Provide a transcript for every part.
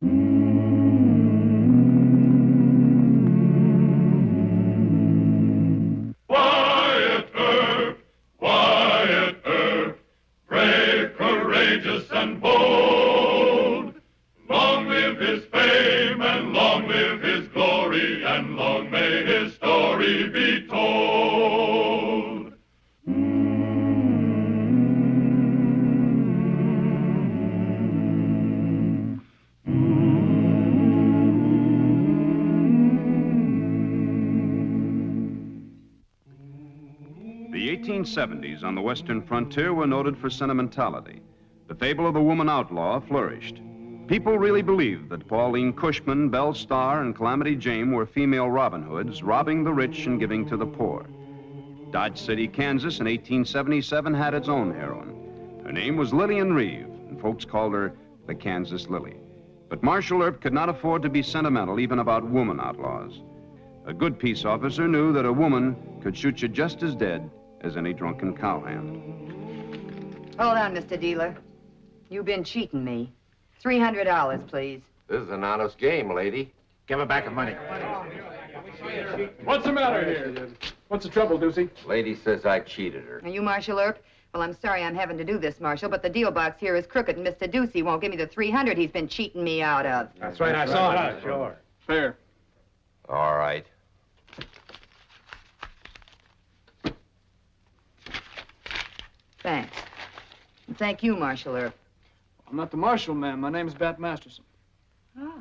Wyatt Earp, brave, courageous, and bold. Long live his fame, and long live his glory, and long may his story be told. The 1870s on the western frontier were noted for sentimentality. The fable of the woman outlaw flourished. People really believed that Pauline Cushman, Belle Starr, and Calamity Jane were female Robin Hoods, robbing the rich and giving to the poor. Dodge City, Kansas in 1877 had its own heroine. Her name was Lillian Reeve, and folks called her the Kansas Lily. But Marshal Earp could not afford to be sentimental even about woman outlaws. A good peace officer knew that a woman could shoot you just as dead as any drunken cowhand. Hold on, Mr. Dealer. You've been cheating me. $300, please. This is an honest game, lady. Give her back her money. What's the matter here? What's the trouble, Deucey? Lady says I cheated her. Are you Marshal Earp? Well, I'm sorry I'm having to do this, Marshal, but the deal box here is crooked, and Mr. Ducey won't give me the $300 he's been cheating me out of. That's right, I saw it. Sure. Fair. All right. Thanks. And thank you, Marshal Earp. I'm not the marshal, ma'am. My name's Bat Masterson. Oh,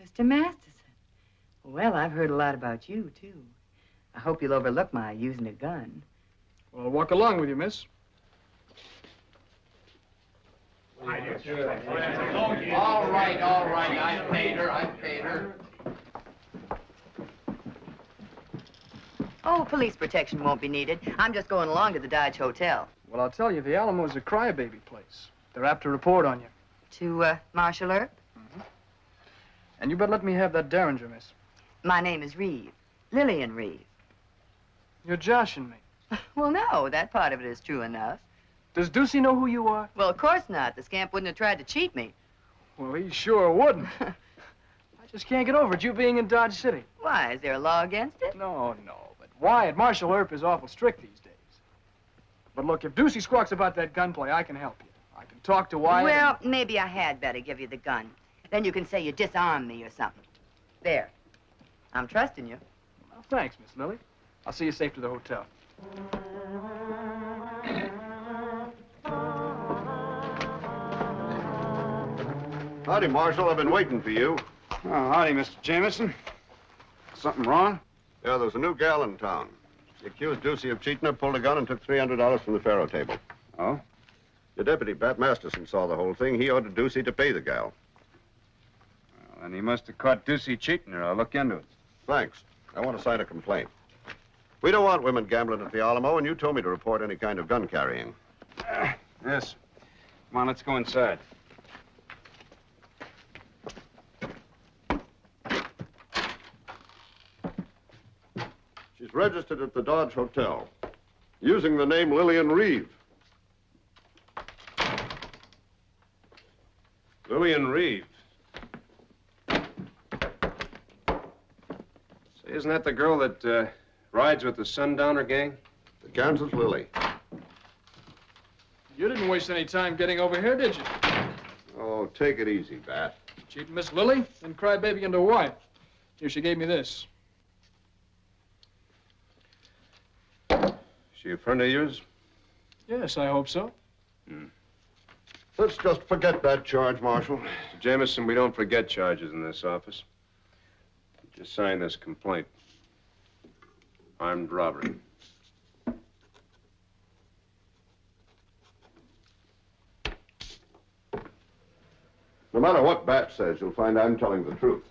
Mr. Masterson. Well, I've heard a lot about you, too. I hope you'll overlook my using a gun. Well, I'll walk along with you, miss. All right, all right. I paid her. Oh, police protection won't be needed. I'm just going along to the Dodge Hotel. Well, I'll tell you, the Alamo's a crybaby place. They're apt to report on you. To, Marshal Earp? And you better let me have that Derringer, miss. My name is Reeve. Lillian Reeve. You're joshing me. Well, no, that part of it is true enough. Does Ducey know who you are? Well, of course not. The scamp wouldn't have tried to cheat me. Well, he sure wouldn't. I just can't get over it, you being in Dodge City. Why, is there a law against it? No. But Wyatt, Marshal Earp is awful strict these days. But look, if Ducey squawks about that gunplay, I can help you. I can talk to Wyatt. Well, maybe I had better give you the gun. Then you can say you disarmed me or something. There. I'm trusting you. Well, thanks, Miss Lily. I'll see you safe to the hotel. Howdy, Marshal. I've been waiting for you. Oh, howdy, Mr. Jameson. Something wrong? Yeah, there's a new gal in town. She accused Ducey of cheating her, pulled a gun, and took $300 from the faro table. Oh? Your deputy, Bat Masterson, saw the whole thing. He ordered Ducey to pay the gal. Well, then he must have caught Ducey cheating her. I'll look into it. Thanks. I want to sign a complaint. We don't want women gambling at the Alamo, and you told me to report any kind of gun carrying. Yes. Come on, let's go inside. She's registered at the Dodge Hotel, using the name Lillian Reeve. Lillian Reeve. Say, isn't that the girl that rides with the Sundowner gang? The Kansas Lily. You didn't waste any time getting over here, did you? Oh, take it easy, Bat. Cheating Miss Lily, then crybaby into Wyatt. Here, she gave me this. She a friend of yours? Yes, I hope so. Let's just forget that charge, Marshal. Mr. Jameson, we don't forget charges in this office. Just sign this complaint. Armed robbery. No matter what Bat says, you'll find I'm telling the truth.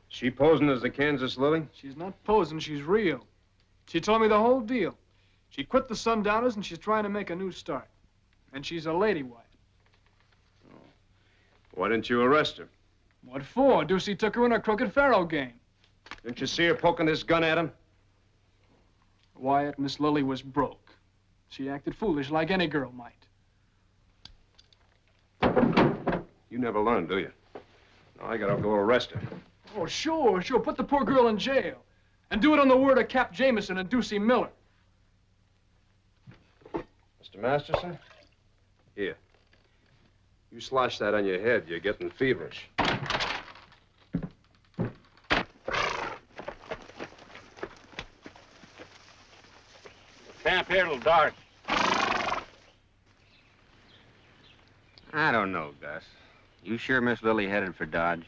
She posing as the Kansas Lily? She's not posing, she's real. She told me the whole deal. She quit the Sundowners and she's trying to make a new start. And she's a lady, Wyatt. Oh. Why didn't you arrest her? What for? Ducey took her in a crooked faro game. Didn't you see her poking this gun at him? Wyatt, Miss Lily was broke. She acted foolish like any girl might. You never learn, do you? Now I gotta go arrest her. Oh, sure. Put the poor girl in jail. And do it on the word of Cap Jameson and Ducey Miller. Mr. Masterson? Here. You slosh that on your head. You're getting feverish. Camp here till dark. I don't know, Gus. You sure Miss Lily headed for Dodge?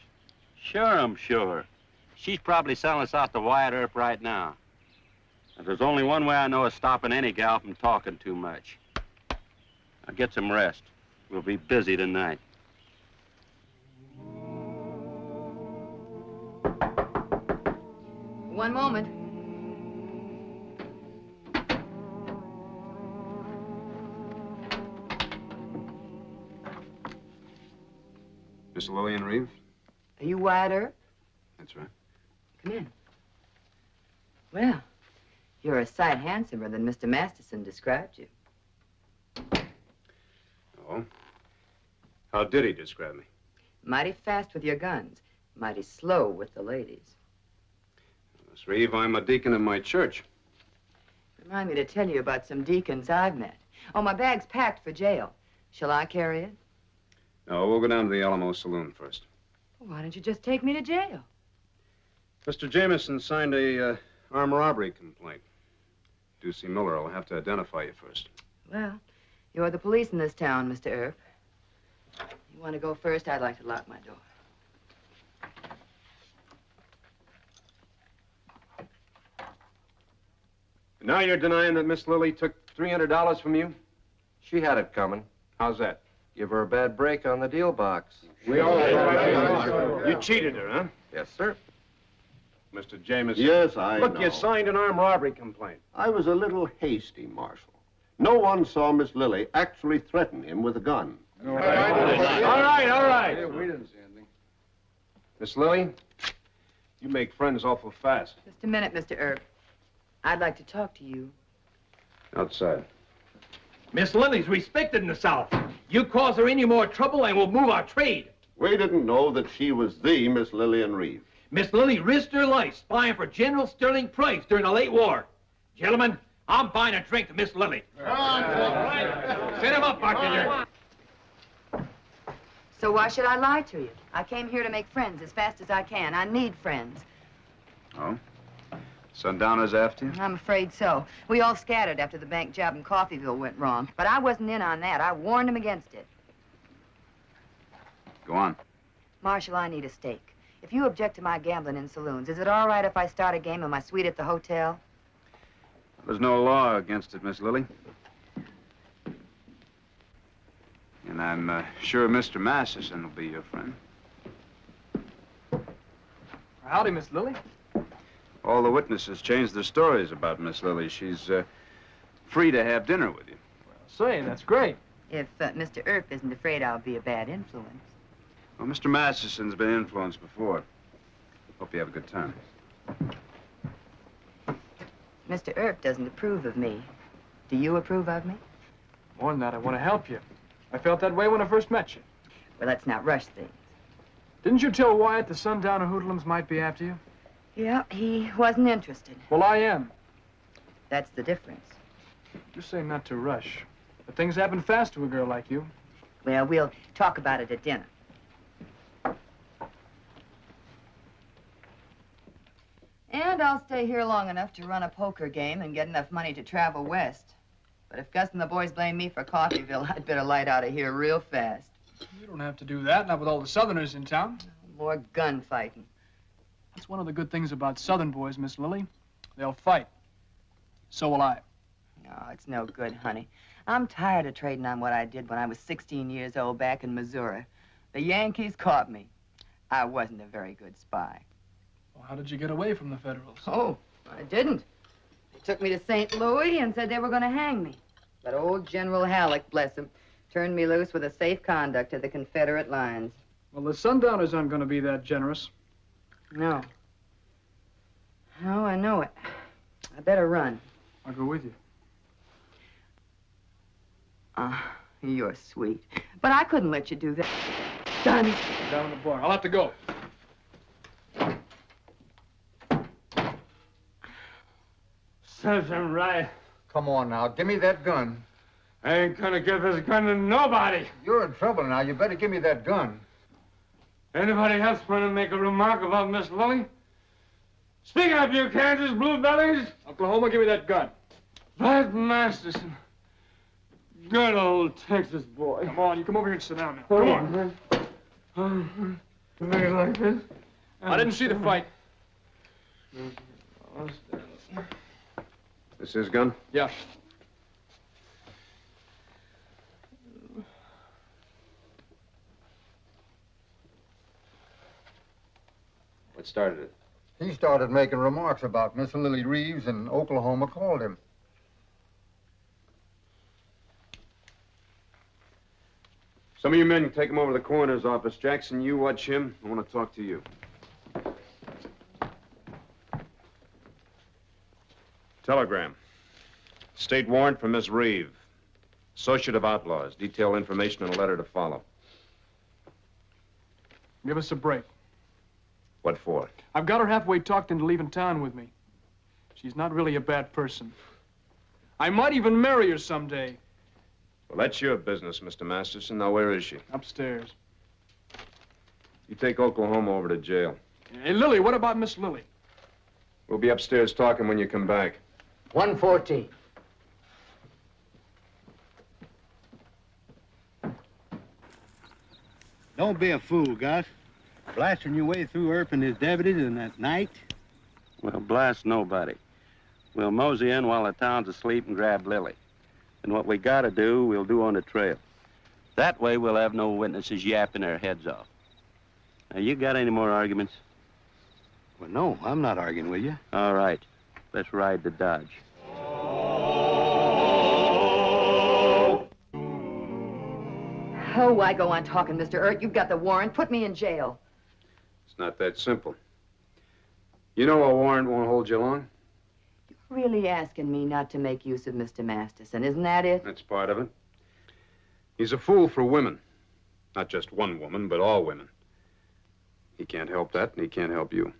Sure, I'm sure. She's probably selling us out to Wyatt Earp right now. And there's only one way I know of stopping any gal from talking too much. Now get some rest. We'll be busy tonight. One moment. Miss Lillian Reeve? Are you Wyatt Earp? That's right. Come in. Well, you're a sight handsomer than Mr. Masterson described you. Oh? How did he describe me? Mighty fast with your guns. Mighty slow with the ladies. Miss Reeve, I'm a deacon in my church. Remind me to tell you about some deacons I've met. Oh, my bag's packed for jail. Shall I carry it? No, we'll go down to the Alamo Saloon first. Well, why don't you just take me to jail? Mr. Jameson signed a armed robbery complaint. Ducey Miller will have to identify you first. Well, you're the police in this town, Mr. Earp. You want to go first? I'd like to lock my door. Now you're denying that Miss Lily took $300 from you? She had it coming. How's that? Give her a bad break on the deal box. You cheated her, huh? Yes, sir. Mr. Jameson. Yes, I Look, know. you signed an armed robbery complaint. I was a little hasty, Marshal. No one saw Miss Lily actually threaten him with a gun. All right. We didn't see anything. Miss Lily, you make friends awful fast. Just a minute, Mr. Earp. I'd like to talk to you. Outside. Miss Lily's respected in the South. You cause her any more trouble and we'll move our trade. We didn't know that she was the Miss Lillian Reeve. Miss Lily risked her life spying for General Sterling Price during the late war. Gentlemen, I'm buying a drink to Miss Lily. Set him up, bartender. So why should I lie to you? I came here to make friends as fast as I can. I need friends. Oh? Sundowners after you? I'm afraid so. We all scattered after the bank job in Coffeyville went wrong. But I wasn't in on that. I warned them against it. Go on. Marshal, I need a stake. If you object to my gambling in saloons, is it all right if I start a game in my suite at the hotel? There's no law against it, Miss Lily. And I'm sure Mr. Masterson will be your friend. Howdy, Miss Lily. All the witnesses changed their stories about Miss Lily. She's free to have dinner with you. Say, that's great. If Mr. Earp isn't afraid I'll be a bad influence. Well, Mr. Masterson's been influenced before. Hope you have a good time. Mr. Earp doesn't approve of me. Do you approve of me? More than that, I want to help you. I felt that way when I first met you. Well, let's not rush things. Didn't you tell Wyatt the Sundowner hoodlums might be after you? Yeah, he wasn't interested. Well, I am. That's the difference. Just say not to rush. But things happen fast to a girl like you. Well, we'll talk about it at dinner. And I'll stay here long enough to run a poker game and get enough money to travel west. But if Gus and the boys blame me for Coffeyville, I'd better light out of here real fast. You don't have to do that, not with all the Southerners in town. More gunfighting. That's one of the good things about Southern boys, Miss Lily. They'll fight. So will I. No, it's no good, honey. I'm tired of trading on what I did when I was 16 years old back in Missouri. The Yankees caught me. I wasn't a very good spy. Well, how did you get away from the Federals? Oh, I didn't. They took me to St. Louis and said they were going to hang me. But old General Halleck, bless him, turned me loose with a safe conduct to the Confederate lines. Well, the Sundowners aren't going to be that generous. No. No, I know it. I better run. I'll go with you. You're sweet. But I couldn't let you do that. Done. Down in the bar. I'll have to go. Serves him right. Come on now, give me that gun. I ain't gonna give this gun to nobody. You're in trouble now. You better give me that gun. Anybody else want to make a remark about Miss Lily? Speak up, you Kansas bluebellies. Oklahoma, give me that gun. Bud Masterson. Good old Texas boy. Come on, you come over here and sit down now. Come on. Make it like this. I didn't see the fight. This his gun? Yeah. What started it? He started making remarks about Miss Lily Reeves, and Oklahoma called him. Some of you men take him over to the coroner's office. Jackson, you watch him. I want to talk to you. Telegram. State warrant for Miss Reeve. Associate of outlaws. Detailed information and a letter to follow. Give us a break. What for? I've got her halfway talked into leaving town with me. She's not really a bad person. I might even marry her someday. Well, that's your business, Mr. Masterson. Now, where is she? Upstairs. You take Oklahoma over to jail. Hey, Lily, what about Miss Lily? We'll be upstairs talking when you come back. 114. Don't be a fool, Gus. Blasting your way through Earp and his deputies in that night. We'll blast nobody. We'll mosey in while the town's asleep and grab Lily. And what we gotta do, we'll do on the trail. That way we'll have no witnesses yapping their heads off. Now, you got any more arguments? Well, no, I'm not arguing with you. All right. Let's ride to Dodge. Oh, why go on talking, Mr. Ert? You've got the warrant. Put me in jail. It's not that simple. You know a warrant won't hold you long? You're really asking me not to make use of Mr. Masterson, isn't that it? That's part of it. He's a fool for women. Not just one woman, but all women. He can't help that, and he can't help you.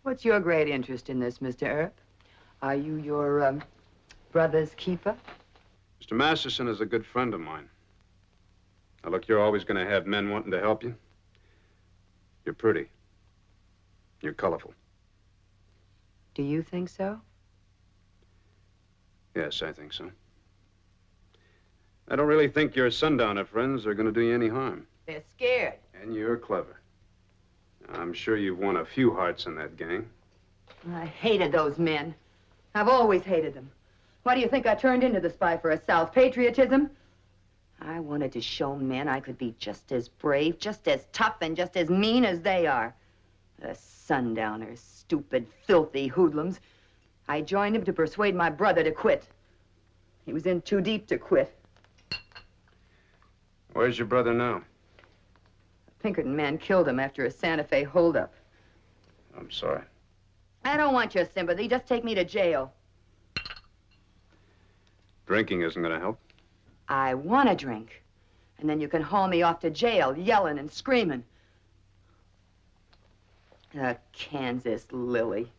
What's your great interest in this, Mr. Earp? Are you your, brother's keeper? Mr. Masterson is a good friend of mine. Now, look, you're always going to have men wanting to help you. You're pretty. You're colorful. Do you think so? Yes, I think so. I don't really think your sundowner friends are going to do you any harm. They're scared. And you're clever. I'm sure you've won a few hearts in that gang. I hated those men. I've always hated them. Why do you think I turned into the spy for a South? Patriotism? I wanted to show men I could be just as brave, just as tough, and just as mean as they are. The sundowners, stupid, filthy hoodlums. I joined him to persuade my brother to quit. He was in too deep to quit. Where's your brother now? The Pinkerton man killed him after a Santa Fe holdup. I'm sorry. I don't want your sympathy. Just take me to jail. Drinking isn't going to help. I want to drink. And then you can haul me off to jail, yelling and screaming. Kansas Lily.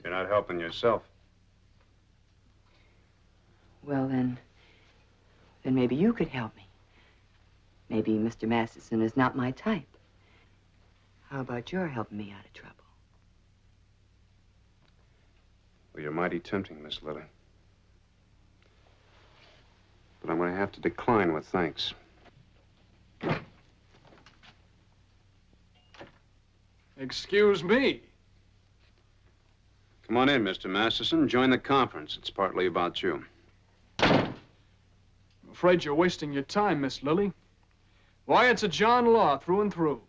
You're not helping yourself. Well, then maybe you could help me. Maybe Mr. Masterson is not my type. How about your helping me out of trouble? Well, you're mighty tempting, Miss Lily. But I'm going to have to decline with thanks. Excuse me. Come on in, Mr. Masterson. Join the conference. It's partly about you. I'm afraid you're wasting your time, Miss Lily. Why, it's a John Law through and through.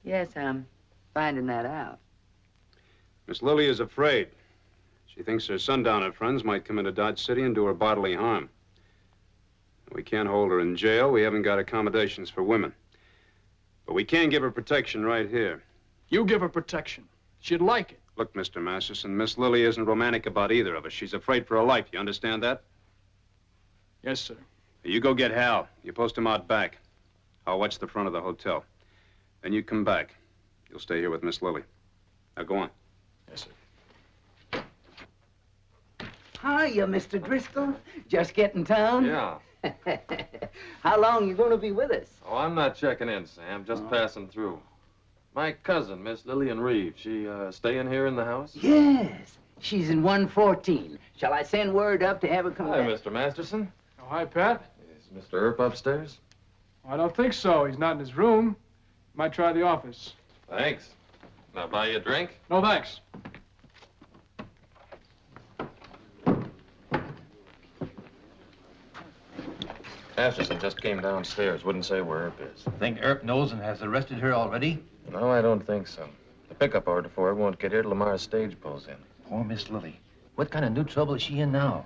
Yes, I'm finding that out. Miss Lily is afraid. She thinks her sundowner friends might come into Dodge City and do her bodily harm. We can't hold her in jail. We haven't got accommodations for women. But we can give her protection right here. You give her protection. She'd like it. Look, Mr. Masterson, Miss Lily isn't romantic about either of us. She's afraid for her life. You understand that? Yes, sir. You go get Hal. You post him out back. I'll watch the front of the hotel. Then you come back. You'll stay here with Miss Lily. Now, go on. Yes, sir. Hiya, Mr. Driscoll. Just getting town? Yeah. How long you going to be with us? Oh, I'm not checking in, Sam. Just passing through. My cousin, Miss Lillian Reeves, she staying here in the house? Yes. She's in 114. Shall I send word up to have her come Hi, back? Mr. Masterson. Oh, hi, Pat. Is Mr. Earp upstairs? I don't think so. He's not in his room. Might try the office. Thanks. Now, buy you a drink? No, thanks. Masterson just came downstairs. Wouldn't say where Earp is. Think Earp knows and has arrested her already? No, I don't think so. The pickup order for her won't get here till Lamar's stage pulls in. Poor Miss Lily. What kind of new trouble is she in now?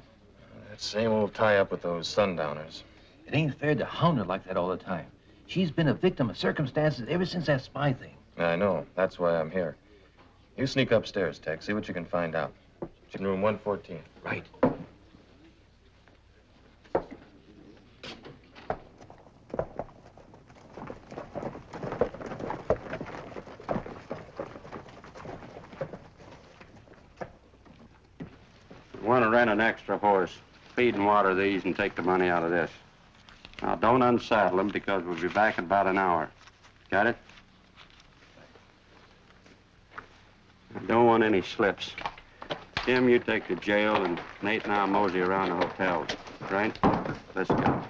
That same old tie-up with those sundowners. It ain't fair to hound her like that all the time. She's been a victim of circumstances ever since that spy thing. I know. That's why I'm here. You sneak upstairs, Tex. See what you can find out. She's in room 114. Right. Want to rent an extra horse. Feed and water these and take the money out of this. Now, don't unsaddle them because we'll be back in about an hour. Got it? I don't want any slips. Tim, you take the jail, and Nate and I'll mosey around the hotels. Right? Let's go.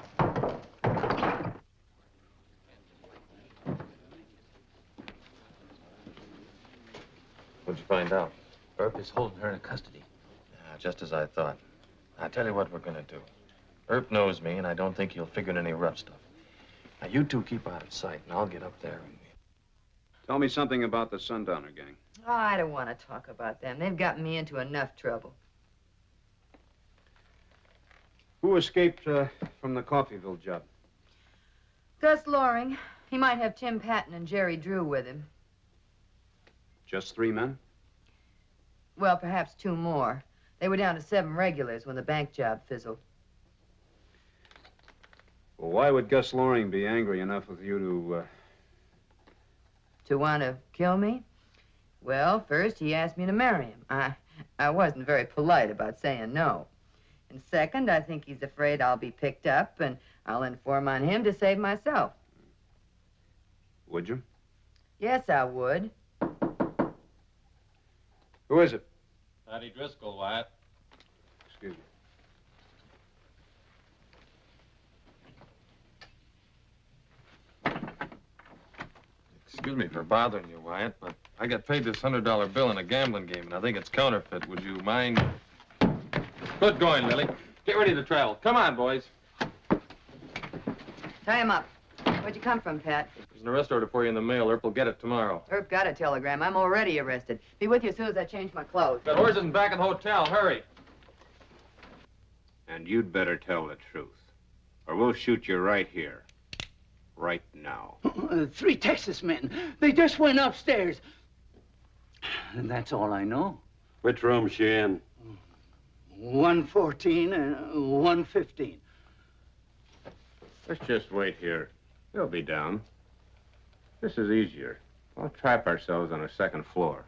What'd you find out? Earp is holding her in custody. Just as I thought. I'll tell you what we're gonna do. Earp knows me, and I don't think he'll figure in any rough stuff. Now, you two keep out of sight, and I'll get up there and... Tell me something about the Sundowner gang. Oh, I don't want to talk about them. They've gotten me into enough trouble. Who escaped from the Coffeyville job? Gus Loring. He might have Tim Patton and Jerry Drew with him. Just 3 men? Well, perhaps 2 more. They were down to 7 regulars when the bank job fizzled. Well, why would Gus Loring be angry enough with you to... To want to kill me? Well, first, he asked me to marry him. I wasn't very polite about saying no. And second, I think he's afraid I'll be picked up, and I'll inform on him to save myself. Would you? Yes, I would. Who is it? Patty Driscoll, Wyatt. Excuse me. Excuse me for bothering you, Wyatt, but I got paid this $100 bill in a gambling game, and I think it's counterfeit. Would you mind? Good going, Lily. Get ready to travel. Come on, boys. Tie him up. Where'd you come from, Pat? There's an arrest order for you in the mail. Earp will get it tomorrow. Earp got a telegram. I'm already arrested. Be with you as soon as I change my clothes. That horse isn't back in the hotel. Hurry. And you'd better tell the truth, or we'll shoot you right here. Right now. 3 Texas men. They just went upstairs. And that's all I know. Which room's she in? 114 and 115. Let's just wait here. They'll be down. This is easier. We'll trap ourselves on a 2nd floor.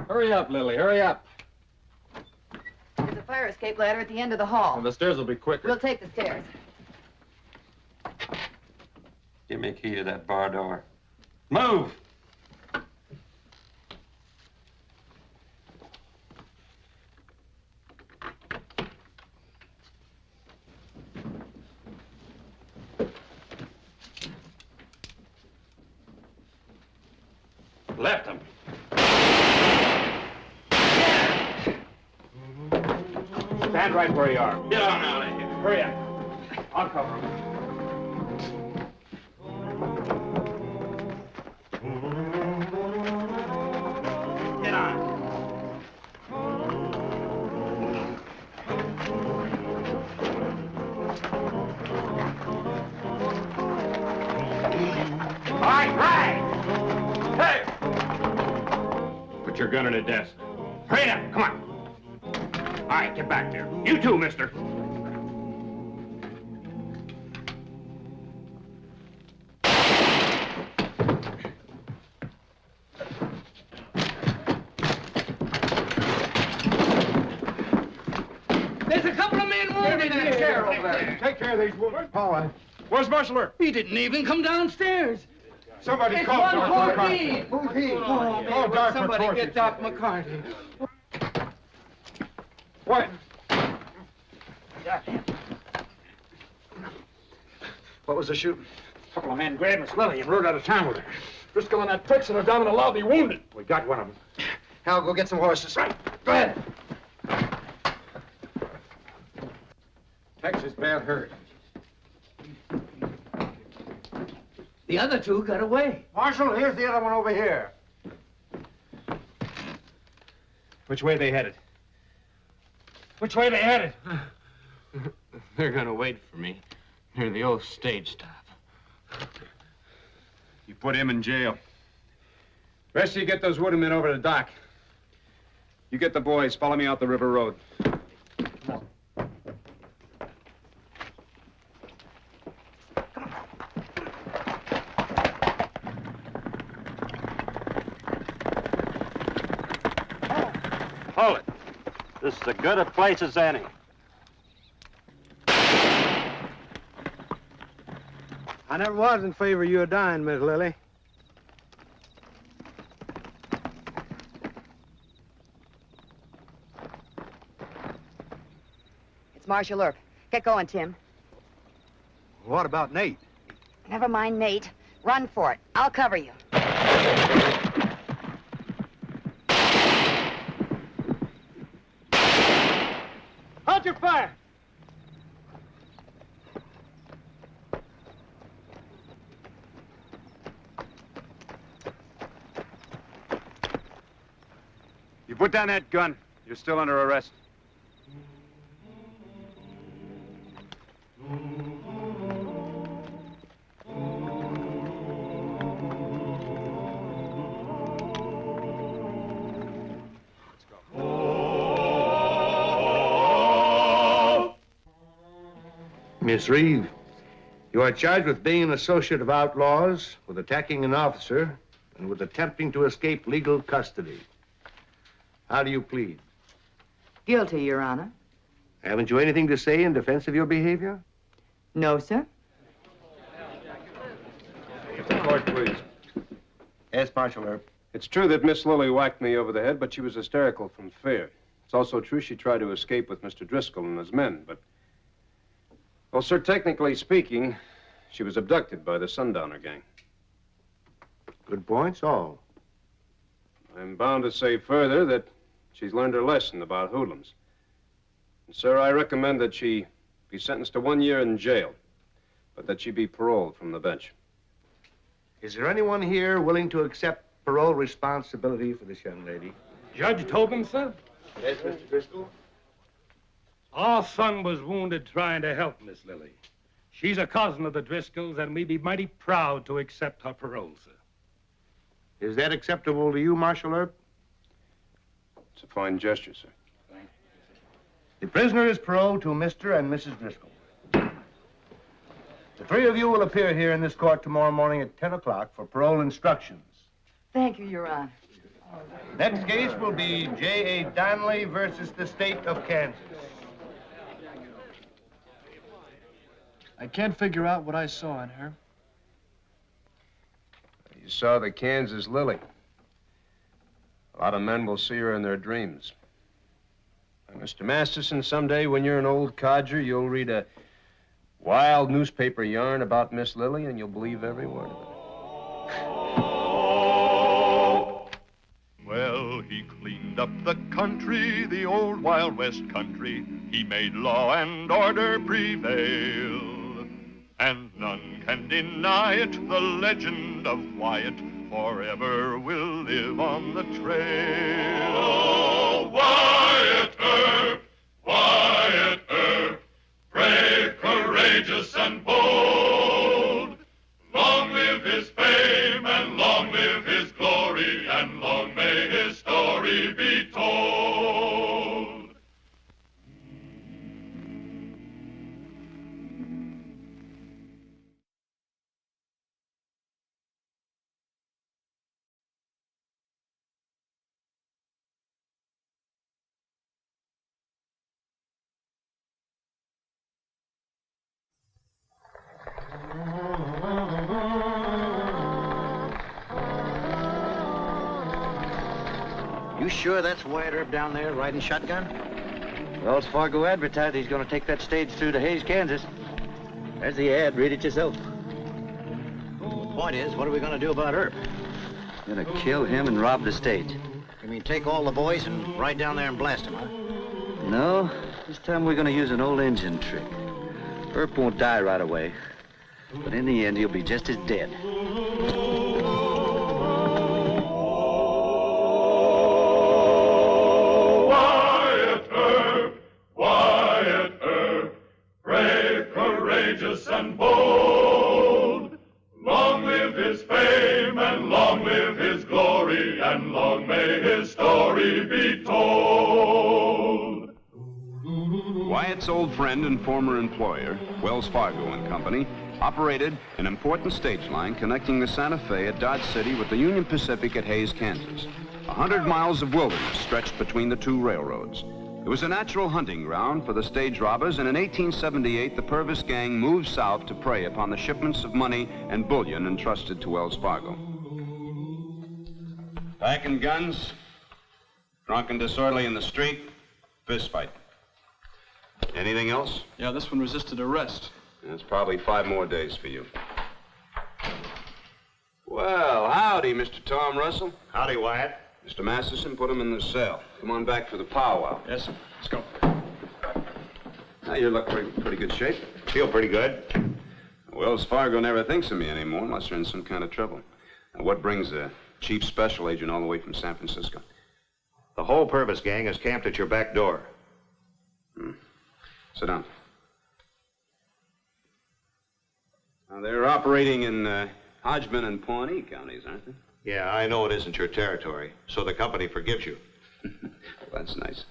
Hurry up, Lily. Hurry up. There's a fire escape ladder at the end of the hall. And the stairs will be quicker. We'll take the stairs. Give me a key to that bar door. Move! Left him. Stand right where you are. Get on out of here. Hurry up. I'll cover him. Get on. All right. Hey! Put your gun in the desk. Hurry up. Come on. All right, get back there. You too, mister. Get in that chair over there. Take care of these women. All right. Where's Marshal Earp? He didn't even come downstairs. Somebody It's call Doc 114. McCarthy. Who's he? Oh, man, Call Doc somebody McCarthy. get Doc McCarthy. What? What was the shooting? A couple of men grabbed Miss Lily and rode out of town with her. Driscoll and that Texan are down in the lobby wounded. We got one of them. Hal, go get some horses. Right. Go ahead. Tex is bad hurt. The other two got away. Marshal, here's the other one over here. Which way they headed? Which way they headed? They're gonna wait for me near the old stage stop. You put him in jail. Rest of you get those wooded men over to the dock. You get the boys. Follow me out the river road. Hold it. This is as good a place as any. I never was in favor of your dying, Miss Lily. It's Marshal Earp. Get going, Tim. What about Nate? Never mind Nate. Run for it. I'll cover you. Hold your fire! You put down that gun. You're still under arrest. Miss Reeve, you are charged with being an associate of outlaws, with attacking an officer, and with attempting to escape legal custody. How do you plead? Guilty, Your Honor. Haven't you anything to say in defense of your behavior? No, sir. Court, please. Yes, Marshal Earp. It's true that Miss Lily whacked me over the head, but she was hysterical from fear. It's also true she tried to escape with Mr. Driscoll and his men, but... Well, sir, technically speaking, she was abducted by the Sundowner gang. Good points, all. I'm bound to say further that she's learned her lesson about hoodlums. And, sir, I recommend that she be sentenced to 1 year in jail, but that she be paroled from the bench. Is there anyone here willing to accept parole responsibility for this young lady? Judge Tobin, sir? Yes, Mr. Driscoll? Our son was wounded trying to help Miss Lily. She's a cousin of the Driscolls, and we'd be mighty proud to accept her parole, sir. Is that acceptable to you, Marshal Earp? It's a fine gesture, sir. The prisoner is paroled to Mr. and Mrs. Driscoll. The three of you will appear here in this court tomorrow morning at 10 o'clock for parole instructions. Thank you, Your Honor. Next case will be J.A. Donnelly versus the state of Kansas. I can't figure out what I saw in her. You saw the Kansas Lily. A lot of men will see her in their dreams. Now, Mr. Masterson, someday when you're an old codger, you'll read a wild newspaper yarn about Miss Lily, and you'll believe every word of it. Well, he cleaned up the country, the old Wild West country. He made law and order prevail. And none can deny it, the legend of Wyatt forever will live on the trail. Oh, Wyatt Earp, Wyatt Earp, brave, courageous, and bold. Long live his fame, and long live his glory, and long may his story be told. You sure that's Wyatt Earp down there riding shotgun? Wells Fargo advertised he's going to take that stage through to Hays, Kansas. There's the ad. Read it yourself. The point is, what are we going to do about Earp? Gonna kill him and rob the stage. You mean take all the boys and ride down there and blast them, huh? No, this time we're gonna use an old engine trick. Earp won't die right away, but in the end, he'll be just as dead. Wyatt Earp, brave, courageous, and bold. Long live his fame, and long live his glory, and long may his story be told. Wyatt's old friend and former employer, Wells Fargo and Company, operated an important stage line connecting the Santa Fe at Dodge City with the Union Pacific at Hays, Kansas. 100 miles of wilderness stretched between the two railroads. It was a natural hunting ground for the stage robbers, and in 1878, the Purvis gang moved south to prey upon the shipments of money and bullion entrusted to Wells Fargo. Packing guns, drunk and disorderly in the street, fist fight. Anything else? Yeah, this one resisted arrest. That's probably 5 more days for you. Well, howdy, Mr. Tom Russell. Howdy, Wyatt. Mr. Masterson, put him in the cell. Come on back for the powwow. Yes, sir. Let's go. Now, you look pretty good shape. Feel pretty good. Wells Fargo never thinks of me anymore unless they're in some kind of trouble. Now, what brings a chief special agent all the way from San Francisco? The whole Purvis gang is camped at your back door. Sit down. Now, they're operating in Hodgman and Pawnee counties, aren't they? Yeah, I know it isn't your territory, so the company forgives you. Well, that's nice.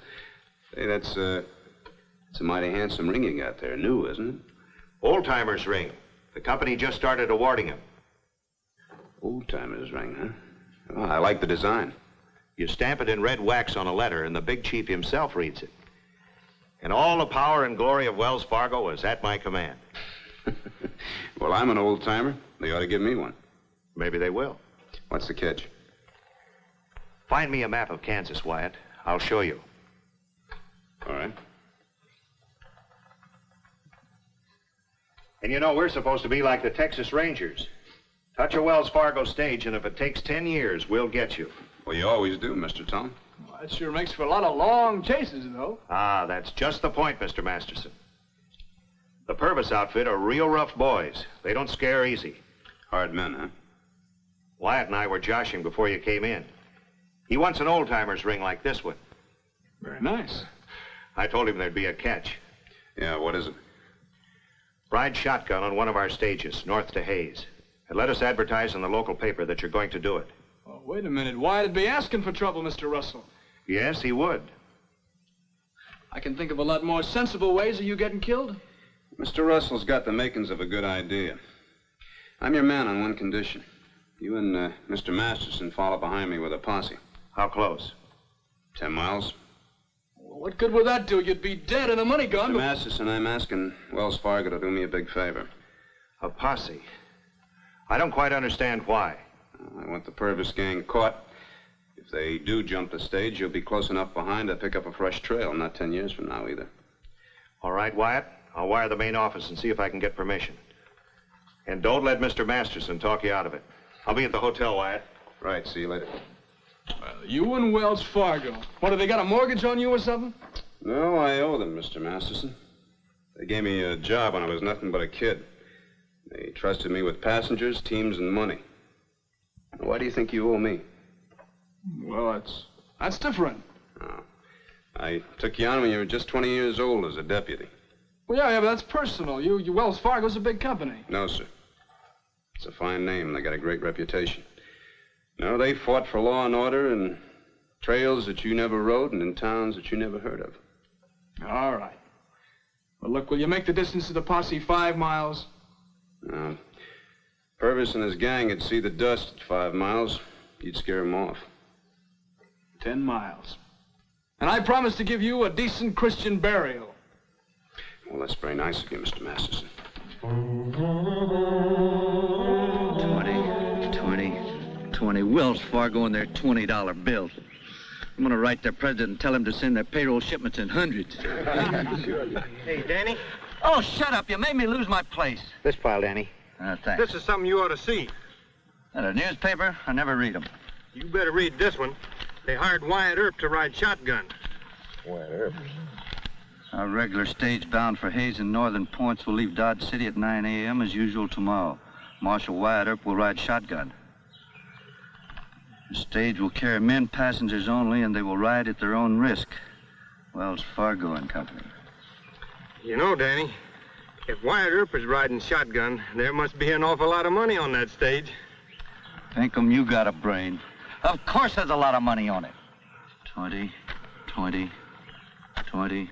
Hey, that's a mighty handsome ring you got there. New, isn't it? Old-timer's ring. The company just started awarding him. Old-timer's ring, huh? Well, I like the design. You stamp it in red wax on a letter, and the big chief himself reads it. And all the power and glory of Wells Fargo is at my command. Well, I'm an old-timer. They ought to give me one. Maybe they will. What's the catch? Find me a map of Kansas, Wyatt. I'll show you. All right. And you know, we're supposed to be like the Texas Rangers. Touch a Wells Fargo stage, and if it takes 10 years, we'll get you. Well, you always do, Mr. Tom. Well, that sure makes for a lot of long chases, though. Ah, that's just the point, Mr. Masterson. The Purvis outfit are real rough boys. They don't scare easy. Hard men, huh? Wyatt and I were joshing before you came in. He wants an old-timer's ring like this one. Very nice. I told him there'd be a catch. Yeah, what is it? Ride shotgun on one of our stages, north to Hays. And let us advertise in the local paper that you're going to do it. Oh, wait a minute. Wyatt'd be asking for trouble, Mr. Russell. Yes, he would. I can think of a lot more sensible ways of you getting killed. Mr. Russell's got the makings of a good idea. I'm your man on one condition. You and Mr. Masterson follow behind me with a posse. How close? 10 miles. Well, what good would that do? You'd be dead and the money gone. Mr. Masterson, I'm asking Wells Fargo to do me a big favor. A posse? I don't quite understand why. I want the Purvis gang caught. If they do jump the stage, you'll be close enough behind to pick up a fresh trail, not 10 years from now either. All right, Wyatt. I'll wire the main office and see if I can get permission. And don't let Mr. Masterson talk you out of it. I'll be at the hotel, Wyatt. Right, see you later. You and Wells Fargo. What, have they got a mortgage on you or something? No, I owe them, Mr. Masterson. They gave me a job when I was nothing but a kid. They trusted me with passengers, teams, and money. Why do you think you owe me? Well, that's different. Oh. I took you on when you were just 20 years old as a deputy. Well, yeah, but that's personal. You Wells Fargo's a big company. No, sir. It's a fine name. They got a great reputation. No, they fought for law and order in trails that you never rode and in towns that you never heard of. All right. Well, look, will you make the distance to the posse 5 miles? No. Purvis and his gang would see the dust at 5 miles. You'd scare them off. 10 miles. And I promise to give you a decent Christian burial. Well, that's very nice of you, Mr. Masterson. 20. Wells Fargo and their $20 bills. I'm gonna write their president and tell him to send their payroll shipments in hundreds. Hey, Danny. Oh, shut up. You made me lose my place. This file, Danny. Thanks. This is something you ought to see. A newspaper? I never read them. You better read this one. They hired Wyatt Earp to ride shotgun. Wyatt Earp? Our regular stage bound for Hayes and Northern Points will leave Dodge City at 9 a.m. as usual tomorrow. Marshal Wyatt Earp will ride shotgun. The stage will carry men passengers only, and they will ride at their own risk. Wells Fargo and Company. You know, Danny, if Wyatt Earp is riding shotgun, there must be an awful lot of money on that stage. Pinkham, you got a brain. Of course there's a lot of money on it. 20, 20, 20.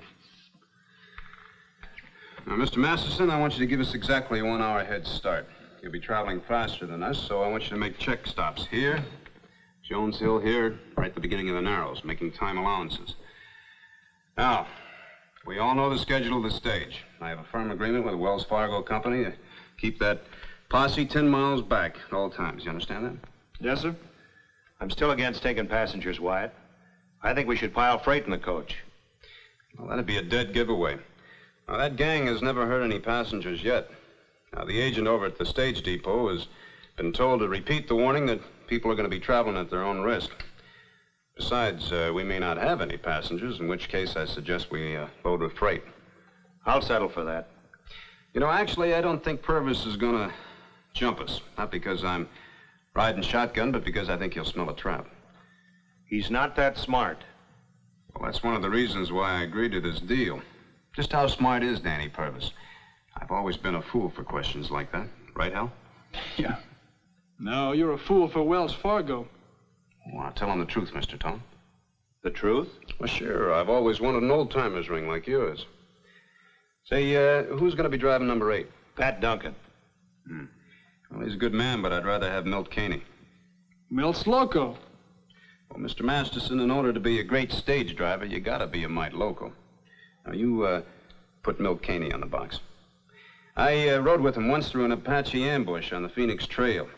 Now, Mr. Masterson, I want you to give us exactly a 1 hour head start. You'll be traveling faster than us, so I want you to make check stops here, Jones Hill here, right at the beginning of the Narrows, making time allowances. Now, we all know the schedule of the stage. I have a firm agreement with the Wells Fargo Company to keep that posse 10 miles back at all times. You understand that? Yes, sir. I'm still against taking passengers, Wyatt. I think we should pile freight in the coach. Well, that'd be a dead giveaway. Now, that gang has never hurt any passengers yet. Now, the agent over at the stage depot has been told to repeat the warning that people are going to be traveling at their own risk. Besides, we may not have any passengers, in which case I suggest we load with freight. I'll settle for that. You know, actually, I don't think Purvis is going to jump us. Not because I'm riding shotgun, but because I think he'll smell a trap. He's not that smart. Well, that's one of the reasons why I agreed to this deal. Just how smart is Danny Purvis? I've always been a fool for questions like that. Right, Hal? Yeah. No, you're a fool for Wells Fargo. Well, I'll tell him the truth, Mr. Tom. The truth? Well, sure. I've always wanted an old-timer's ring like yours. Say, who's going to be driving number 8? Pat Duncan. Well, he's a good man, but I'd rather have Milt Caney. Milt's loco. Well, Mr. Masterson, in order to be a great stage driver, you gotta be a mite local. Now, you, put Milt Caney on the box. I rode with him once through an Apache ambush on the Phoenix Trail.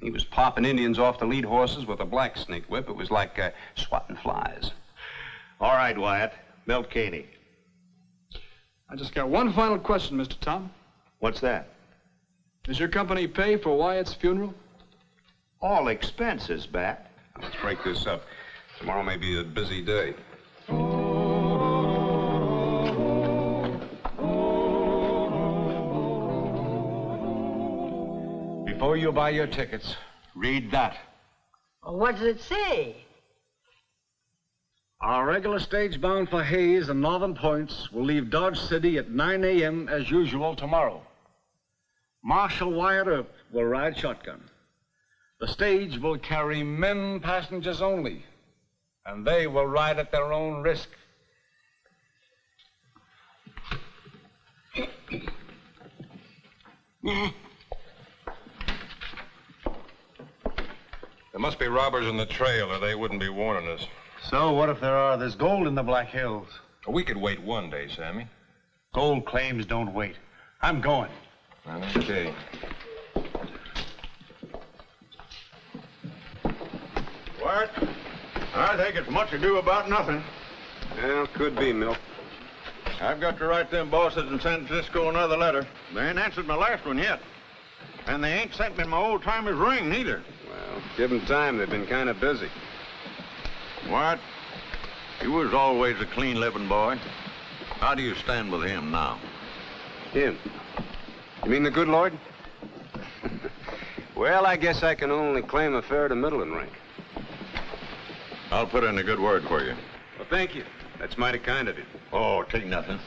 He was popping Indians off the lead horses with a black snake whip. It was like swatting flies. All right, Wyatt. Milt Caney. I just got one final question, Mr. Tom. What's that? Does your company pay for Wyatt's funeral? All expenses, Bat. Let's break this up. Tomorrow may be a busy day. Before you buy your tickets, read that. Well, what does it say? Our regular stage bound for Hayes and Northern Points will leave Dodge City at 9 a.m. as usual tomorrow. Marshal Wyatt Earp will ride shotgun. The stage will carry men passengers only, and they will ride at their own risk. There must be robbers in the trail, or they wouldn't be warning us. So what if there are? There's gold in the Black Hills. We could wait one day, Sammy. Gold claims don't wait. I'm going. Okay. What? I think it's much ado about nothing. Well, could be, Milt. I've got to write them bosses in San Francisco another letter. They ain't answered my last one yet. And they ain't sent me my old-timer's ring, neither. Well, give them time. They've been kind of busy. What? You was always a clean-living boy. How do you stand with him now? Him? You mean the good Lord? Well, I guess I can only claim a fair to middling rank. I'll put in a good word for you. Well, thank you. That's mighty kind of you. Oh, take nothing.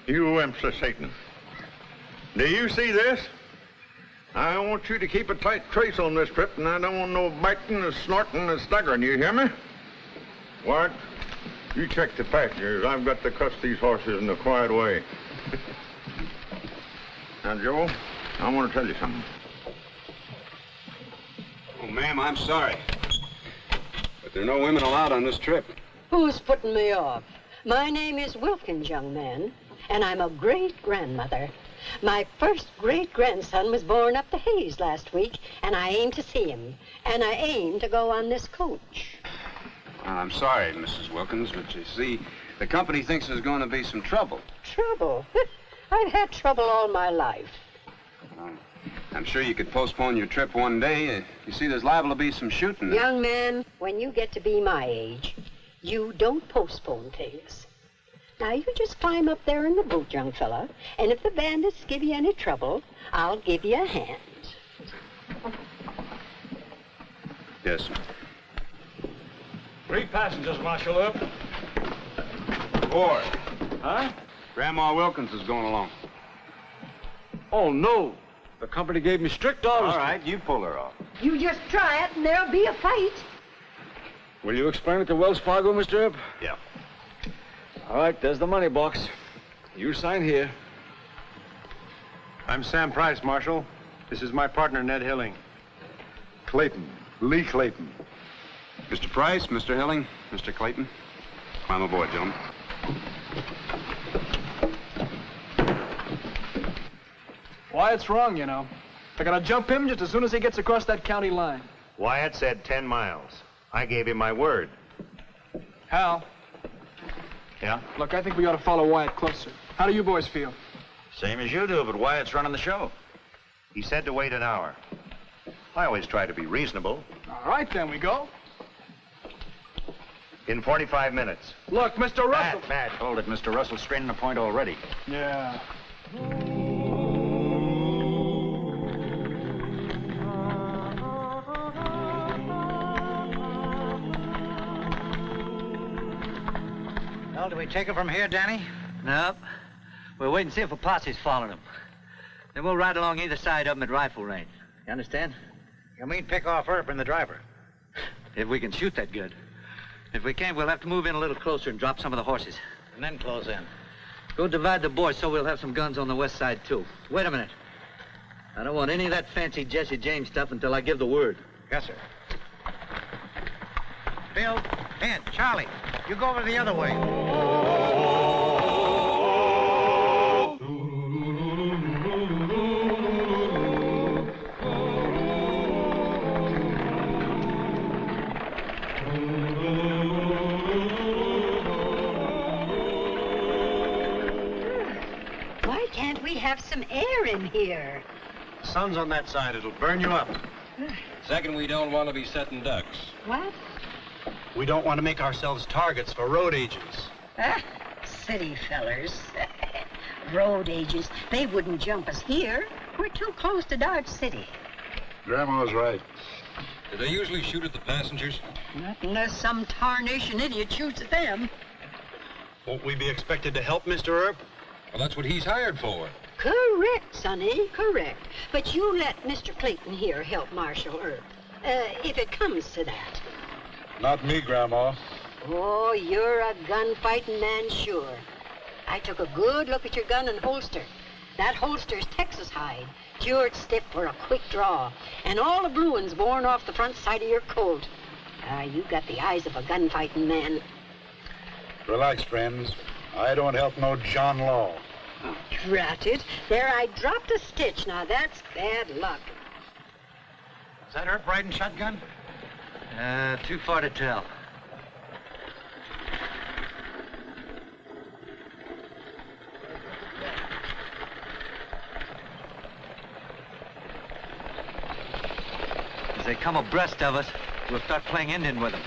You imps of Satan. Do you see this? I want you to keep a tight trace on this trip, and I don't want no biting or snorting or staggering, you hear me? What? You check the passengers. I've got to cuss these horses in a quiet way. Now, Joe, I want to tell you something. Oh, ma'am, I'm sorry. But there are no women allowed on this trip. Who's putting me off? My name is Wilkins, young man, and I'm a great-grandmother. My first great-grandson was born up to Hayes last week, and I aim to see him. And I aim to go on this coach. I'm sorry, Mrs. Wilkins, but you see, the company thinks there's going to be some trouble. Trouble? I've had trouble all my life. I'm sure you could postpone your trip one day. You see, there's liable to be some shooting. Young man, when you get to be my age, you don't postpone things. Now, you just climb up there in the boot, young fella, and if the bandits give you any trouble, I'll give you a hand. Yes, sir. 3 passengers, Marshal Earp. 4. Huh? Grandma Wilkins is going along. Oh, no. The company gave me strict orders. All right, you pull her off. You just try it, and there'll be a fight. Will you explain it to Wells Fargo, Mr. Earp? Yeah. All right, there's the money box. You sign here. I'm Sam Price, Marshal. This is my partner, Ned Hilling. Clayton. Lee Clayton. Mr. Price, Mr. Hilling, Mr. Clayton. Climb aboard, gentlemen. Wyatt's wrong, you know. They're gonna jump him just as soon as he gets across that county line. Wyatt said 10 miles. I gave him my word. Hal, Yeah? look, I think we ought to follow Wyatt closer. How do you boys feel? Same as you do, but Wyatt's running the show. He said to wait an hour. I always try to be reasonable. All right, then we go. In 45 minutes. Look, Mr. Russell. Matt. Hold it, Mr. Russell's straining the point already. Yeah. Well, do we take it from here, Danny? Nope. We'll wait and see if a posse's following him. Then we'll ride along either side of him at rifle range. You understand? You mean pick off Earp and the driver? If we can shoot that good. If we can't, we'll have to move in a little closer and drop some of the horses. And then close in. Go divide the boys so we'll have some guns on the west side, too. Wait a minute. I don't want any of that fancy Jesse James stuff until I give the word. Yes, sir. Bill, Ed, Charlie, you go over the other way. Why can't we have some air in here? The sun's on that side. It'll burn you up. Second, we don't want to be setting ducks. What? We don't want to make ourselves targets for road agents. City fellers. Road agents. They wouldn't jump us here. We're too close to Dodge City. Grandma's right. Do they usually shoot at the passengers? Not unless some tarnation idiot shoots at them. Won't we be expected to help, Mr. Earp? Well, that's what he's hired for. Correct, Sonny, correct. But you let Mr. Clayton here help Marshal Earp. If it comes to that. Not me, Grandma. Oh, you're a gunfighting man, sure. I took a good look at your gun and holster. That holster's Texas hide, cured stiff for a quick draw, and all the blue ones worn off the front side of your coat. You got the eyes of a gunfighting man. Relax, friends. I don't help no John Law. Drat it. There, I dropped a stitch. Now, that's bad luck. Is that Earp riding shotgun? Too far to tell. As they come abreast of us, we'll start playing Indian with them.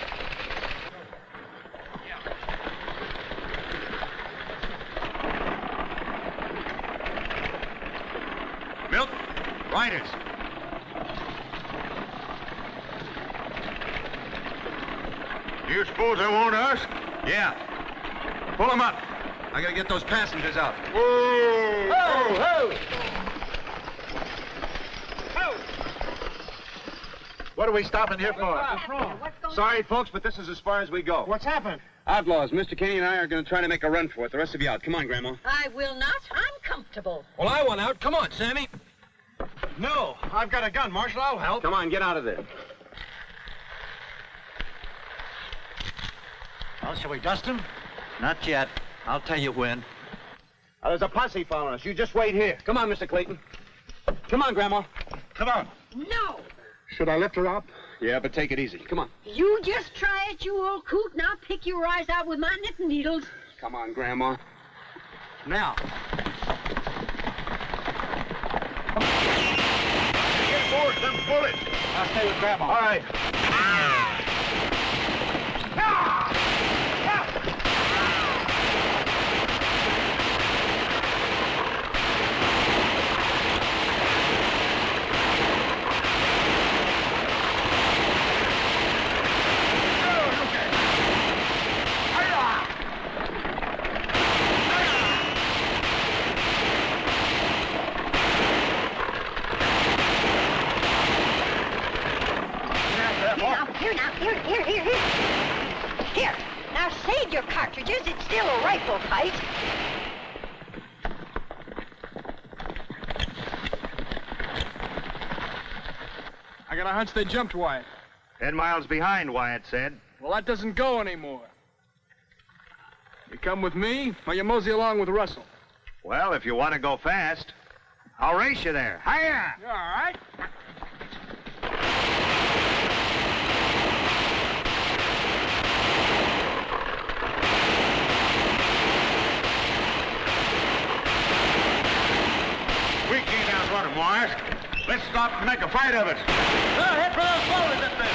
Milt, riders. Do you suppose they want us? Yeah. Pull them up. I gotta get those passengers out. Whoa! Ho, ho! What are we stopping here for? Sorry, folks, but this is as far as we go. What's happened? Outlaws, Mr. Kenny and I are going to try to make a run for it. The rest of you out. Come on, Grandma. I will not. I'm comfortable. Well, I want out. Come on, Sammy. No, I've got a gun, Marshal. I'll help. Come on, get out of there. Well, shall we dust him? Not yet. I'll tell you when. There's a posse following us. You just wait here. Come on, Mr. Clayton. Come on, Grandma. Come on. No. Should I lift her up? Yeah, but take it easy. Come on. You just try it, you old coot, and I'll pick your eyes out with my knitting needles. Come on, Grandma. Now. Get forward, them bullets. I'll stay with Grandma. All right. Here, now save your cartridges. It's still a rifle fight. I got a hunch they jumped Wyatt. 10 miles behind, Wyatt said. Well, that doesn't go anymore. You come with me, or you mosey along with Russell. Well, if you want to go fast, I'll race you there. Hiya! You all right? We can't outrun them, Wyatt. Let's stop and make a fight of it. Head for those boulders up there.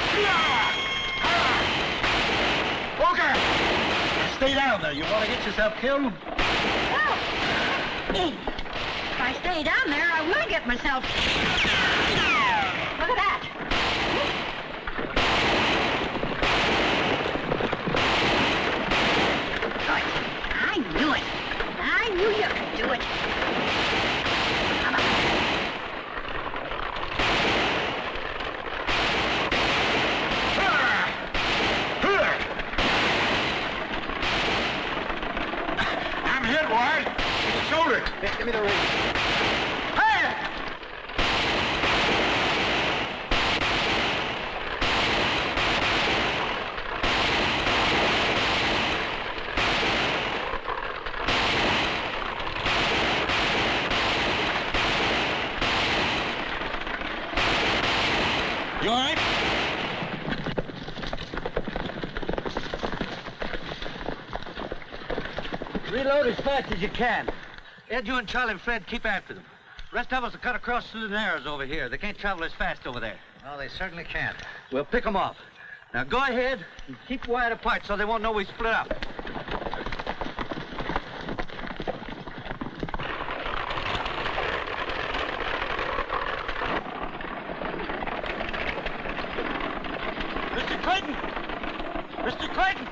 Okay. Stay down there. You want to get yourself killed? Well, if I stay down there, I will get myself. Look at that. Good. I knew it. I knew you could do it. Come on. I'm hit, Wyatt. In the shoulder. Give me the ring. Hey! You all right? Reload as fast as you can. Ed, you and Charlie and Fred keep after them. The rest of us will cut across through the narrows over here. They can't travel as fast over there. No, they certainly can't. We'll pick them off. Now go ahead and keep Wyatt apart so they won't know we split up. Mr. Clayton! Mr. Clayton!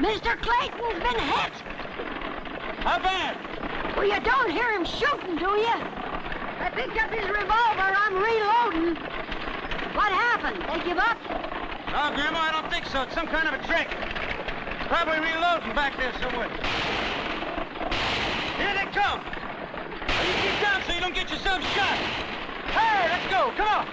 Mr. Clayton's been hit. How bad? Well, you don't hear him shooting, do you? I picked up his revolver. I'm reloading. What happened? They give up? No, Grandma, I don't think so. It's some kind of a trick. Probably reloading back there somewhere. Here they come. Now you keep down so you don't get yourself shot. Hey, let's go. Come on.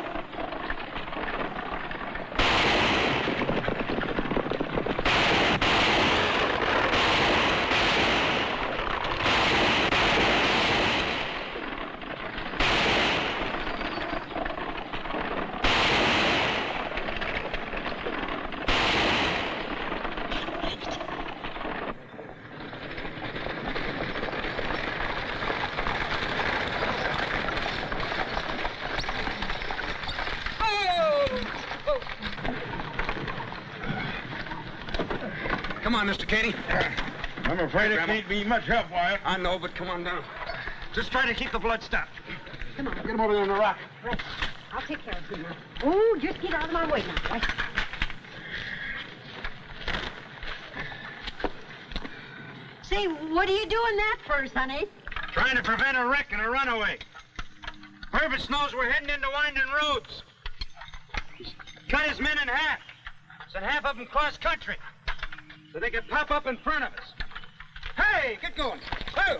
Come on, Mr. Katie. I'm afraid it can't be much help, Wyatt. I know, but come on down. Just try to keep the blood stopped. Come on. Get him over there on the rock. Right. I'll take care of him now. Oh, just get out of my way now, right? Say, what are you doing that for, sonny? Trying to prevent a wreck and a runaway. Purvis knows we're heading into winding roads. He's cut his men in half. Sent half of them cross country so they could pop up in front of us. Hey, get going. Whoa.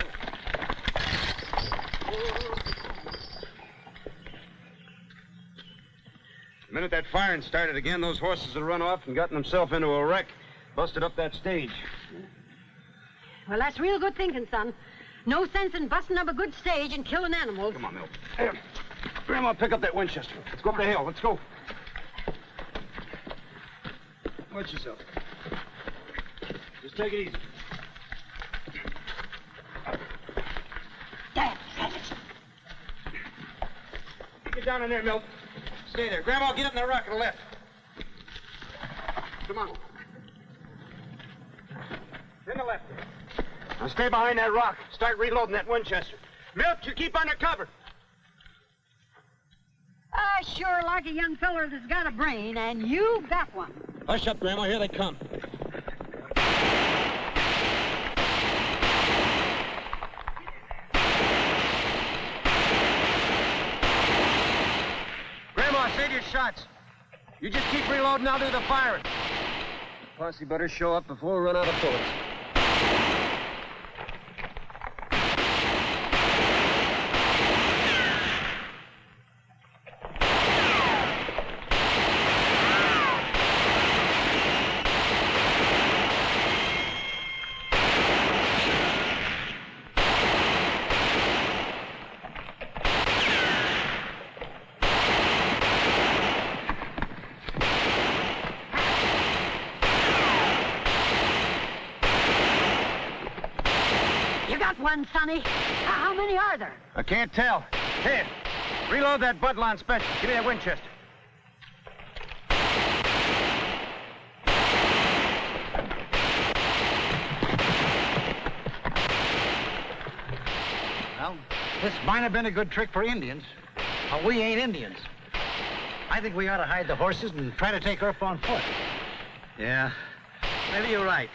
The minute that firing started again, those horses had run off and gotten themselves into a wreck. Busted up that stage. Well, that's real good thinking, son. No sense in busting up a good stage and killing animals. Come on, Milt. Grandma, pick up that Winchester. Let's go up the hill. Let's go. Watch yourself. Just take it easy. Dad, Get down in there, Milt. Stay there. Grandma, get up in the rock to the left. Come on. In the left. Now stay behind that rock. Start reloading that Winchester. Milt, you keep under cover. I sure like a young feller that's got a brain, and you got one. Hush up, Grandma. Here they come. Grandma, save your shots. You just keep reloading, I'll do the firing. Posse better show up before we run out of bullets. One, Sonny. How many are there? I can't tell. Here, reload that Budlon special. Give me that Winchester. Well, this might have been a good trick for Indians, but we ain't Indians. I think we ought to hide the horses and try to take Earth on foot. Yeah, maybe you're right.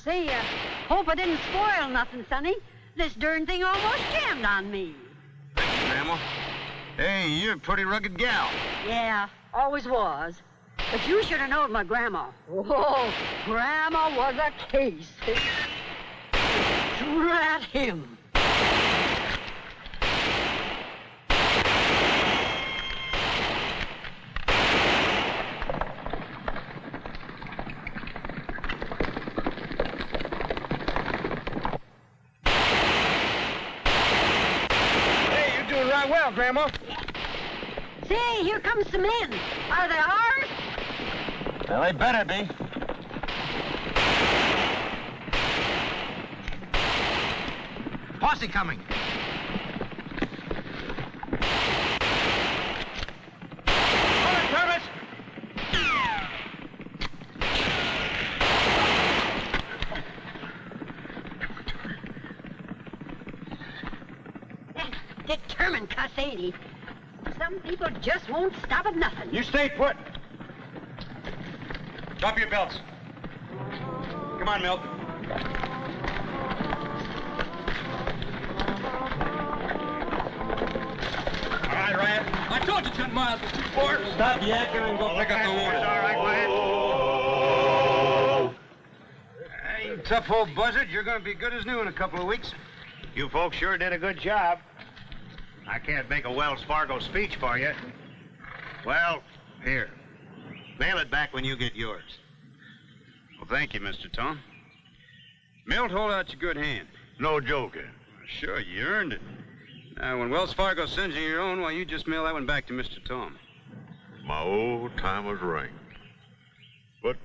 Say, hope I didn't spoil nothing, Sonny. This darn thing almost jammed on me. Thank you, Grandma. Hey, you're a pretty rugged gal. Yeah, always was. But you should have known my grandma. Oh, Grandma was a case. Drat him. Well, Grandma. Say, here comes some men. Are they ours? Well, they better be. Posse coming. Hold it, Thomas. Determined cuss, ain't he? Some people just won't stop at nothing. You stay put. Drop your belts. Come on, Milt. All right, Ryan. I told you 10 miles was too far. Stop yakking and go pick up the water. All right, Wyatt. Hey, you tough old buzzard. You're going to be good as new in a couple of weeks. You folks sure did a good job. I can't make a Wells Fargo speech for you. Well, here. Mail it back when you get yours. Well, thank you, Mr. Tom. Milt, hold out your good hand. No joking. Sure, you earned it. Now, when Wells Fargo sends you your own, well, you just mail that one back to Mr. Tom. My old timer's ring. But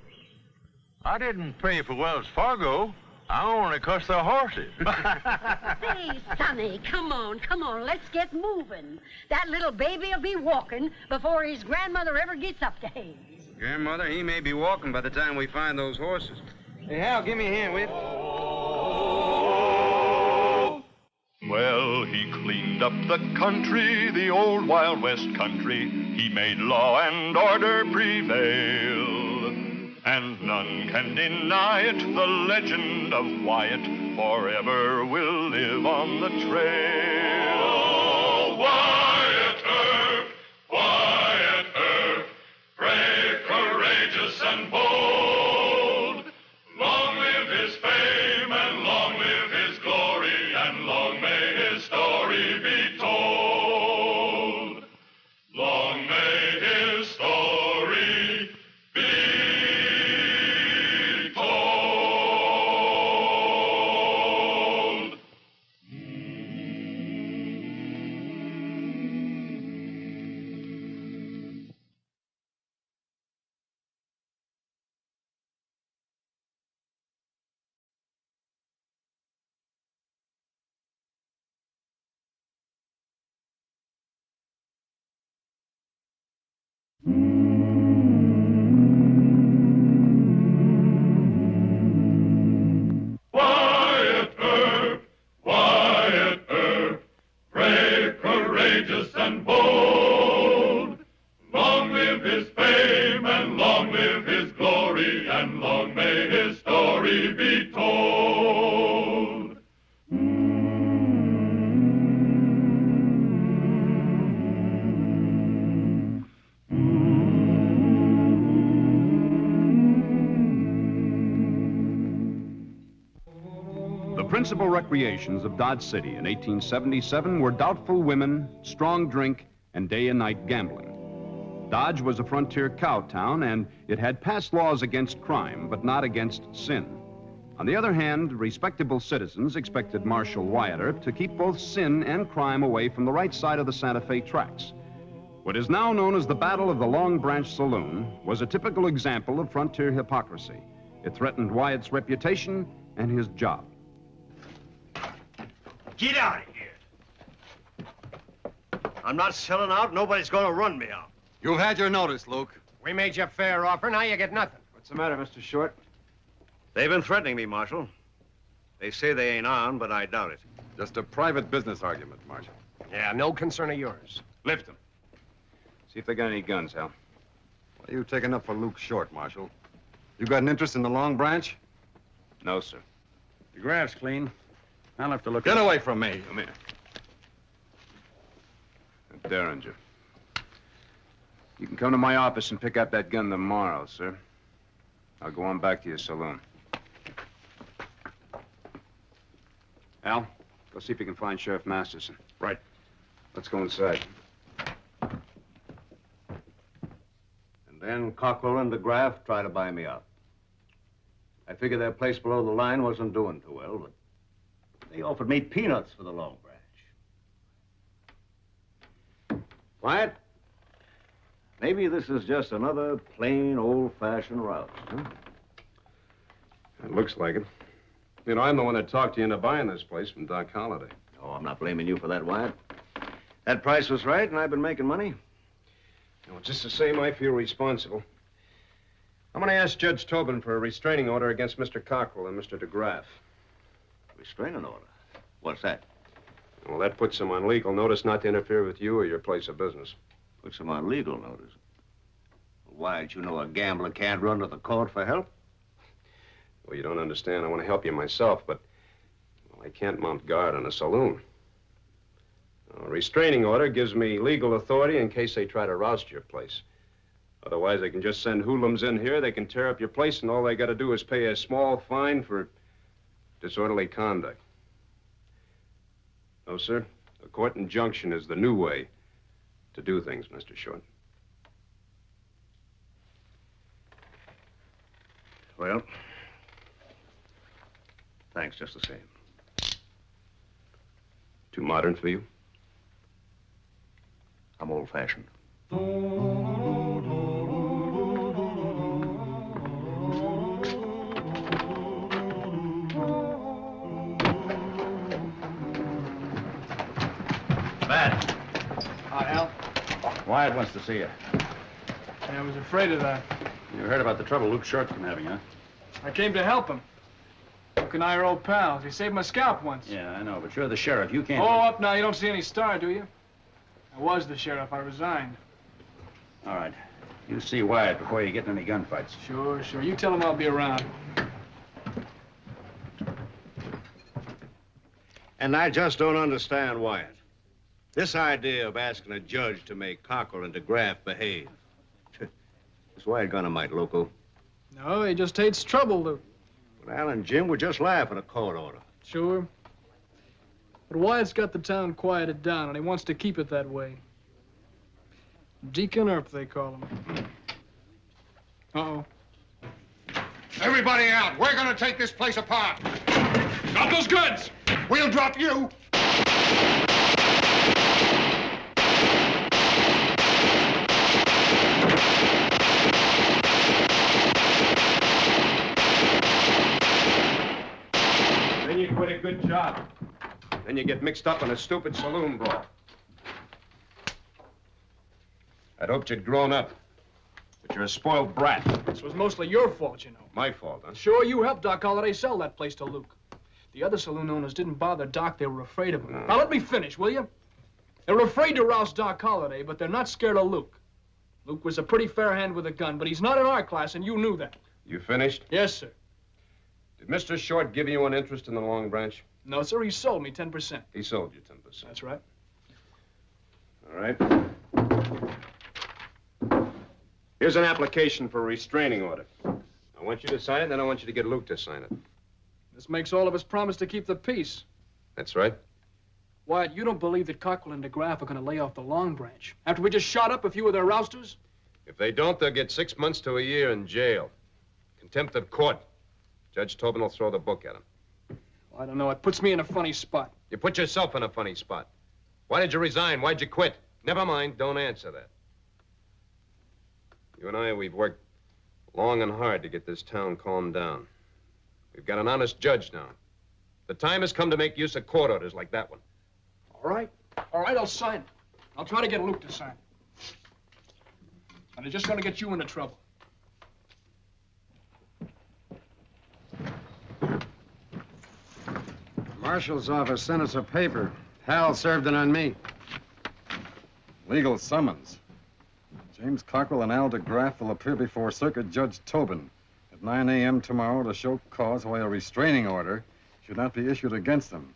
I didn't pay for Wells Fargo. I only cussed their horses. Say, Sonny, come on. Let's get moving. That little baby'll be walking before his grandmother ever gets up to Hayes. Grandmother, he may be walking by the time we find those horses. Hey, Hal, give me a hand, will you? Well, he cleaned up the country, the old Wild West country. He made law and order prevail. And none can deny it, the legend of Wyatt forever will live on the trail. Wyatt Earp, Wyatt Earp, brave, courageous, and bold. Long live his fame, and long live his glory, and long may his story be told. Long may his story be told. Wyatt Earp, Wyatt Earp, brave, courageous, and bold. Long live his fame, and long live his glory, and long may his story be told. The principal recreations of Dodge City in 1877 were doubtful women, strong drink, and day and night gambling. Dodge was a frontier cow town, and it had passed laws against crime, but not against sin. On the other hand, respectable citizens expected Marshal Wyatt Earp to keep both sin and crime away from the right side of the Santa Fe tracks. What is now known as the Battle of the Long Branch Saloon was a typical example of frontier hypocrisy. It threatened Wyatt's reputation and his job. Get out of here. I'm not selling out. Nobody's going to run me out. You've had your notice, Luke. We made you a fair offer. Now you get nothing. What's the matter, Mr. Short? They've been threatening me, Marshal. They say they ain't on, but I doubt it. Just a private business argument, Marshal. Yeah, no concern of yours. Lift them. See if they got any guns, Hal. What are you taking up for Luke Short, Marshal? You got an interest in the Long Branch? No, sir. The graph's clean. I'll have to look Get at away from me. Come here. Derringer. You can come to my office and pick up that gun tomorrow, sir. I'll go on back to your saloon. Al, go see if you can find Sheriff Masterson. Right. Let's go inside. And then Cockrell and DeGraff try to buy me out. I figured their place below the line wasn't doing too well, but they offered me peanuts for the Long Branch. Wyatt, maybe this is just another plain old-fashioned rout, huh? It looks like it. You know, I'm the one that talked you into buying this place from Doc Holliday. Oh, I'm not blaming you for that, Wyatt. That price was right, and I've been making money. Well, just the same, I feel responsible. I'm going to ask Judge Tobin for a restraining order against Mr. Cockrell and Mr. DeGraff. Restraining order? What's that? Well, that puts them on legal notice not to interfere with you or your place of business. Puts them on legal notice? Why, don't you know a gambler can't run to the court for help? Well, you don't understand. I want to help you myself, but well, I can't mount guard on a saloon. A restraining order gives me legal authority in case they try to roust your place. Otherwise, they can just send hoodlums in here, they can tear up your place, and all they got to do is pay a small fine for disorderly conduct. No, sir. A court injunction is the new way to do things, Mr. Short. Well, thanks just the same. Too modern for you? I'm old-fashioned. Matt. Hi, Al. Wyatt wants to see you. I was afraid of that. You heard about the trouble Luke Short's been having, huh? I came to help him. Luke and I are old pals. He saved my scalp once. Yeah, I know, but you're the sheriff. You can't... Oh, up now. You don't see any star, do you? I was the sheriff. I resigned. All right. You see Wyatt before you get in any gunfights. Sure, sure. You tell him I'll be around. And I just don't understand Wyatt. This idea of asking a judge to make Cockrell and DeGraff behave. Is Wyatt gone a mite loco? No, he just hates trouble, Luke. But Al and Jim were just laughing at a court order. Sure. But Wyatt's got the town quieted down, and he wants to keep it that way. Deacon Earp, they call him. Uh-oh. Everybody out. We're gonna take this place apart. Drop those guns! We'll drop you. Then you quit a good job. Then you get mixed up in a stupid saloon brawl. I'd hoped you'd grown up. But you're a spoiled brat. This was mostly your fault, you know. My fault, huh? Sure, you helped Doc Holliday sell that place to Luke. The other saloon owners didn't bother Doc. They were afraid of him. Now, let me finish, will you? They're afraid to roust Doc Holliday, but they're not scared of Luke. Luke was a pretty fair hand with a gun, but he's not in our class, and you knew that. You finished? Yes, sir. Did Mr. Short give you an interest in the Long Branch? No, sir, he sold me 10%. He sold you 10%. That's right. All right. Here's an application for a restraining order. I want you to sign it, then I want you to get Luke to sign it. This makes all of us promise to keep the peace. That's right. Wyatt, you don't believe that Cockrell and DeGraff are going to lay off the Long Branch after we just shot up a few of their rousters? If they don't, they'll get 6 months to a year in jail. Contempt of court. Judge Tobin will throw the book at him. Well, I don't know. It puts me in a funny spot. You put yourself in a funny spot. Why did you resign? Why'd you quit? Never mind. Don't answer that. You and I, we've worked long and hard to get this town calmed down. We've got an honest judge now. The time has come to make use of court orders like that one. All right. All right, I'll sign it. I'll try to get Luke to sign it. And I just want to get you into trouble. Marshal's office sent us a paper. Hal served it on me. Legal summons. James Cockrell and Al DeGraff will appear before Circuit Judge Tobin at 9 a.m. tomorrow to show cause why a restraining order should not be issued against them.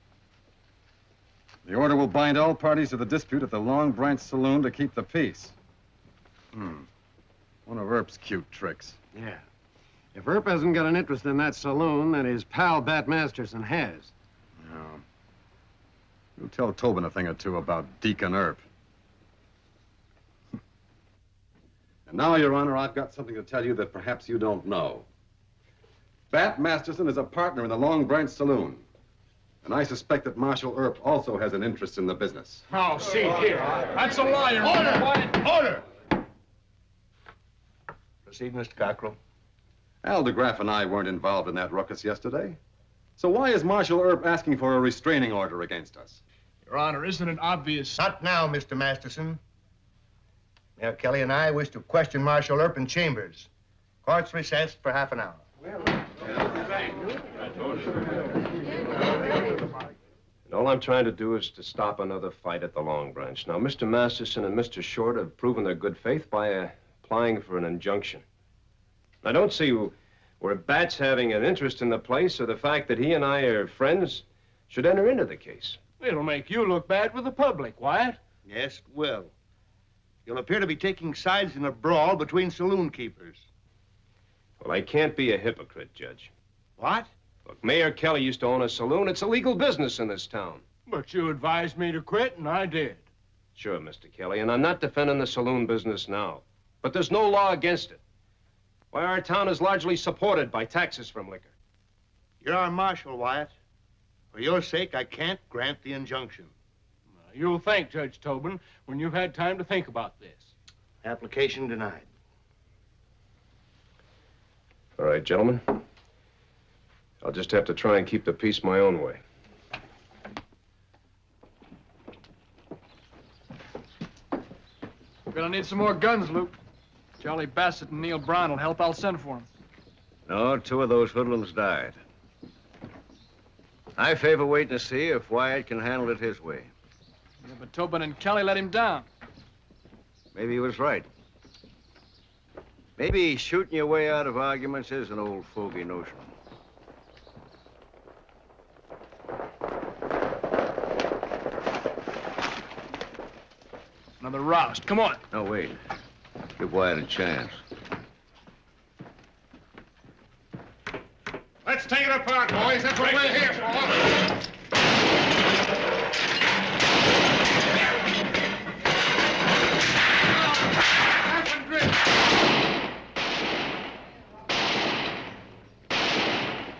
The order will bind all parties to the dispute at the Long Branch Saloon to keep the peace. One of Earp's cute tricks. Yeah. If Earp hasn't got an interest in that saloon, then his pal Bat Masterson has. No. You'll tell Tobin a thing or two about Deacon Earp. And now, Your Honor, I've got something to tell you that perhaps you don't know. Bat Masterson is a partner in the Long Branch Saloon. And I suspect that Marshal Earp also has an interest in the business. Oh, see here. That's a liar. Order! Order! Proceed, Mr. Cockrell. Al DeGraff and I weren't involved in that ruckus yesterday. So why is Marshal Earp asking for a restraining order against us? Your Honor, isn't it obvious? Not now, Mr. Masterson. Mayor Kelly and I wish to question Marshal Earp in chambers. Court's recessed for half an hour. And all I'm trying to do is to stop another fight at the Long Branch. Now, Mr. Masterson and Mr. Short have proven their good faith by applying for an injunction. I don't see where Bat's having an interest in the place or the fact that he and I are friends should enter into the case. It'll make you look bad with the public, Wyatt. Yes, it will. You'll appear to be taking sides in a brawl between saloon keepers. Well, I can't be a hypocrite, Judge. What? Look, Mayor Kelly used to own a saloon. It's a legal business in this town. But you advised me to quit, and I did. Sure, Mr. Kelly, and I'm not defending the saloon business now. But there's no law against it. Why, our town is largely supported by taxes from liquor. You're our marshal, Wyatt. For your sake, I can't grant the injunction. You'll thank Judge Tobin when you've had time to think about this. Application denied. All right, gentlemen. I'll just have to try and keep the peace my own way. We're gonna need some more guns, Luke. Charlie Bassett and Neil Brown will help. I'll send for them. No, 2 of those hoodlums died. I favor waiting to see if Wyatt can handle it his way. Yeah, but Tobin and Kelly let him down. Maybe he was right. Maybe shooting your way out of arguments is an old fogey notion. Another roust. Come on. No, wait. Give Wyatt a chance. Let's take it apart, boys. That's what we're here for.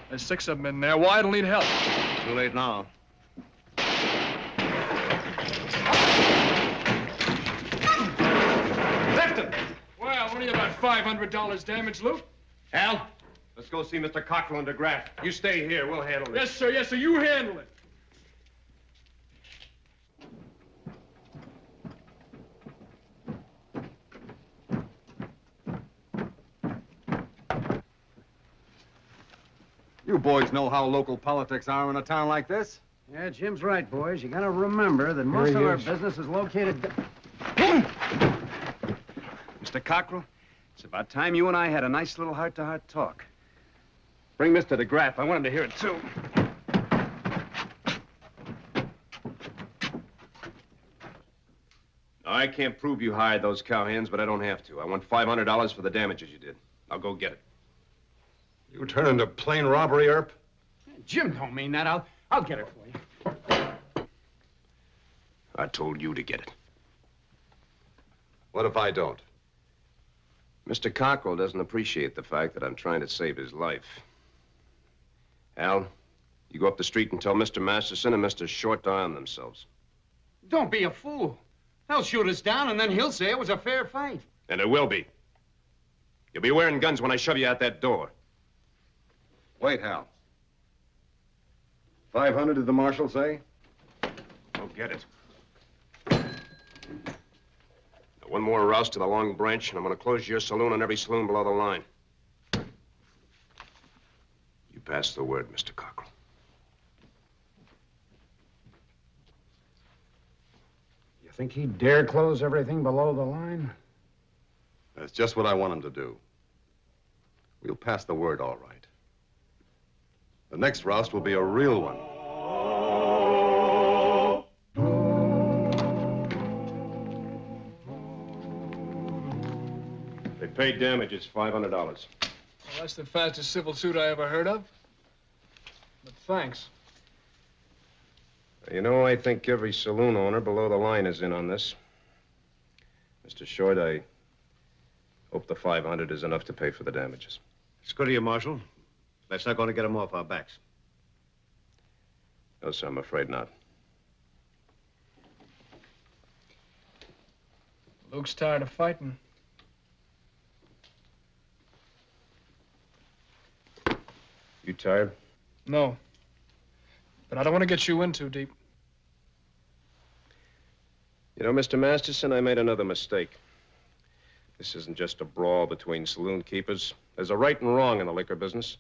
There's 6 of them in there. Wyatt will need help. Too late now. Left him. Well, only about $500 damage, Luke. Al, let's go see Mr. Cockrell and DeGraff. You stay here. We'll handle this. Yes, sir. Yes, sir. You handle it. You boys know how local politics are in a town like this. Yeah, Jim's right, boys. You gotta remember that most of our business is located... Mr. Cockrell, it's about time you and I had a nice little heart-to-heart talk. Bring Mr. DeGraff. I want him to hear it, too. I can't prove you hired those cowhands, but I don't have to. I want $500 for the damages you did. I'll go get it. You turn into plain robbery, Earp? Jim don't mean that. I'll get it for you. I told you to get it. What if I don't? Mr. Cockrell doesn't appreciate the fact that I'm trying to save his life. Al, you go up the street and tell Mr. Masterson and Mr. Short to arm themselves. Don't be a fool. They'll shoot us down, and then he'll say it was a fair fight. And it will be. You'll be wearing guns when I shove you out that door. Wait, Hal. 500 did the marshal say? Go get it. Now, one more roust to the Long Branch, and I'm going to close your saloon and every saloon below the line. You pass the word, Mr. Cockrell. You think he'd dare close everything below the line? That's just what I want him to do. We'll pass the word, all right. The next roust will be a real one. They paid damages, $500. Well, that's the fastest civil suit I ever heard of. But thanks. You know, I think every saloon owner below the line is in on this. Mr. Short, I hope the 500 is enough to pay for the damages. It's good of you, Marshal. That's not going to get them off our backs. No, sir, I'm afraid not. Luke's tired of fighting. You tired? No. But I don't want to get you in too deep. You know, Mr. Masterson, I made another mistake. This isn't just a brawl between saloon keepers. There's a right and wrong in the liquor business.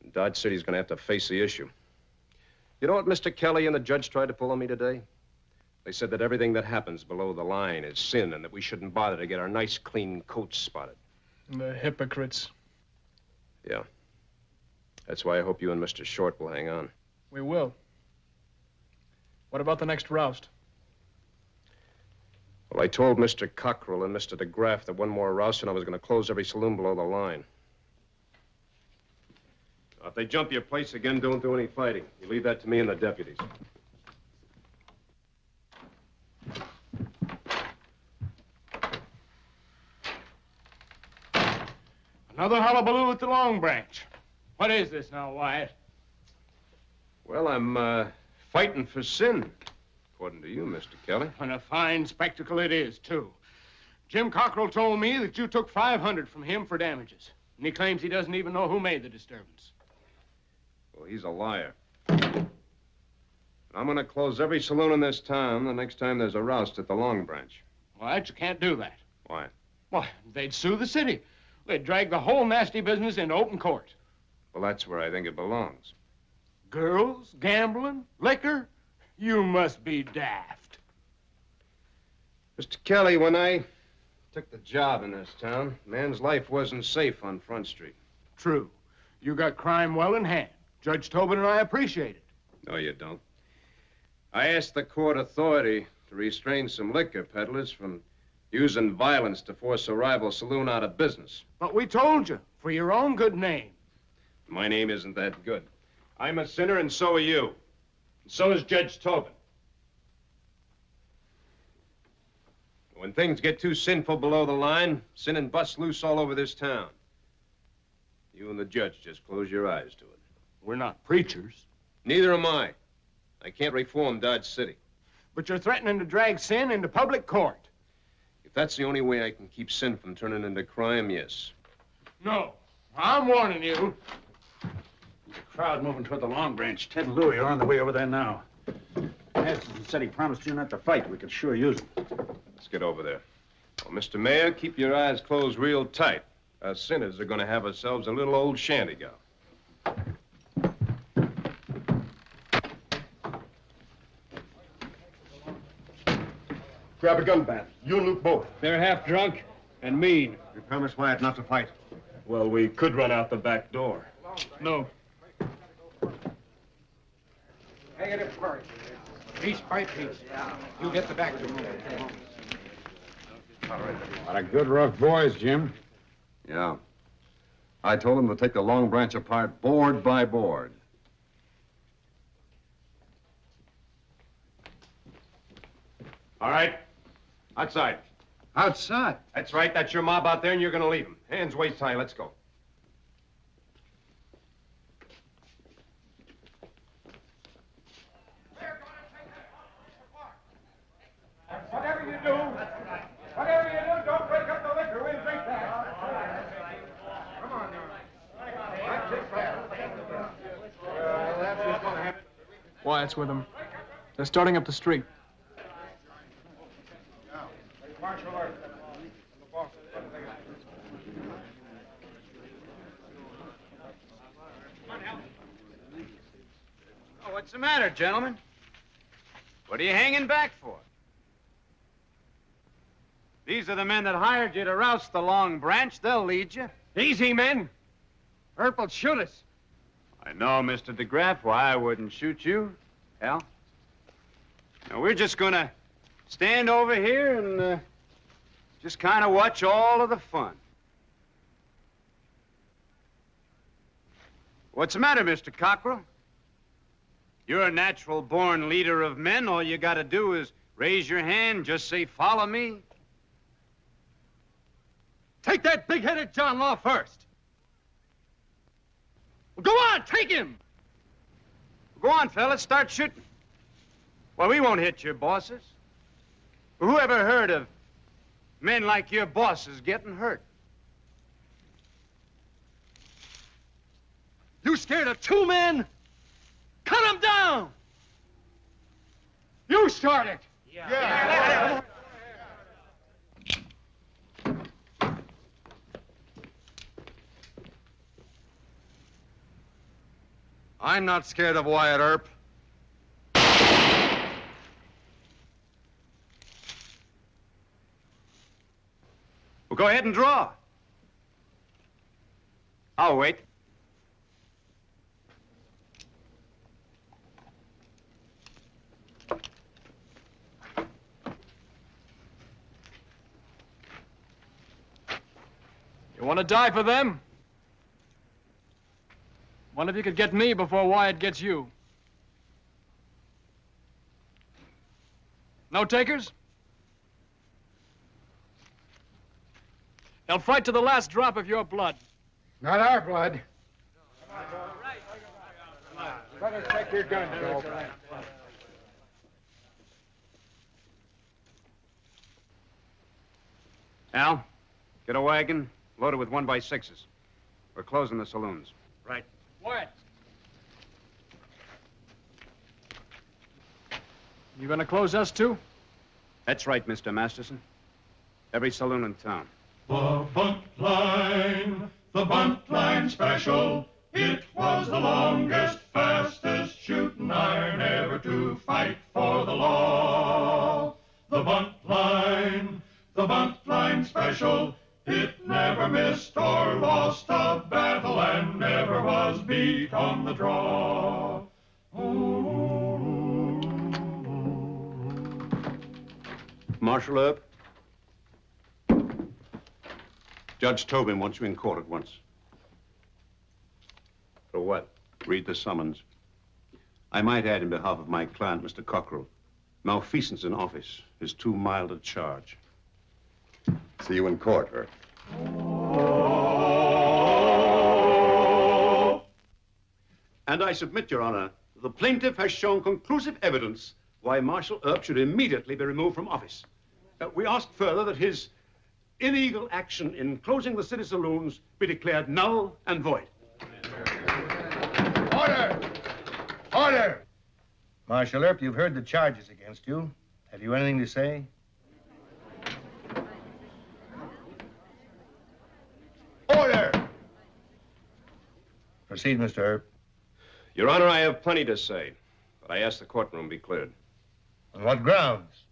And Dodge City's going to have to face the issue. You know what Mr. Kelly and the judge tried to pull on me today? They said that everything that happens below the line is sin and that we shouldn't bother to get our nice, clean coats spotted. The hypocrites. Yeah. That's why I hope you and Mr. Short will hang on. We will. What about the next roust? Well, I told Mr. Cockrell and Mr. DeGraff that one more roust and I was going to close every saloon below the line. Now, if they jump your place again, don't do any fighting. You leave that to me and the deputies. Another hullabaloo at the Long Branch. What is this now, Wyatt? Well, I'm fighting for sin, according to you, Mr. Kelly. And a fine spectacle it is, too. Jim Cockrell told me that you took $500 from him for damages. And he claims he doesn't even know who made the disturbance. Well, he's a liar. And I'm going to close every saloon in this town the next time there's a roust at the Long Branch. Wyatt, you can't do that. Why? Why, they'd sue the city. They'd drag the whole nasty business into open court. Well, that's where I think it belongs. Girls, gambling, liquor? You must be daft. Mr. Kelly, when I took the job in this town, man's life wasn't safe on Front Street. True. You got crime well in hand. Judge Tobin and I appreciate it. No, you don't. I asked the court authority to restrain some liquor peddlers from using violence to force a rival saloon out of business. But we told you, for your own good name. My name isn't that good. I'm a sinner, and so are you. And so is Judge Tobin. When things get too sinful below the line, sinning busts loose all over this town. You and the judge just close your eyes to it. We're not preachers. Neither am I. I can't reform Dodge City. But you're threatening to drag sin into public court. If that's the only way I can keep sin from turning into crime, yes. No, I'm warning you. The crowd moving toward the Long Branch. Ted and Louie are on the way over there now. Masterson said he promised you not to fight. We could sure use him. Let's get over there. Well, Mr. Mayor, keep your eyes closed real tight. Us sinners are going to have ourselves a little old shanty go. Grab a gun bat. You and Luke both. They're half drunk and mean. We promised Wyatt not to fight. Well, we could run out the back door. No. Hey, it first. Piece by piece. You get the back door. A lot of good rough boys, Jim. Yeah. I told them to take the Long Branch apart board by board. All right. Outside. Outside? That's right. That's your mob out there, and you're going to leave them. Hands waist high. Let's go. Whatever you do, don't break up the liquor. We'll drink that. Come on now. Wyatt's with them. They're starting up the street. Oh, what's the matter, gentlemen? What are you hanging back for? These are the men that hired you to rouse the Long Branch. They'll lead you. Easy, men. Earp will shoot us. I know, Mr. DeGraff, why I wouldn't shoot you, Al. Now, we're just gonna stand over here and just kind of watch all of the fun. What's the matter, Mr. Cockrell? You're a natural-born leader of men. All you gotta do is raise your hand, just say, follow me. Take that big-headed John Law first. Well, go on, take him. Go on, fellas, start shooting. Well, we won't hit your bosses. Who ever heard of men like your bosses getting hurt? You scared of two men? Cut them down. You start it. Yeah. I'm not scared of Wyatt Earp. Well, go ahead and draw. I'll wait. You want to die for them? One of you could get me before Wyatt gets you. No takers? They'll fight to the last drop of your blood. Not our blood. Let us take your gun, Joe. Al, get a wagon loaded with 1x6s. We're closing the saloons. Right. Wyatt. You gonna close us too? That's right, Mr. Masterson. Every saloon in town. The bunt line special. It was the longest, fastest shooting iron ever to fight for the law. The bunt line special. It never missed or lost a battle and never was beat on the draw. Marshal Earp? Judge Tobin wants you in court at once. For what? Read the summons. I might add, in behalf of my client, Mr. Cockrell, malfeasance in office is too mild a charge. See you in court, Earp. And I submit, Your Honor, the plaintiff has shown conclusive evidence why Marshal Earp should immediately be removed from office. We ask further that his illegal action in closing the city saloons be declared null and void. Order! Order! Marshal Earp, you've heard the charges against you. Have you anything to say? Order! Proceed, Mr. Earp. Your Honor, I have plenty to say, but I ask the courtroom be cleared. On what grounds?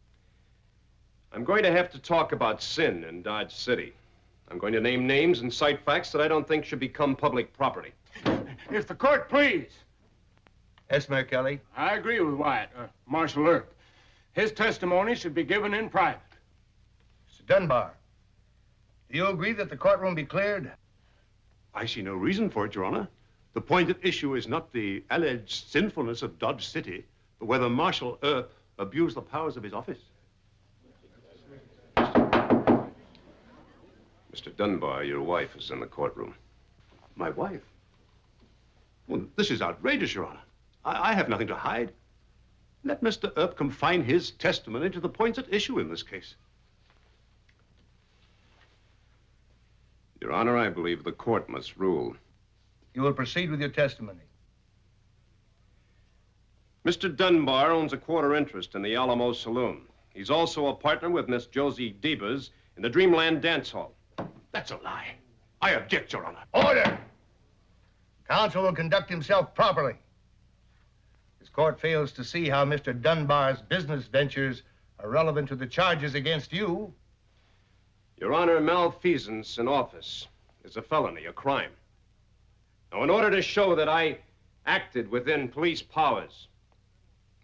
I'm going to have to talk about sin in Dodge City. I'm going to name names and cite facts that I don't think should become public property. If the court please. Yes, Mayor Kelly. I agree with Wyatt, Marshal Earp. His testimony should be given in private. Mr. Dunbar, do you agree that the courtroom be cleared? I see no reason for it, Your Honor. The point at issue is not the alleged sinfulness of Dodge City, but whether Marshal Earp abused the powers of his office. Mr. Dunbar, your wife is in the courtroom. My wife? Well, this is outrageous, Your Honor. I have nothing to hide. Let Mr. Earp confine his testimony to the points at issue in this case. Your Honor, I believe the court must rule. You will proceed with your testimony. Mr. Dunbar owns a quarter interest in the Alamo Saloon. He's also a partner with Miss Josie Debus in the Dreamland Dance Hall. That's a lie. I object, Your Honor. Order! Counsel will conduct himself properly. This court fails to see how Mr. Dunbar's business ventures are relevant to the charges against you. Your Honor, malfeasance in office is a felony, a crime. Now, in order to show that I acted within police powers,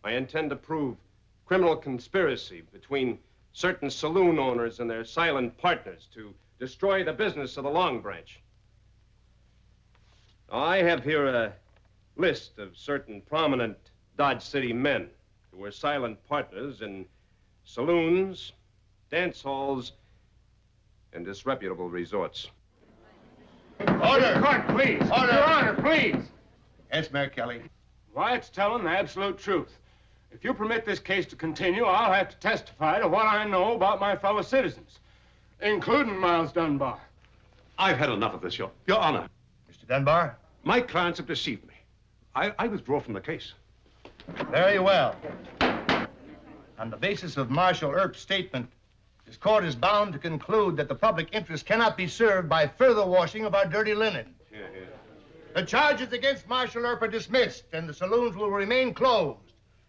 I intend to prove criminal conspiracy between certain saloon owners and their silent partners to destroy the business of the Long Branch. Now, I have here a list of certain prominent Dodge City men who were silent partners in saloons, dance halls, and disreputable resorts. Order! Court, please. Order! Your Honor, please. Yes, Mayor Kelly. Wyatt's telling the absolute truth. If you permit this case to continue, I'll have to testify to what I know about my fellow citizens, including Miles Dunbar. I've had enough of this, Your Honor. Mr. Dunbar? My clients have deceived me. I withdraw from the case. Very well. On the basis of Marshal Earp's statement, this court is bound to conclude that the public interest cannot be served by further washing of our dirty linen. The charges against Marshal Earp are dismissed, and the saloons will remain closed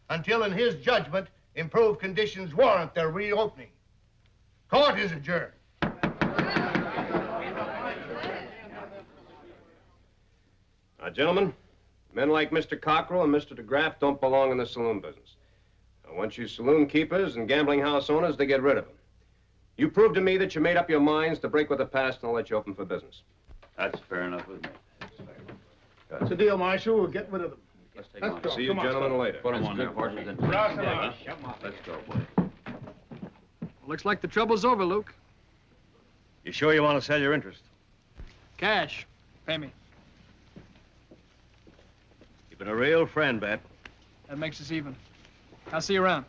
until, in his judgment, improved conditions warrant their reopening. Court is adjourned. Now, gentlemen, men like Mr. Cockrell and Mr. DeGraff don't belong in the saloon business. I want you saloon keepers and gambling house owners to get rid of them. You proved to me that you made up your minds to break with the past, and I'll let you open for business. That's fair enough with me. It's a deal, Marshal. We'll get rid of them. Let's take Let's go. See you gentlemen later. Put them on there, partners. Let's go, boy. Looks like the trouble's over, Luke. You sure you want to sell your interest? Cash. Pay me. You've been a real friend, Bat. That makes us even. I'll see you around.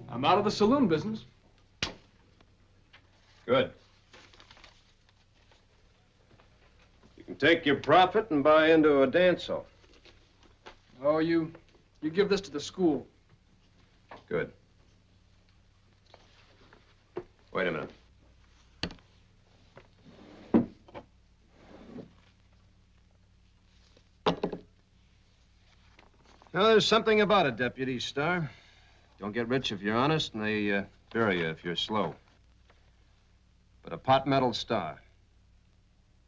I'm out of the saloon business. Good. You can take your profit and buy into a dance hall. Oh, you give this to the school. Good. Wait a minute. Now, there's something about it, Deputy Starr. Don't get rich if you're honest, and they bury you if you're slow. But a pot metal star,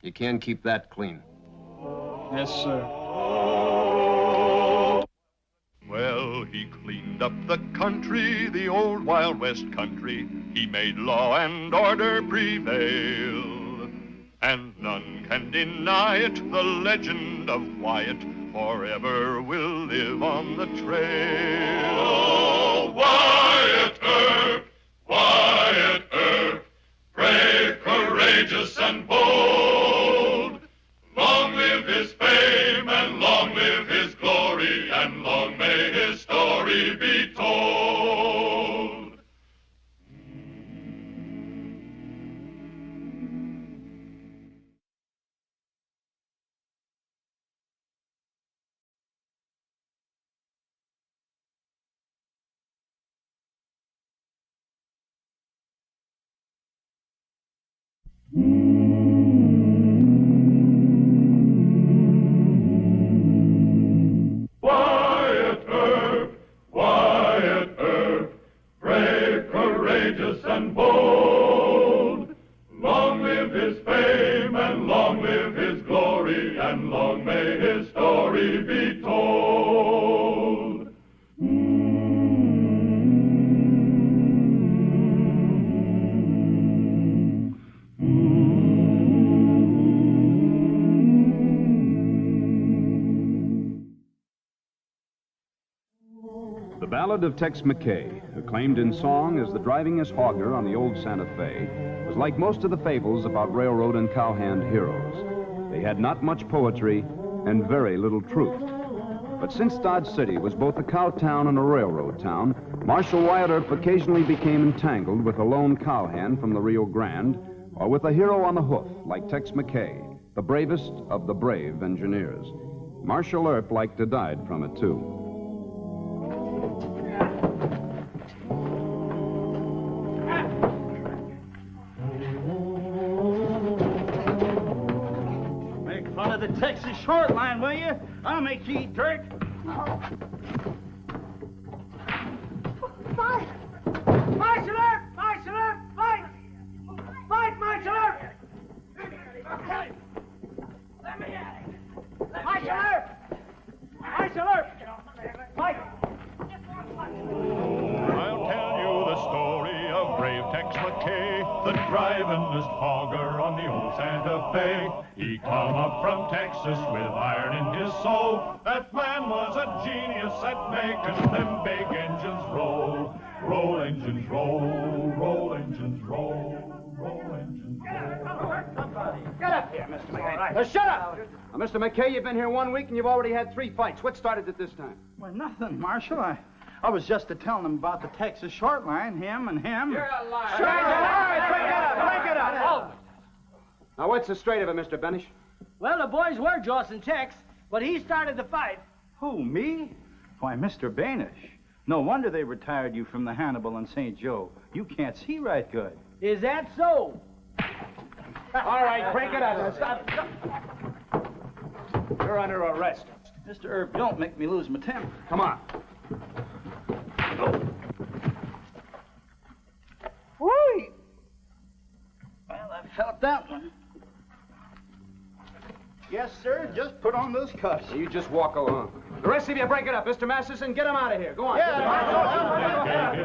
you can't keep that clean. Yes, sir. Well, he cleaned up the country, the old Wild West country. He made law and order prevail. And none can deny it, the legend of Wyatt forever will live on the trail. Oh, Wyatt Earp, brave, courageous, and bold. Long live his fame, and long live his glory, and long may his story be told. Wyatt Earp, brave, courageous, and bold. Long live his fame, and long live his glory, and long may his story be told. The Ballad of Tex McKay, acclaimed in song as the drivingest hogger on the old Santa Fe, was like most of the fables about railroad and cowhand heroes. They had not much poetry and very little truth. But since Dodge City was both a cow town and a railroad town, Marshal Wyatt Earp occasionally became entangled with a lone cowhand from the Rio Grande, or with a hero on the hoof like Tex McKay, the bravest of the brave engineers. Marshal Earp liked to died from it, too. Make fun of the Texas short line, will you? I'll make you eat dirt. Fight! Marshal Earp! Marshal Earp! Fight! Fight, Marshal Earp! Let me at it! Marshal Earp! Marshal Earp! Fight! I'll tell you the story of brave Tex McKay, the drivingest hogger on the old Santa Fe. He come up from Texas with iron in his soul. That man was a genius at making them big engines roll. Roll engines roll, roll engines roll, roll engines roll. Get up here, Mr. McKay. Shut up! Now, Mr. McKay, you've been here 1 week and you've already had 3 fights. What started it this time? Well, nothing, Marshal. I was just telling him about the Texas short line, him and him. You're a liar. Sure, All right, break it up. Oh. Now, what's the straight of it, Mr. Benish? Well, the boys were Jossing Tex, but he started the fight. Who, me? Why, Mr. Banish. No wonder they retired you from the Hannibal and St. Joe. You can't see right good. Is that so? All right, break it up. Now, stop. You're under arrest. Mr. Earp, don't make me lose my temper. Come on. Whee! Well, I felt that one. Yes, sir. Just put on those cuffs. You just walk along. The rest of you break it up. Mr. Masterson, get him out of here. Go on. Gave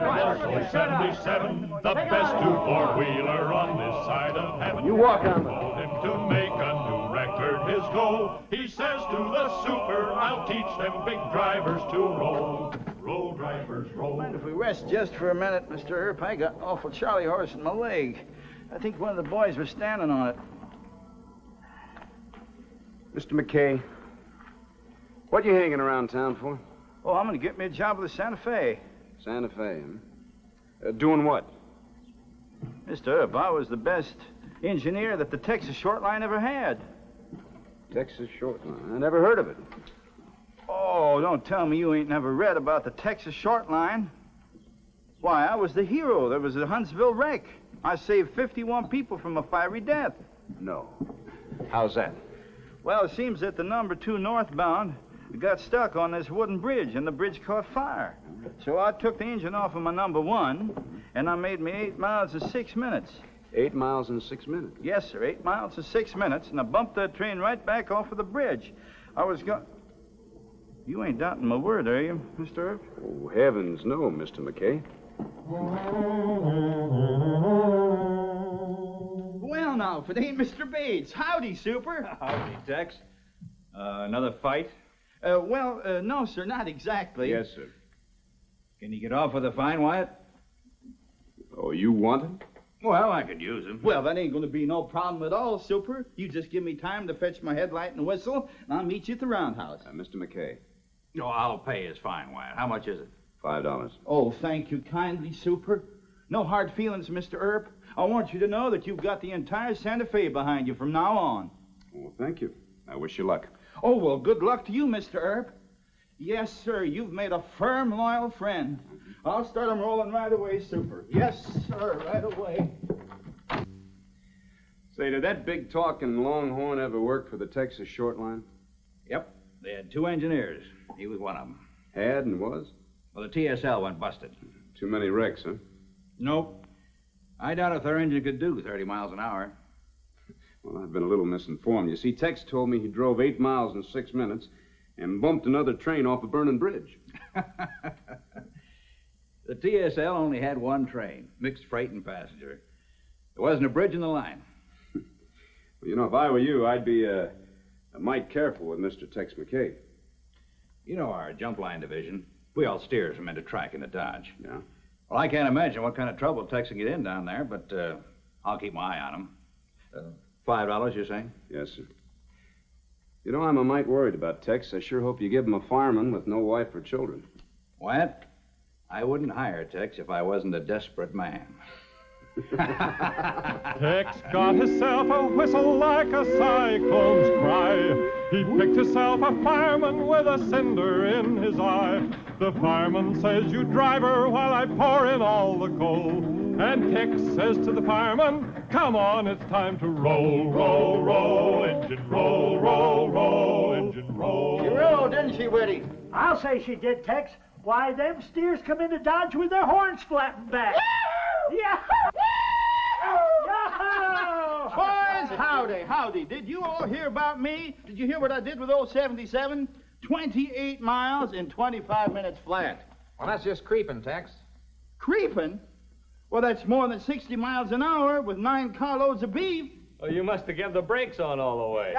him Marshal 77, the best two-four-wheeler on this side of heaven. You walk on them. Told him to make a new record his goal. He says to the super, I'll teach them big drivers to roll. Roll, drivers, roll. Mind if we rest just for a minute, Mr. Earp? I got an awful Charlie horse in my leg. I think one of the boys was standing on it. Mr. McKay, what you hanging around town for? Oh, I'm going to get me a job with the Santa Fe. Santa Fe, huh? Doing what? Mr. Earp, I was the best engineer that the Texas short line ever had. Texas short line? I never heard of it. Oh, don't tell me you ain't never read about the Texas short line. Why, I was the hero. There was a Huntsville wreck. I saved 51 people from a fiery death. No. How's that? Well, it seems that the number 2 northbound got stuck on this wooden bridge, and the bridge caught fire. So I took the engine off of my number 1, and I made me 8 miles in 6 minutes. 8 miles in 6 minutes? Yes, sir, 8 miles in 6 minutes, and I bumped that train right back off of the bridge. I was going... You ain't doubting my word, are you, Mr. Earp? Oh, heavens, no, Mr. McKay. Well, now, if it ain't Mr. Bates. Howdy, Super. Howdy, Tex. Another fight? No, sir, not exactly. Yes, sir. Can you get off with a fine, Wyatt? Oh, you want him? Well, I could use him. Well, that ain't going to be no problem at all, Super. You just give me time to fetch my headlight and whistle, and I'll meet you at the roundhouse. Mr. McKay. No, I'll pay his fine, Wyatt. How much is it? $5. Oh, thank you kindly, Super. No hard feelings, Mr. Earp. I want you to know that you've got the entire Santa Fe behind you from now on. Well, thank you. I wish you luck. Oh, well, good luck to you, Mr. Earp. Yes, sir, you've made a firm, loyal friend. I'll start 'em rolling right away, Super. Yes, sir, right away. Say, did that big talking Longhorn ever work for the Texas Short Line? Yep. They had 2 engineers. He was one of them. Had and was? Well, the TSL went busted. Too many wrecks, huh? Nope. I doubt if their engine could do 30 miles an hour. Well, I've been a little misinformed. You see, Tex told me he drove 8 miles in 6 minutes and bumped another train off a burning bridge. The TSL only had 1 train, mixed freight and passenger. There wasn't a bridge in the line. Well, you know, if I were you, I'd be a mite careful with Mr. Tex McKay. You know our jump line division. We all steers from into track into Dodge. Yeah? Well, I can't imagine what kind of trouble Tex will get in down there, but I'll keep my eye on him. $5, you're saying? Yes, sir. You know, I'm a mite worried about Tex. I sure hope you give him a fireman with no wife or children. What? I wouldn't hire Tex if I wasn't a desperate man. Tex got himself a whistle like a cyclone's cry. He picked himself a fireman with a cinder in his eye. The fireman says, "You driver, while I pour in all the coal." And Tex says to the fireman, "Come on, it's time to roll, roll, roll, engine roll, roll, roll, engine roll." She rolled, didn't she, Whitty? I'll say she did, Tex. Why, them steers come into Dodge with their horns flattened back. Yeah. Boys, howdy, howdy. Did you all hear about me? Did you hear what I did with old 77? 28 miles in 25 minutes flat. Well, that's just creeping, Tex. Creeping? Well, that's more than 60 miles an hour with 9 carloads of beef. Well, you must have kept the brakes on all the way.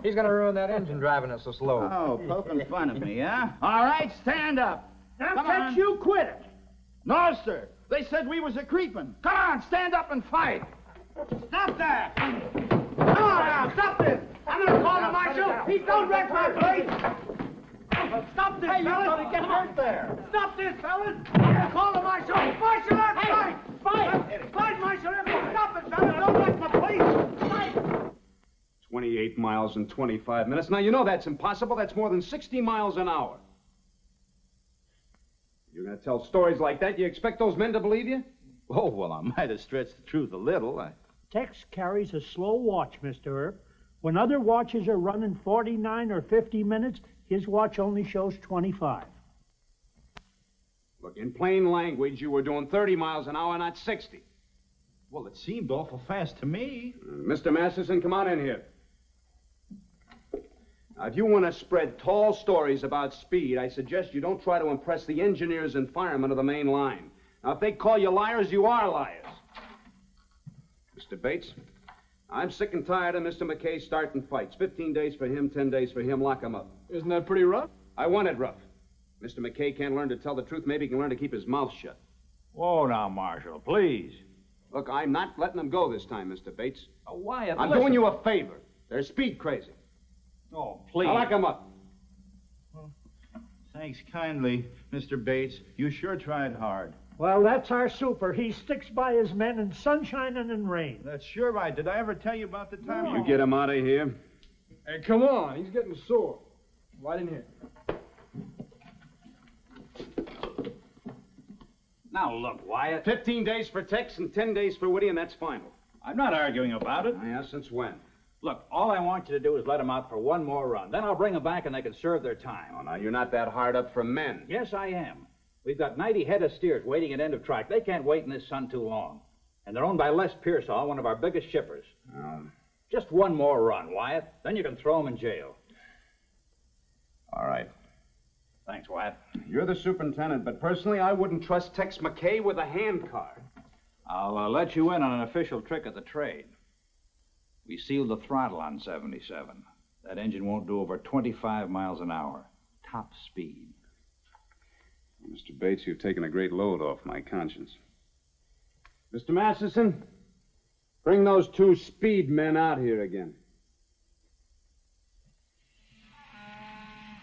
He's going to ruin that engine driving it so slow. Oh, poking fun at me, huh? All right, stand up. Now, Come Tex, on. you quit it. No, sir. They said we was a creeping. Come on, stand up and fight. Stop that. Come on now, stop this. I'm going to call the marshal. He don't wreck my place. Stop this, fellas. You're going to get hurt there. Stop this, fellas. I'm going to call the marshal. Marshal, fight. Fight. Fight, Marshal. Stop it, fellas. Don't wreck my place. Fight. 28 miles in 25 minutes. Now, you know that's impossible. That's more than 60 miles an hour. You're going to tell stories like that? You expect those men to believe you? Oh, well, I might have stretched the truth a little. Tex carries a slow watch, Mr. Earp. When other watches are running 49 or 50 minutes, his watch only shows 25. Look, in plain language, you were doing 30 miles an hour, not 60. Well, it seemed awful fast to me. Mr. Masterson, come on in here. Now, if you want to spread tall stories about speed, I suggest you don't try to impress the engineers and firemen of the main line. Now, if they call you liars, you are liars. Mr. Bates, I'm sick and tired of Mr. McKay starting fights. 15 days for him, 10 days for him. Lock him up. Isn't that pretty rough? I want it rough. Mr. McKay can't learn to tell the truth. Maybe he can learn to keep his mouth shut. Whoa, now, Marshal, please. Look, I'm not letting him go this time, Mr. Bates. Wyatt, I'm doing you a favor. They're speed crazy. Oh, please. I'll lock him up. Thanks kindly, Mr. Bates. You sure tried hard. Well, that's our super. He sticks by his men in sunshine and in rain. That's sure right. Did I ever tell you about the time You get him out of here. Hey, come on. He's getting sore. Right in here. Now, look, Wyatt. 15 days for Tex and 10 days for Whitty, and that's final. I'm not arguing about it. Yeah, since when? Look, all I want you to do is let them out for one more run. Then I'll bring them back and they can serve their time. Oh, now, you're not that hard up for men. Yes, I am. We've got 90 head of steers waiting at end of track. They can't wait in this sun too long. And they're owned by Les Pearsall, one of our biggest shippers. Just one more run, Wyatt. Then you can throw them in jail. All right. Thanks, Wyatt. You're the superintendent, but personally, I wouldn't trust Tex McKay with a hand car. I'll let you in on an official trick of the trade. We sealed the throttle on 77. That engine won't do over 25 miles an hour. Top speed. Mr. Bates, you've taken a great load off my conscience. Mr. Masterson, bring those 2 speed men out here again.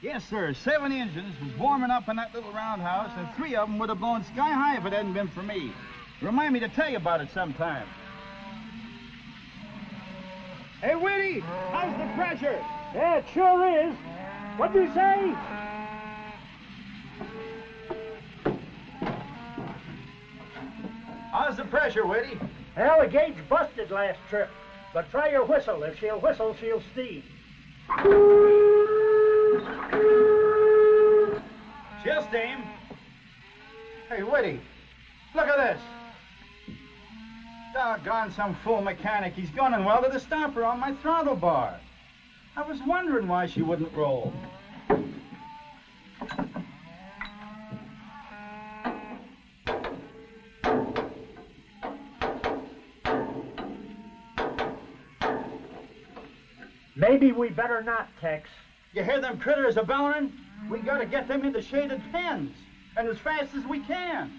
Yes, sir. 7 engines was warming up in that little roundhouse, and 3 of them would have blown sky high if it hadn't been for me. Remind me to tell you about it sometime. Hey, Whitty, how's the pressure? Yeah, it sure is. What'd you say? How's the pressure, Whitty? Well, the gauge busted last trip. But try your whistle. If she'll whistle, she'll steam. She'll steam. Hey, Whitty, look at this. Doggone some fool mechanic. He's gunning well to the stopper on my throttle bar. I was wondering why she wouldn't roll. Maybe we better not, Tex. You hear them critters a-bellering? We gotta get them into shaded pens, and as fast as we can.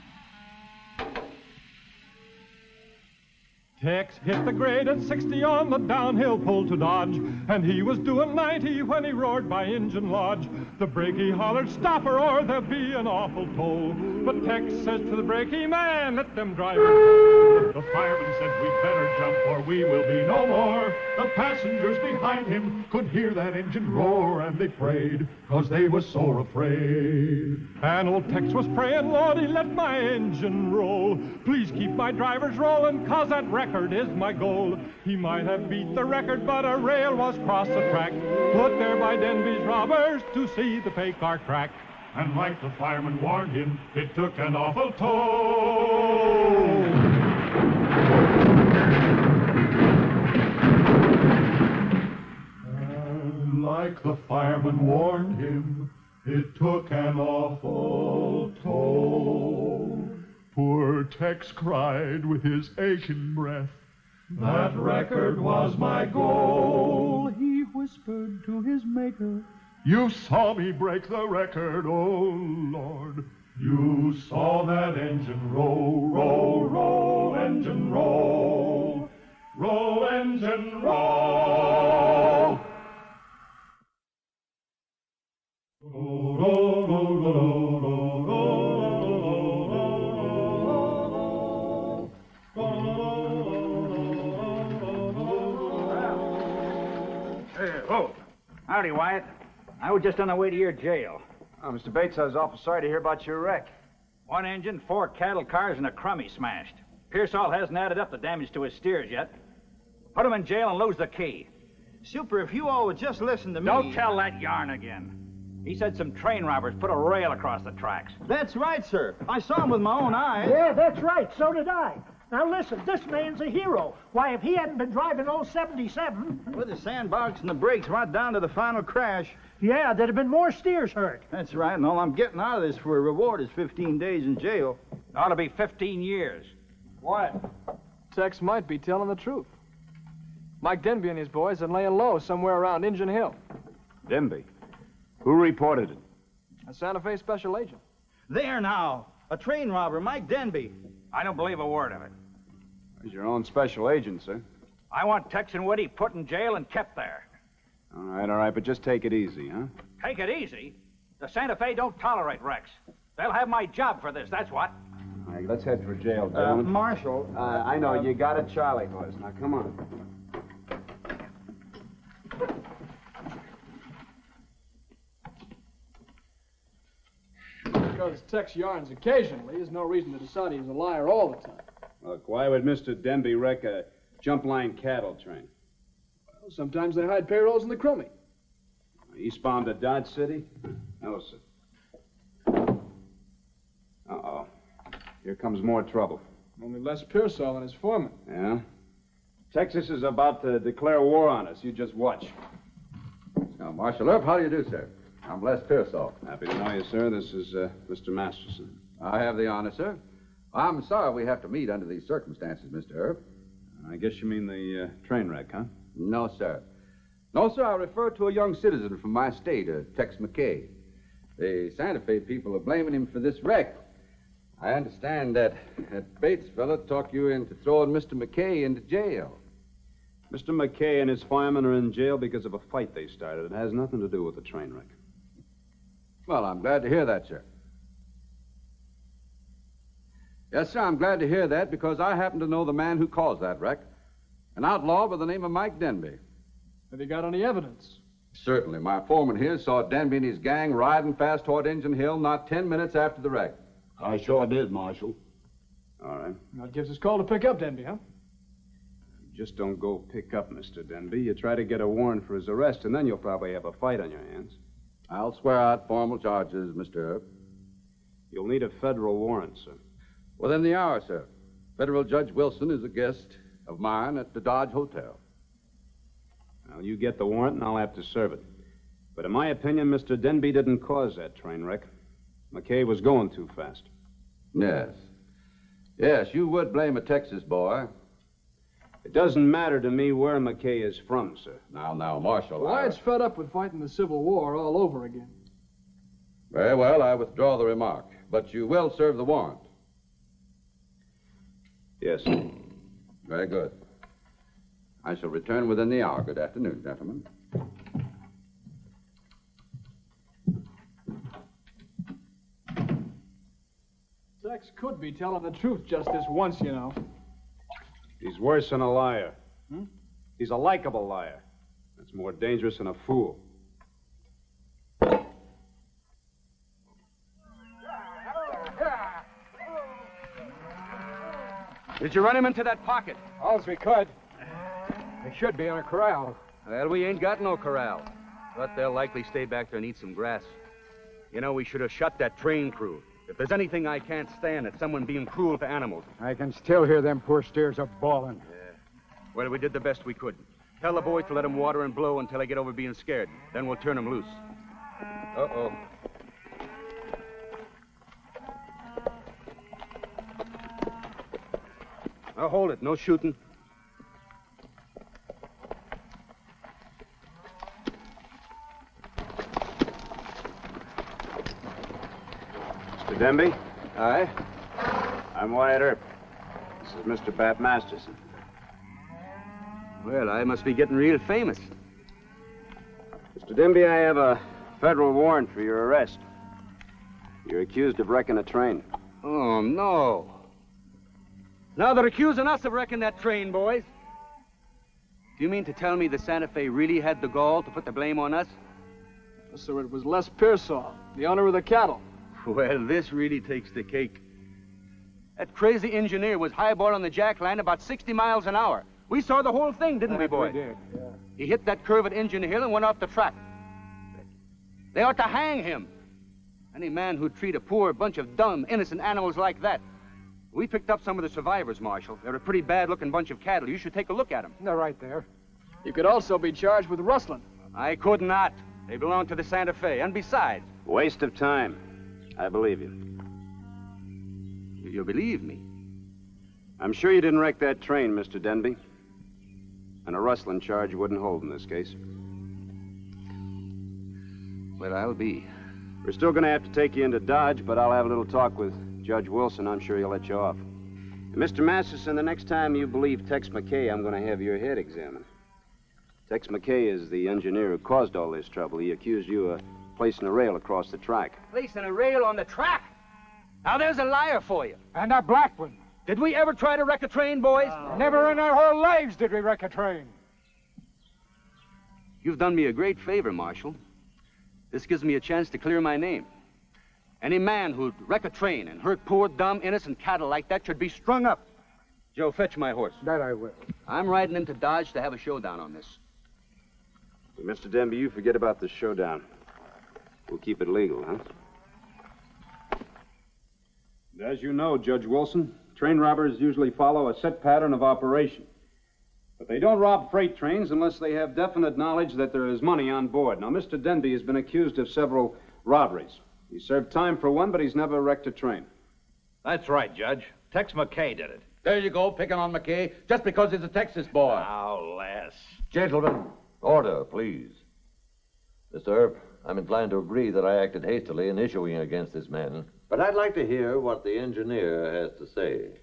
Tex hit the grade at 60 on the downhill pull to Dodge, and he was doing 90 when he roared by Engine Lodge. The brakie hollered, "Stop her or there'll be an awful toll." But Tex says to the brakie man, "Let them drivers go." The fireman said we'd better jump or we will be no more. The passengers behind him could hear that engine roar, and they prayed, 'cause they was sore afraid. And old Tex was praying, "Lordy, let my engine roll. Please keep my drivers rolling, 'cause that record is my goal." He might have beat the record, but a rail was crossed the track, put there by Denby's robbers to see the pay car crack. And like the fireman warned him, it took an awful toll. And like the fireman warned him, it took an awful toll. Poor Tex cried with his aching breath, "That record was my goal." He whispered to his maker, "You saw me break the record, oh Lord. You saw that engine roll, roll, roll, engine roll. Roll, engine roll. Roll, roll, roll, roll, roll, roll. Oh, howdy, Wyatt. I was just on the way to your jail. Oh, Mr. Bates, I was awful sorry to hear about your wreck. 1 engine, 4 cattle cars, and a crummy smashed. Pearsall hasn't added up the damage to his steers yet. Put him in jail and lose the key. Super, if you all would just listen to me... Don't tell that yarn again. He said some train robbers put a rail across the tracks. That's right, sir. I saw him with my own eyes. Yeah, that's right. So did I. Now listen, this man's a hero. Why, if he hadn't been driving old 77... With the sandbox and the brakes right down to the final crash. Yeah, there'd have been more steers hurt. That's right, and all I'm getting out of this for a reward is 15 days in jail. Ought to be 15 years. What? Tex might be telling the truth. Mike Denby and his boys are laying low somewhere around Indian Hill. Denby? Who reported it? A Santa Fe special agent. There now. A train robber, Mike Denby. I don't believe a word of it. He's your own special agent, sir. I want Tex and Woody put in jail and kept there. All right, but just take it easy, huh? Take it easy? The Santa Fe don't tolerate wrecks. They'll have my job for this, that's what. All right, let's head for jail, gentlemen. Marshal. I know, you got a Charlie horse. Now, come on. Because Tex yarns occasionally is no reason to decide he's a liar all the time. Look, why would Mr. Denby wreck a jump line cattle train? Well, sometimes they hide payrolls in the crummy. Eastbound to Dodge City? No, sir. Uh-oh. Here comes more trouble. Only Les Pearsall and his foreman. Yeah? Texas is about to declare war on us. You just watch. Now, Marshal Earp, how do you do, sir? I'm Les Pearsall. Happy to know you, sir. This is Mr. Masterson. I have the honor, sir. I'm sorry we have to meet under these circumstances, Mr. Earp. I guess you mean the train wreck, huh? No, sir. No, sir, I refer to a young citizen from my state, Tex McKay. The Santa Fe people are blaming him for this wreck. I understand that Bates fella talked you into throwing Mr. McKay into jail. Mr. McKay and his firemen are in jail because of a fight they started. It has nothing to do with the train wreck. Well, I'm glad to hear that, sir. Yes, sir, I'm glad to hear that because I happen to know the man who caused that wreck, an outlaw by the name of Mike Denby. Have you got any evidence? Certainly. My foreman here saw Denby and his gang riding fast toward Engine Hill not 10 minutes after the wreck. I sure did, Marshal. All right. That gives us call to pick up Denby, huh? Just don't go pick up Mr. Denby. You try to get a warrant for his arrest, and then you'll probably have a fight on your hands. I'll swear out formal charges, Mr. Earp. You'll need a federal warrant, sir. Within the hour, sir. Federal Judge Wilson is a guest of mine at the Dodge Hotel. Well, you get the warrant, and I'll have to serve it. But in my opinion, Mr. Denby didn't cause that train wreck. McKay was going too fast. Yes. Yes, you would blame a Texas boy. It doesn't matter to me where McKay is from, sir. Now, Marshal. Wyatt's fed up with fighting the Civil War all over again. Very well, I withdraw the remark. But you will serve the warrant. Yes, sir. Very good. I shall return within the hour. Good afternoon, gentlemen. Tex could be telling the truth just this once, you know. He's worse than a liar. Hmm? He's a likable liar. That's more dangerous than a fool. Did you run him into that pocket? All's we could. They should be in a corral. Well, we ain't got no corral. But they'll likely stay back there and eat some grass. You know, we should have shut that train crew. If there's anything I can't stand, it's someone being cruel to animals. I can still hear them poor steers a bawling. Yeah. Well, we did the best we could. Tell the boys to let them water and blow until they get over being scared. Then we'll turn them loose. Uh-oh. Now, hold it. No shooting. Mr. Denby? Aye? I'm Wyatt Earp. This is Mr. Bat Masterson. Well, I must be getting real famous. Mr. Denby, I have a federal warrant for your arrest. You're accused of wrecking a train. Oh, no. Now they're accusing us of wrecking that train, boys. Do you mean to tell me the Santa Fe really had the gall to put the blame on us? Yes, sir, it was Les Pearsall, the owner of the cattle. Well, this really takes the cake. That crazy engineer was highballing the jackline about 60 miles an hour. We saw the whole thing, didn't we, boys? We did, yeah. He hit that curve at Engine Hill and went off the track. They ought to hang him. Any man who'd treat a poor bunch of dumb, innocent animals like that. We picked up some of the survivors, Marshal. They're a pretty bad-looking bunch of cattle. You should take a look at them. They're right there. You could also be charged with rustling. I could not. They belong to the Santa Fe. And besides... Waste of time. I believe you. You believe me? I'm sure you didn't wreck that train, Mr. Denby. And a rustling charge wouldn't hold in this case. Well, I'll be. We're still going to have to take you into Dodge, but I'll have a little talk with Judge Wilson. I'm sure he'll let you off. And Mr. Masterson, the next time you believe Tex McKay, I'm going to have your head examined. Tex McKay is the engineer who caused all this trouble. He accused you of placing a rail across the track. Placing a rail on the track? Now, there's a liar for you. And a black one. Did we ever try to wreck a train, boys? Never in our whole lives did we wreck a train. You've done me a great favor, Marshal. This gives me a chance to clear my name. Any man who'd wreck a train and hurt poor, dumb, innocent cattle like that should be strung up. Joe, fetch my horse. That I will. I'm riding into Dodge to have a showdown on this. Mr. Denby, you forget about the showdown. We'll keep it legal, huh? And as you know, Judge Wilson, train robbers usually follow a set pattern of operation. But they don't rob freight trains unless they have definite knowledge that there is money on board. Now, Mr. Denby has been accused of several robberies. He served time for one, but he's never wrecked a train. That's right, Judge. Tex McKay did it. There you go, picking on McKay, just because he's a Texas boy. Now, Les. Gentlemen, order, please. Mr. Earp, I'm inclined to agree that I acted hastily in issuing against this man, but I'd like to hear what the engineer has to say.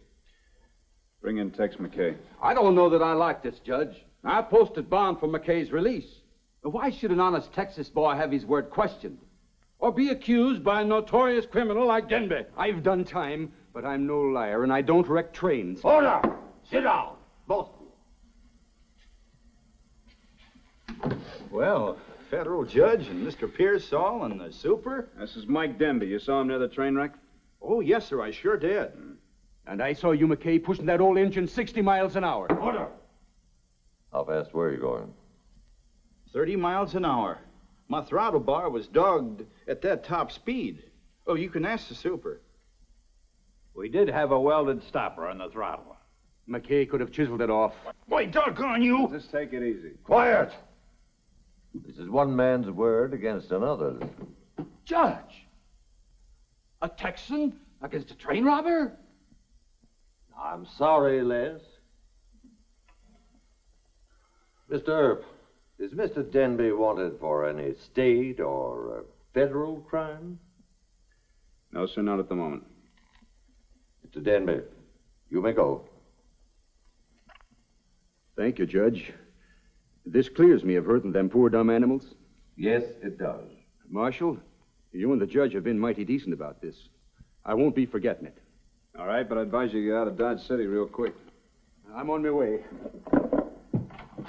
Bring in Tex McKay. I don't know that I like this, Judge. I posted bond for McKay's release. Why should an honest Texas boy have his word questioned? Or be accused by a notorious criminal like Denby? I've done time, but I'm no liar, and I don't wreck trains. Order! Sit down, both of you. Well, federal judge and Mr. Pearsall and the super. This is Mike Denby. You saw him near the train wreck? Oh, yes, sir, I sure did. And I saw you, McKay, pushing that old engine 60 miles an hour. Order! How fast were you going? 30 miles an hour. My throttle bar was dogged at that top speed. Oh, you can ask the super. We did have a welded stopper on the throttle. McKay could have chiseled it off. Why, doggone you! Just take it easy. Quiet! This is one man's word against another's. Judge! A Texan against a train robber? I'm sorry, Les. Mr. Earp, is Mr. Denby wanted for any state or federal crime? No, sir, not at the moment. Mr. Denby, you may go. Thank you, Judge. This clears me of hurting them poor dumb animals. Yes, it does. Marshal, you and the judge have been mighty decent about this. I won't be forgetting it. All right, but I advise you to get out of Dodge City real quick. I'm on my way.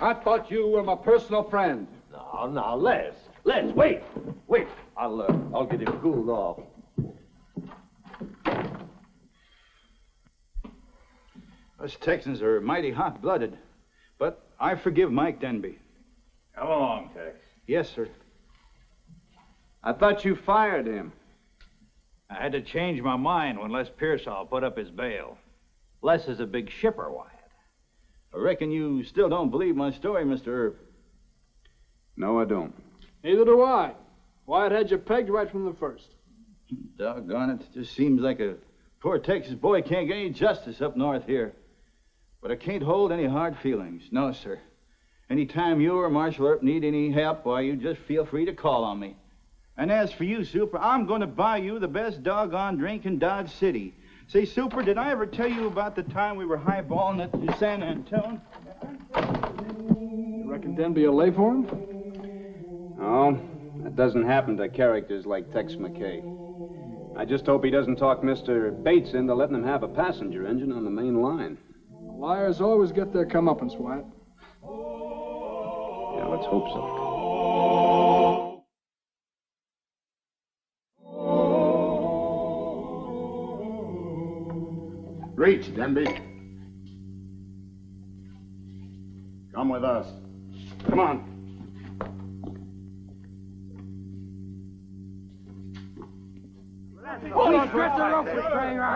I thought you were my personal friend. Now, Les, wait. I'll get him cooled off. Us Texans are mighty hot-blooded, but I forgive Mike Denby. Come along, Tex. Yes, sir. I thought you fired him. I had to change my mind when Les Pearsall put up his bail. Les is a big shipper, Wyatt. I reckon you still don't believe my story, Mr. Earp. No, I don't. Neither do I. Wyatt had you pegged right from the first. Doggone it. Just seems like a poor Texas boy can't get any justice up north here. But I can't hold any hard feelings. No, sir. Anytime you or Marshal Earp need any help, why, you just feel free to call on me. And as for you, Super, I'm going to buy you the best doggone drink in Dodge City. Say, Super, did I ever tell you about the time we were highballing at San Antone? You reckon Denby will lay for him? No, that doesn't happen to characters like Tex McKay. I just hope he doesn't talk Mr. Bates into letting him have a passenger engine on the main line. Liars always get their comeuppance, Wyatt. Yeah, let's hope so. Reach, Denby. Come with us. Come on.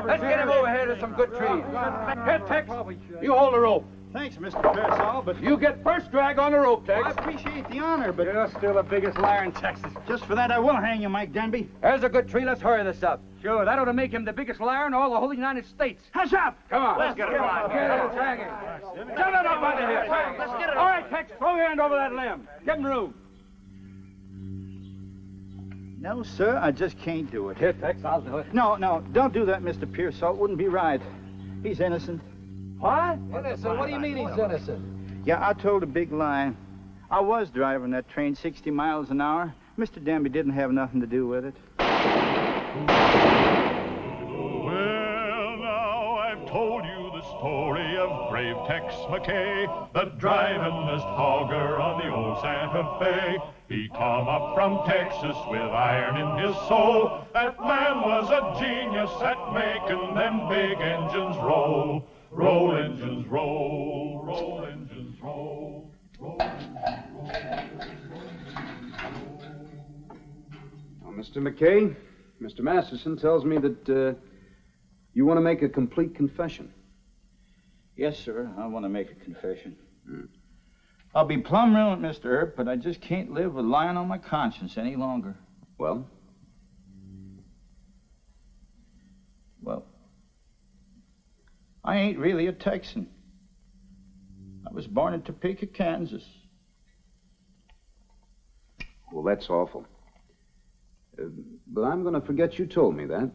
Let's get him over here to some good trees. Here, Tex. You hold the rope. Thanks, Mr. Pearsall, but... You get first drag on the rope, Tex. I appreciate the honor, but... You're still the biggest liar in Texas. Just for that, I will hang you, Mike Denby. There's a good tree. Let's hurry this up. Sure, that ought to make him the biggest liar in all the whole United States. Hush up! Come on. Let's get it on. Get it, drag him. Shove it up under here. Let's get it All right, Tex, throw your hand over that limb. Give him room. No, sir, I just can't do it. Here, Tex, I'll do it. No, don't do that, Mr. Pearsall. It wouldn't be right. He's innocent. What? Innocent? What do you mean he's innocent? Yeah, I told a big lie. I was driving that train 60 miles an hour. Mr. Denby didn't have nothing to do with it. Well, now I've told you the story of brave Tex McKay, the drivin'est hogger on the old Santa Fe. He come up from Texas with iron in his soul. That man was a genius at making them big engines roll. Roll engines roll, roll engines roll, roll engines roll. Now, Mr. McKay, Mr. Masterson tells me that you want to make a complete confession. Yes, sir, I want to make a confession. I'll be plumb ruined, Mr. Earp, but I just can't live with lying on my conscience any longer. Well? Well, I ain't really a Texan. I was born in Topeka, Kansas. Well, that's awful. But I'm going to forget you told me that.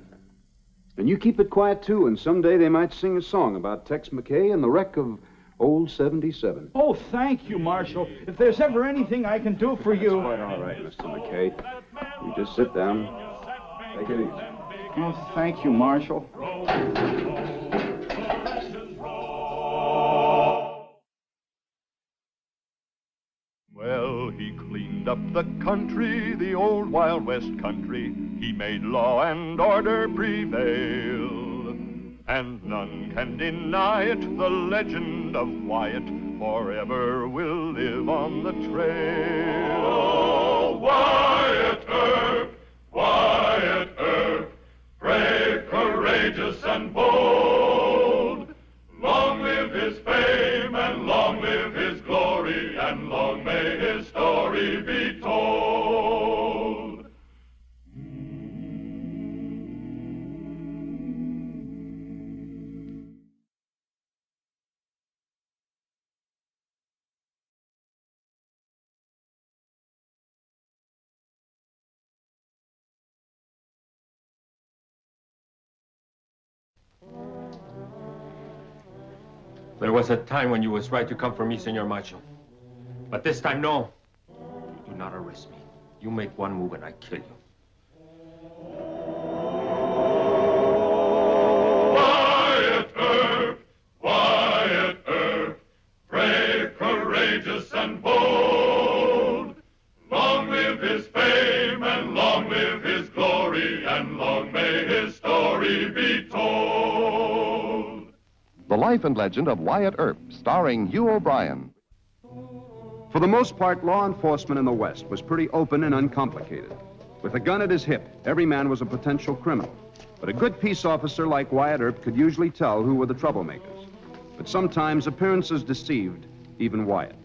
And you keep it quiet, too, and someday they might sing a song about Tex McKay and the wreck of old 77. Oh, thank you, Marshal. If there's ever anything I can do for you... That's quite all right, Mr. McKay. You just sit down. Take it easy. Oh, thank you, Marshal. Well, he cleaned up the country, the old Wild West country. He made law and order prevail. And none can deny it, the legend of Wyatt forever will live on the trail. Oh, Wyatt Earp, brave, courageous, and bold. Long live his fame, and long live his glory, and long may his story be told. There was a time when you was right to come for me, Senor Marshal. But this time, no. You do not arrest me. You make one move and I kill you. Wyatt Earp, brave, courageous, and bold. Long live his fame, and long live his glory, and long may his story be told. The Life and Legend of Wyatt Earp, starring Hugh O'Brien. For the most part, law enforcement in the West was pretty open and uncomplicated. With a gun at his hip, every man was a potential criminal. But a good peace officer like Wyatt Earp could usually tell who were the troublemakers. But sometimes appearances deceived even Wyatt.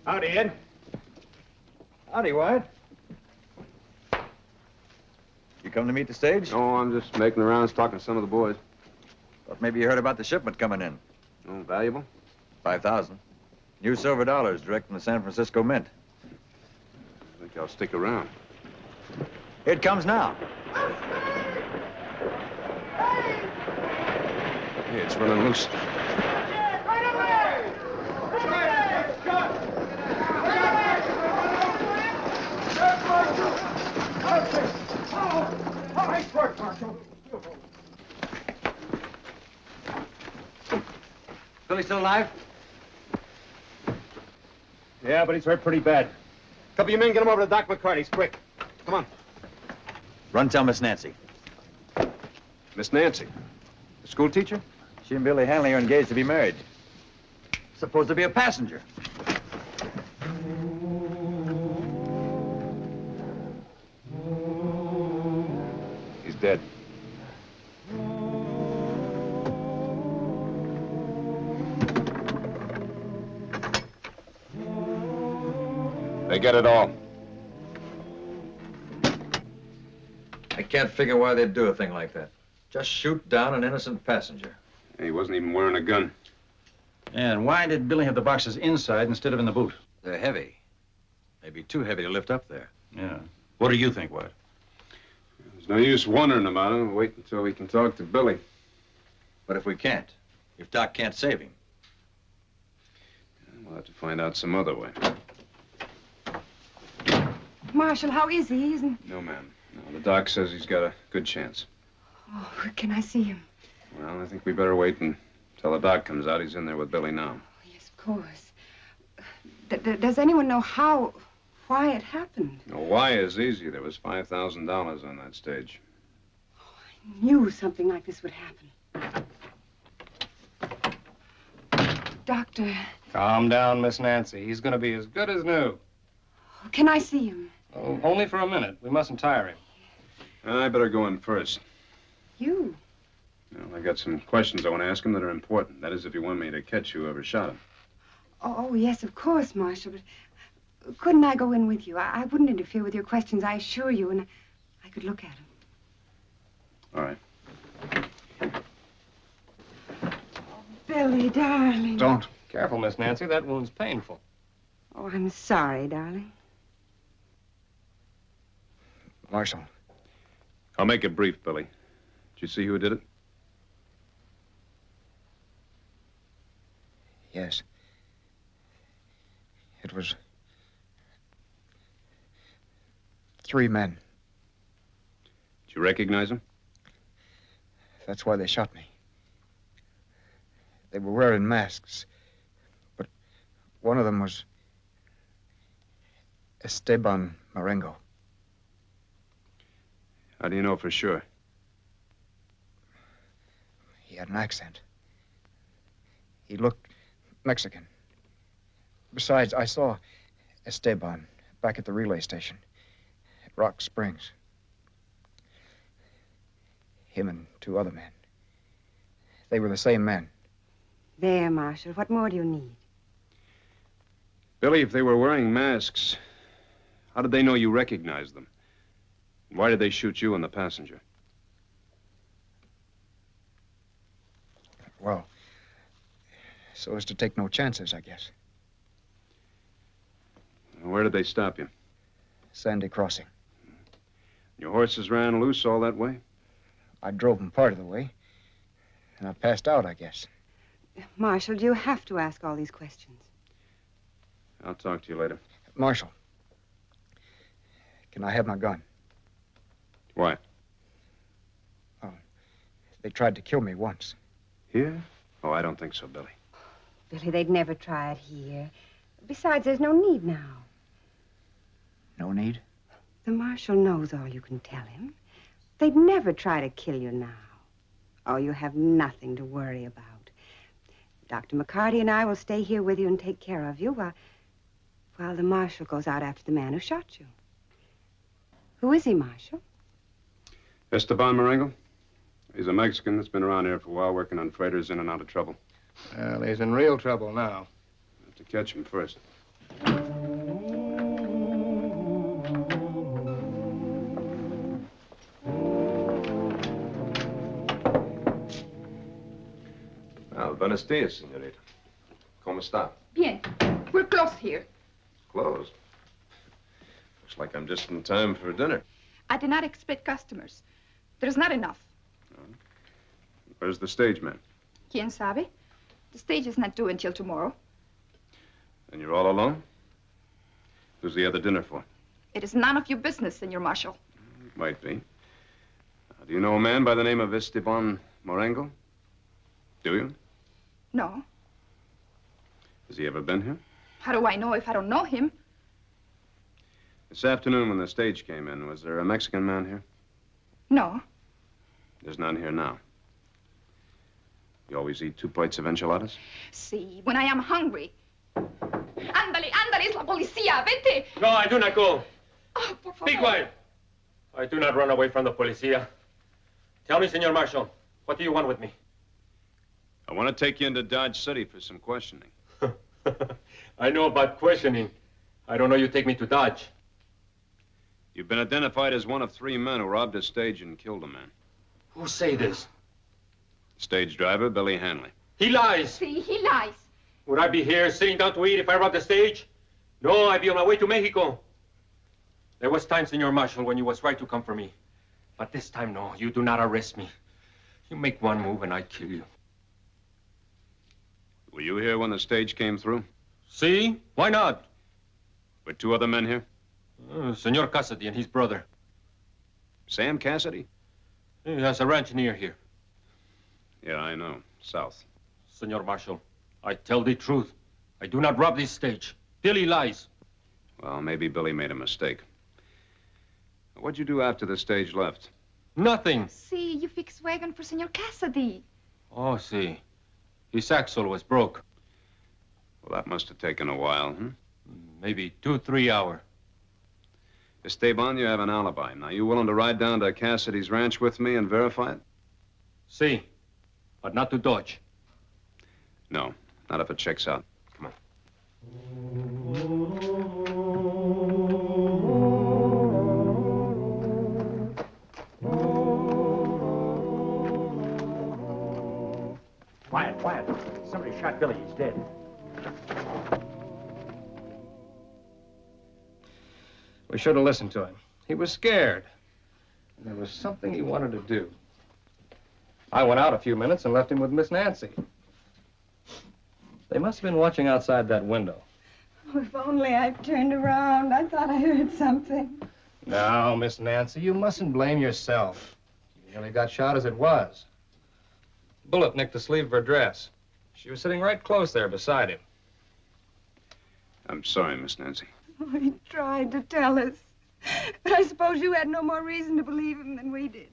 Howdy, Ed. Howdy, Wyatt. You come to meet the stage? Oh, I'm just making the rounds talking to some of the boys. Thought maybe you heard about the shipment coming in. Oh, valuable? 5,000. New silver dollars direct from the San Francisco Mint. I think I'll stick around. Here it comes now. Hey, it's running loose. Nice work, Marshal. Billy still alive? Yeah, but he's hurt pretty bad. Couple of you men get him over to Doc McCarty's, quick. Come on. Run tell Miss Nancy. Miss Nancy, the school teacher? She and Billy Hanley are engaged to be married. Supposed to be a passenger. He's dead. They get it all. I can't figure why they'd do a thing like that. Just shoot down an innocent passenger. He wasn't even wearing a gun. And why did Billy have the boxes inside instead of in the boot? They're heavy. Maybe too heavy to lift up there. Yeah. What do you think, Wyatt? There's no use wondering about him. Wait until we can talk to Billy. But if we can't, if Doc can't save him, we'll have to find out some other way. Marshal, how is he? Isn't... No, ma'am. No, the doc says he's got a good chance. Oh, can I see him? Well, I think we better wait until the doc comes out. He's in there with Billy now. Oh, yes, of course. Does anyone know why it happened? Well, why is easy. There was $5,000 on that stage. I knew something like this would happen. Doctor. Calm down, Miss Nancy. He's going to be as good as new. Can I see him? Oh, only for a minute. We mustn't tire him. I better go in first. You? Well, I got some questions I want to ask him that are important. That is, if you want me to catch whoever shot him. Oh, yes, of course, Marshal, but couldn't I go in with you? I wouldn't interfere with your questions, I assure you, and I could look at them. All right. Billy, darling. Don't. Careful, Miss Nancy. That wound's painful. Oh, I'm sorry, darling. Marshal. I'll make it brief, Billy. Did you see who did it? Yes. It was 3 men. Did you recognize them? That's why they shot me. They were wearing masks, but one of them was Esteban Marengo. How do you know for sure? He had an accent. He looked Mexican. Besides, I saw Esteban back at the relay station at Rock Springs. Him and 2 other men. They were the same men. There, Marshal. What more do you need? Billy, if they were wearing masks, how did they know you recognized them? Why did they shoot you and the passenger? Well, so as to take no chances, I guess. Where did they stop you? Sandy Crossing. Your horses ran loose all that way? I drove them part of the way, and I passed out, I guess. Marshal, do you have to ask all these questions? I'll talk to you later. Marshal, can I have my gun? Why? Oh, they tried to kill me once. Here? Oh, I don't think so, Billy. Billy, they'd never try it here. Besides, there's no need now. No need? The Marshal knows all you can tell him. They'd never try to kill you now. Oh, you have nothing to worry about. Dr. McCarty and I will stay here with you and take care of you while the Marshal goes out after the man who shot you. Who is he, Marshal? Esteban Marengo. He's a Mexican that's been around here for a while working on freighters in and out of trouble. Well, he's in real trouble now. Have to catch him first. Well, buenos dias, señorita. ¿Cómo está? Bien. We're close here. Closed. Looks like I'm just in time for dinner. I did not expect customers. There's not enough. Where's the stage man? ¿Quién sabe? The stage is not due until tomorrow. And you're all alone? Who's the other dinner for? It is none of your business, Senor Marshal. Might be. Do you know a man by the name of Esteban Marengo? Do you? No. Has he ever been here? How do I know if I don't know him? This afternoon when the stage came in, was there a Mexican man here? No. There's none here now. You always eat 2 plates of enchiladas? See, when I am hungry. Ándale, ándale, es la policía, vete. No, I do not go. Oh, por favor. Be quiet. I do not run away from the policia. Tell me, Senor Marshal, what do you want with me? I want to take you into Dodge City for some questioning. I know about questioning. I don't know you take me to Dodge. You've been identified as one of 3 men who robbed a stage and killed a man. Who say this? Stage driver, Billy Hanley. He lies. See, he lies. Would I be here sitting down to eat if I robbed the stage? No, I'd be on my way to Mexico. There was time, Senor Marshal, when you was right to come for me. But this time, no, you do not arrest me. You make one move and I kill you. Were you here when the stage came through? See? Why not? Were 2 other men here? Senor Cassidy and his brother. Sam Cassidy? He has a ranch near here. Yeah, I know. South. Senor Marshal, I tell the truth. I do not rob this stage. Billy lies. Well, maybe Billy made a mistake. What'd you do after the stage left? Nothing. See, you fix wagon for Senor Cassidy. Oh, see. His axle was broke. Well, that must have taken a while, Maybe 2-3 hours. Esteban, you have an alibi. Now, you willing to ride down to Cassidy's ranch with me and verify it? See, but not to Dodge. No, not if it checks out. Come on. shot Billy. He's dead. We should have listened to him. He was scared. And there was something he wanted to do. I went out a few minutes and left him with Miss Nancy. They must have been watching outside that window. Oh, if only I'd turned around. I thought I heard something. No, Miss Nancy, you mustn't blame yourself. You nearly got shot as it was. Bullet nicked the sleeve of her dress. She was sitting right close there beside him. I'm sorry, Miss Nancy. Oh, he tried to tell us. But I suppose you had no more reason to believe him than we did.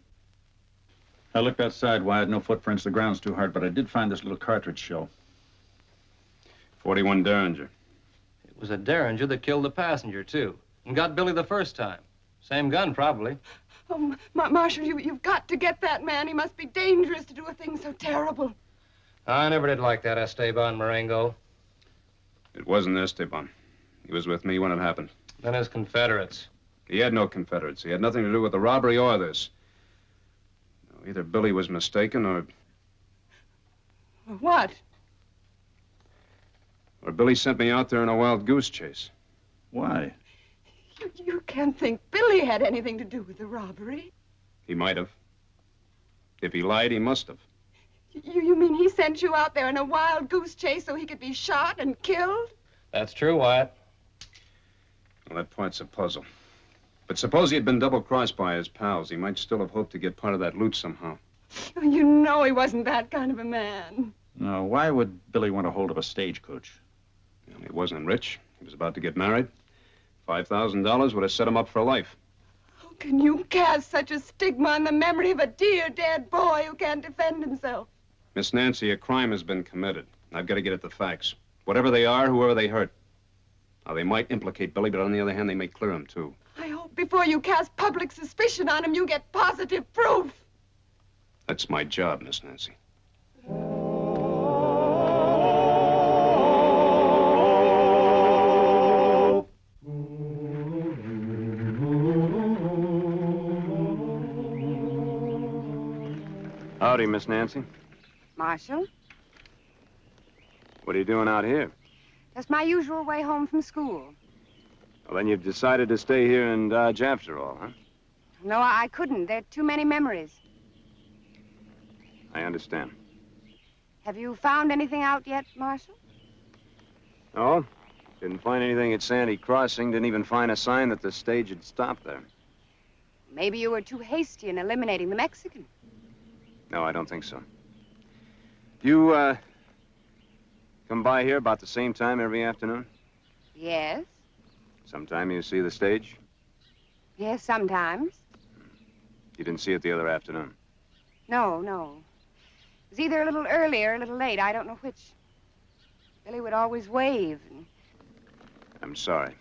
I looked outside, Wyatt. No footprints. The ground's too hard, but I did find this little cartridge shell. 41 Derringer. It was a Derringer that killed the passenger, too, and got Billy the first time. Same gun, probably. Oh, Marshal, you've got to get that man. He must be dangerous to do a thing so terrible. I never did like that Esteban Marengo. It wasn't Esteban. He was with me when it happened. Then his Confederates. He had no Confederates. He had nothing to do with the robbery or this. No, either Billy was mistaken or What? Billy sent me out there in a wild goose chase. Why? You can't think Billy had anything to do with the robbery. He might have. If he lied, he must have. You mean he sent you out there in a wild goose chase so he could be shot and killed? That's true, Wyatt. Well, that part's a puzzle. But suppose he had been double-crossed by his pals. He might still have hoped to get part of that loot somehow. You know he wasn't that kind of a man. No, why would Billy want a hold of a stagecoach? Well, he wasn't rich. He was about to get married. $5,000 would have set him up for life. How can you cast such a stigma on the memory of a dear dead boy who can't defend himself? Miss Nancy, a crime has been committed. I've got to get at the facts. Whatever they are, whoever they hurt. Now, they might implicate Billy, but on the other hand, they may clear him, too. I hope before you cast public suspicion on him, you get positive proof. That's my job, Miss Nancy. Howdy, Miss Nancy. Marshal, What are you doing out here? that's my usual way home from school. Well, then you've decided to stay here in Dodge after all, huh? No, I couldn't. There are too many memories. I understand. Have you found anything out yet, Marshal? No? Didn't find anything at Sandy Crossing. Didn't even find a sign that the stage had stopped there. Maybe you were too hasty in eliminating the Mexican. No, I don't think so. You, come by here about the same time every afternoon? Yes. Sometime you see the stage? Yes, sometimes. You didn't see it the other afternoon? No. It was either a little early or a little late. I don't know which. Billy would always wave. I'm sorry.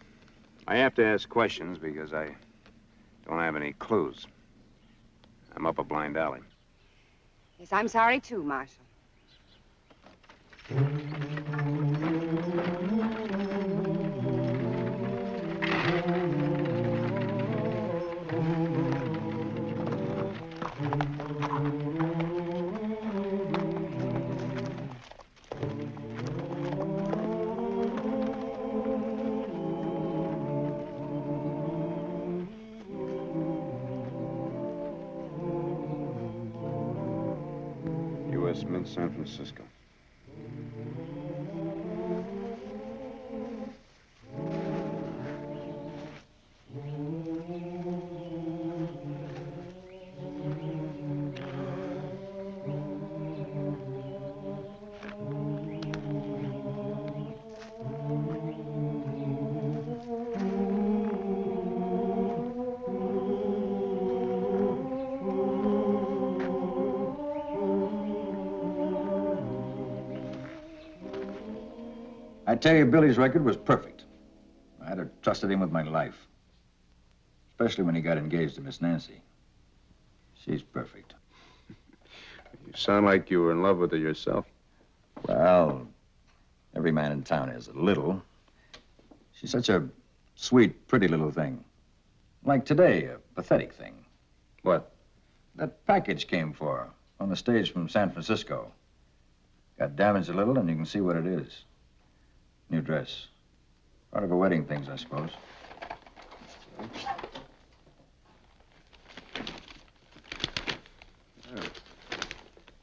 I have to ask questions because I don't have any clues. I'm up a blind alley. Yes, I'm sorry, too, Marshal. U.S. Mint, San Francisco. I tell you, Billy's record was perfect. I'd have trusted him with my life. Especially when he got engaged to Miss Nancy. She's perfect. You sound like you were in love with her yourself. Well, every man in town is a little. She's such a sweet, pretty little thing. Like today, a pathetic thing. What? That package came for her on the stage from San Francisco. Got damaged a little, and you can see what it is. New dress. Part of her wedding things, I suppose.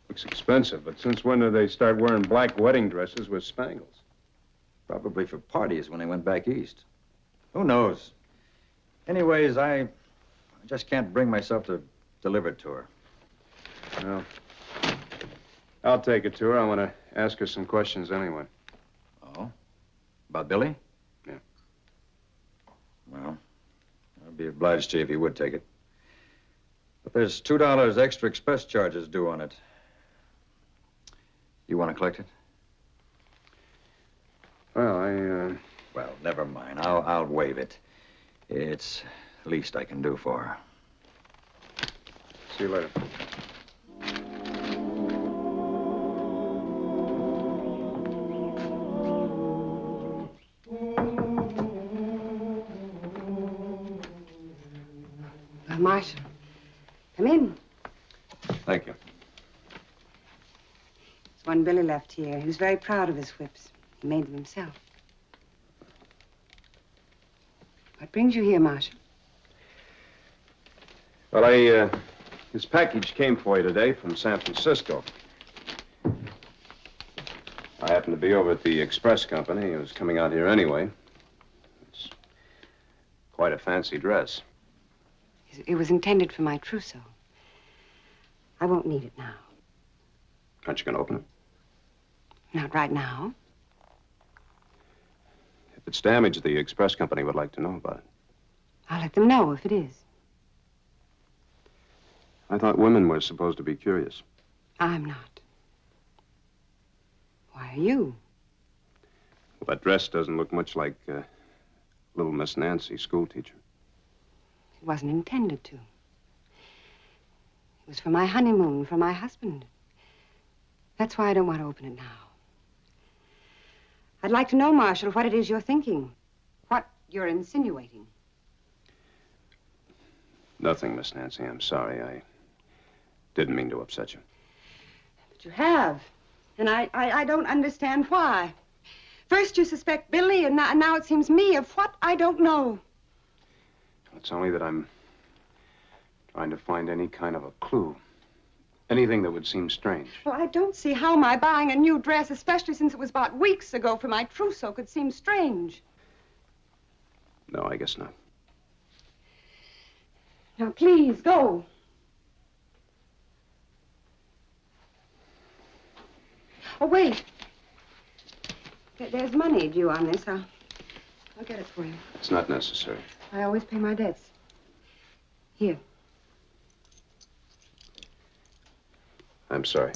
Looks expensive, but since when did they start wearing black wedding dresses with spangles? Probably for parties when they went back east. Who knows? Anyways, I just can't bring myself to deliver it to her. Well, I'll take it to her. I want to ask her some questions anyway. Oh? About Billy? Yeah. Well, I'd be obliged to you if you would take it. But there's $2 extra express charges due on it. You want to collect it? Well, Well, never mind. I'll waive it. It's the least I can do for her. See you later. Marshal, come in. Thank you. There's one Billy left here. He was very proud of his whips. He made them himself. What brings you here, Marshal? Well, his package came for you today from San Francisco. I happened to be over at the express company. I was coming out here anyway. It's quite a fancy dress. It was intended for my trousseau. I won't need it now. Aren't you going to open it? Not right now. If it's damaged, the express company would like to know about it. I'll let them know if it is. I thought women were supposed to be curious. I'm not. Why are you? Well, that dress doesn't look much like little Miss Nancy, schoolteacher. It wasn't intended to. It was for my honeymoon, for my husband. That's why I don't want to open it now. I'd like to know, Marshal, what it is you're thinking. What you're insinuating. Nothing, Miss Nancy. I'm sorry. I didn't mean to upset you. But you have. And I don't understand why. First you suspect Billy, and now it seems me of what I don't know. It's only that I'm trying to find any kind of a clue. Anything that would seem strange. Well, I don't see how my buying a new dress, especially since it was bought weeks ago for my trousseau, could seem strange. No, I guess not. Now, please, go. Oh, wait. There's money due on this. I'll get it for you. It's not necessary. I always pay my debts. Here. I'm sorry.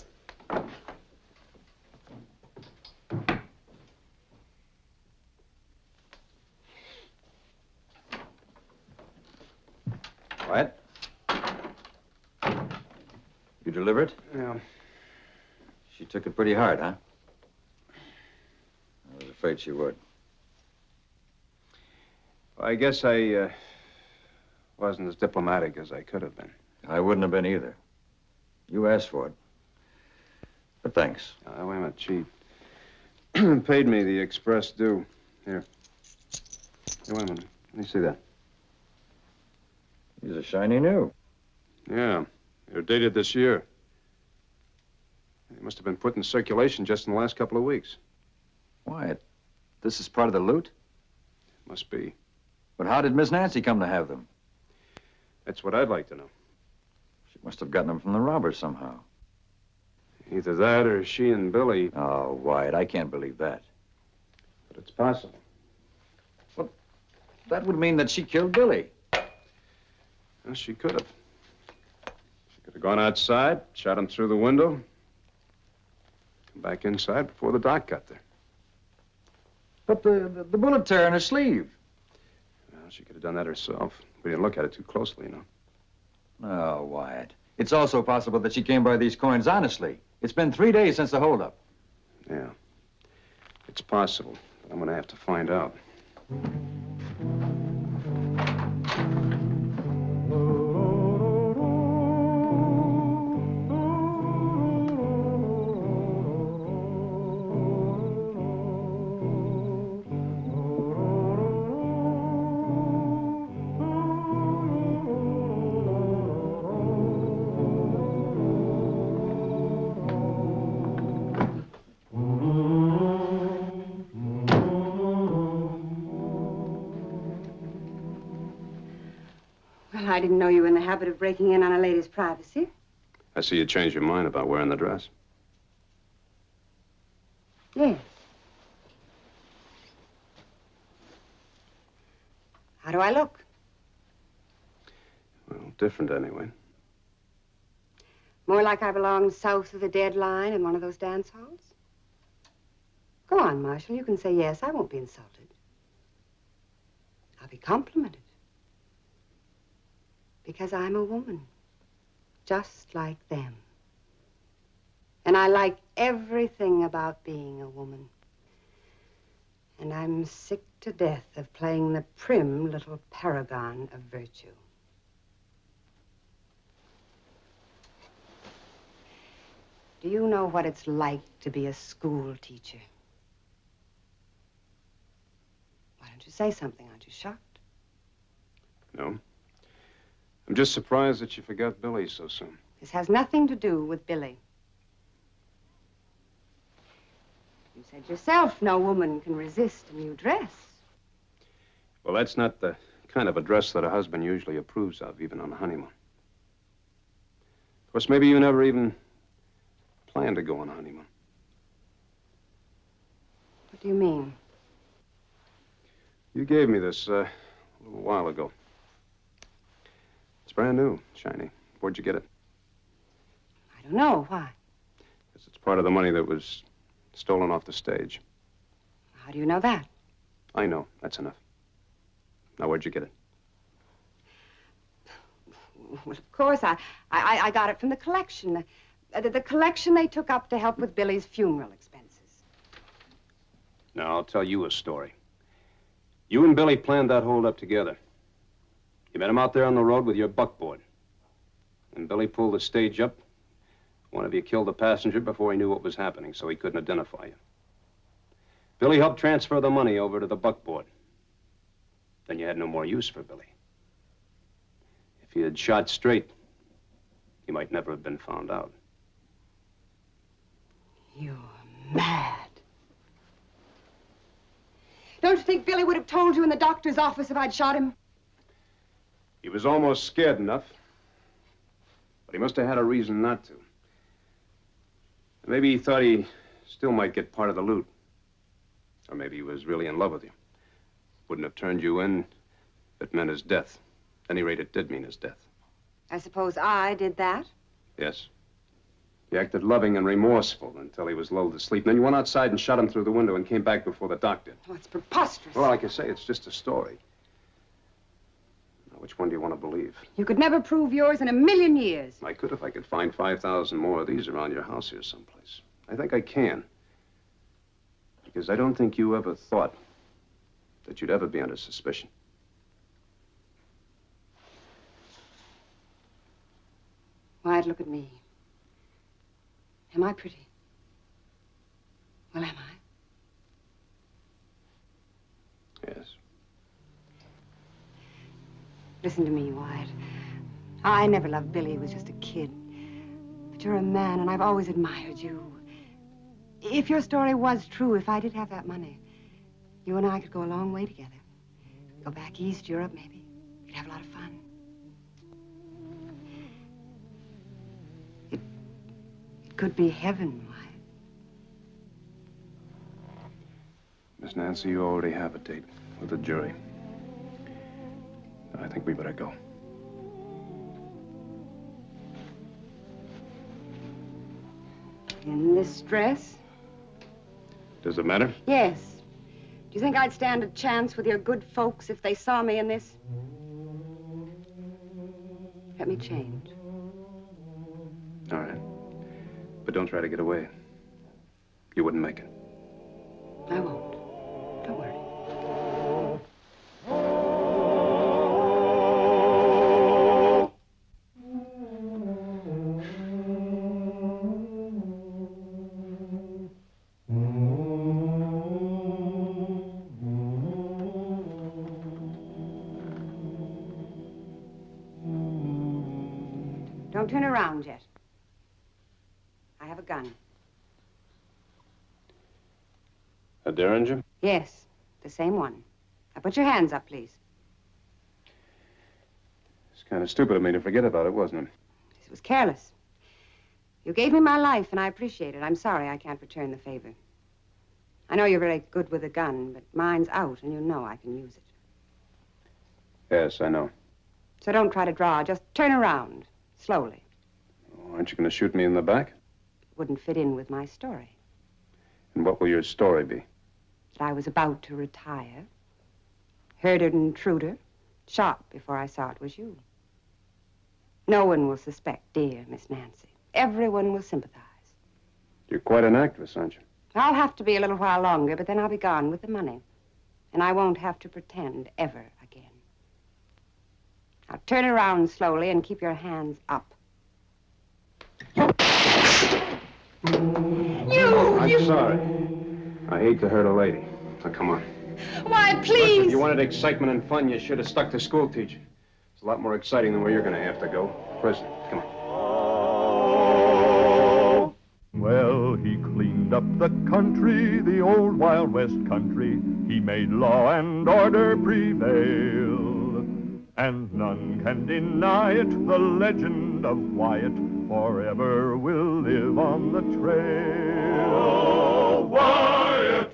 What? You deliver it? Yeah. She took it pretty hard, huh? I was afraid she would. Well, I guess I wasn't as diplomatic as I could have been. I wouldn't have been either. You asked for it. But thanks. Wait a minute. She paid me the express due. Here. Hey, wait a minute. Let me see that. These are shiny new. Yeah. They're dated this year. They must have been put in circulation just in the last couple of weeks. Why? This is part of the loot? Must be. But how did Miss Nancy come to have them? That's what I'd like to know. She must have gotten them from the robbers somehow. Either that or she and Billy. Oh, Wyatt, I can't believe that. But it's possible. Well, that would mean that she killed Billy. Well, she could have. She could have gone outside, shot him through the window, come back inside before the doc got there. But the bullet tear in her sleeve. Well, she could have done that herself. We didn't look at it too closely, you know. Oh, Wyatt. It's also possible that she came by these coins honestly. It's been 3 days since the holdup. Yeah. It's possible, but I'm going to have to find out. I didn't know you were in the habit of breaking in on a lady's privacy. I see you changed your mind about wearing the dress. Yes. How do I look? Well, different anyway. More like I belong south of the dead line in one of those dance halls? Go on, Marshal. You can say yes. I won't be insulted. I'll be complimented. Because I'm a woman. Just like them. And I like everything about being a woman. And I'm sick to death of playing the prim little paragon of virtue. Do you know what it's like to be a school teacher? Why don't you say something? Aren't you shocked? No. I'm just surprised that you forgot Billy so soon. This has nothing to do with Billy. You said yourself no woman can resist a new dress. Well, that's not the kind of a dress that a husband usually approves of, even on a honeymoon. Of course, maybe you never even planned to go on a honeymoon. What do you mean? You gave me this a little while ago. It's brand new, shiny. Where'd you get it? I don't know. Why? Because it's part of the money that was stolen off the stage. How do you know that? I know. That's enough. Now, where'd you get it? Well, of course, I got it from the collection. The collection they took up to help with Billy's funeral expenses. Now, I'll tell you a story. You and Billy planned that hold-up together. You met him out there on the road with your buckboard. And Billy pulled the stage up. One of you killed the passenger before he knew what was happening, so he couldn't identify you. Billy helped transfer the money over to the buckboard. Then you had no more use for Billy. If you had shot straight, he might never have been found out. You're mad. Don't you think Billy would have told you in the doctor's office if I'd shot him? He was almost scared enough. But he must have had a reason not to. Maybe he thought he still might get part of the loot. Or maybe he was really in love with you. Wouldn't have turned you in if it meant his death. At any rate, it did mean his death. I suppose I did that? Yes. He acted loving and remorseful until he was lulled to sleep. And then you went outside and shot him through the window and came back before the doctor. Oh, it's preposterous. Well, like I say, it's just a story. Now, which one do you want to believe? You could never prove yours in a million years. I could if I could find 5,000 more of these around your house here someplace. I think I can. Because I don't think you ever thought that you'd ever be under suspicion. Wyatt, look at me. Am I pretty? Well, am I? Yes. Listen to me, Wyatt. I never loved Billy. He was just a kid. But you're a man, and I've always admired you. If your story was true, if I did have that money, you and I could go a long way together. Go back east, Europe, maybe. We'd have a lot of fun. It could be heaven, Wyatt. Miss Nancy, you already have a date with the jury. I think we better go. In this dress? Does it matter? Yes. Do you think I'd stand a chance with your good folks if they saw me in this? Let me change. All right. But don't try to get away. You wouldn't make it. I won't. Don't worry. Don't turn around yet. I have a gun. A Derringer? Yes, the same one. Now put your hands up, please. It's kind of stupid of me to forget about it, wasn't it? It was careless. You gave me my life, and I appreciate it. I'm sorry I can't return the favor. I know you're very good with a gun, but mine's out, and you know I can use it. Yes, I know. So don't try to draw. Just turn around, slowly. Oh, aren't you going to shoot me in the back? It wouldn't fit in with my story. And what will your story be? That I was about to retire, heard an intruder, shot before I saw it was you. No one will suspect dear Miss Nancy. Everyone will sympathize. You're quite an actress, aren't you? I'll have to be a little while longer, but then I'll be gone with the money. And I won't have to pretend ever again. Now turn around slowly and keep your hands up. I'm sorry. I hate to hurt a lady. Now, come on. Why, Look, please. if you wanted excitement and fun, you should have stuck to school teacher. It's a lot more exciting than where you're going to have to go. Prison. Come on. Well, he cleaned up the country, the old Wild West country. He made law and order prevail. And none can deny it, the legend of Wyatt forever will live on the trail. Oh, Wyatt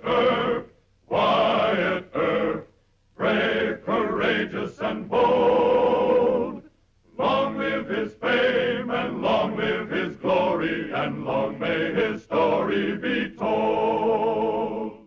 Earp, brave, courageous, and bold. Long live his fame, and long live his glory, and long may his story be told.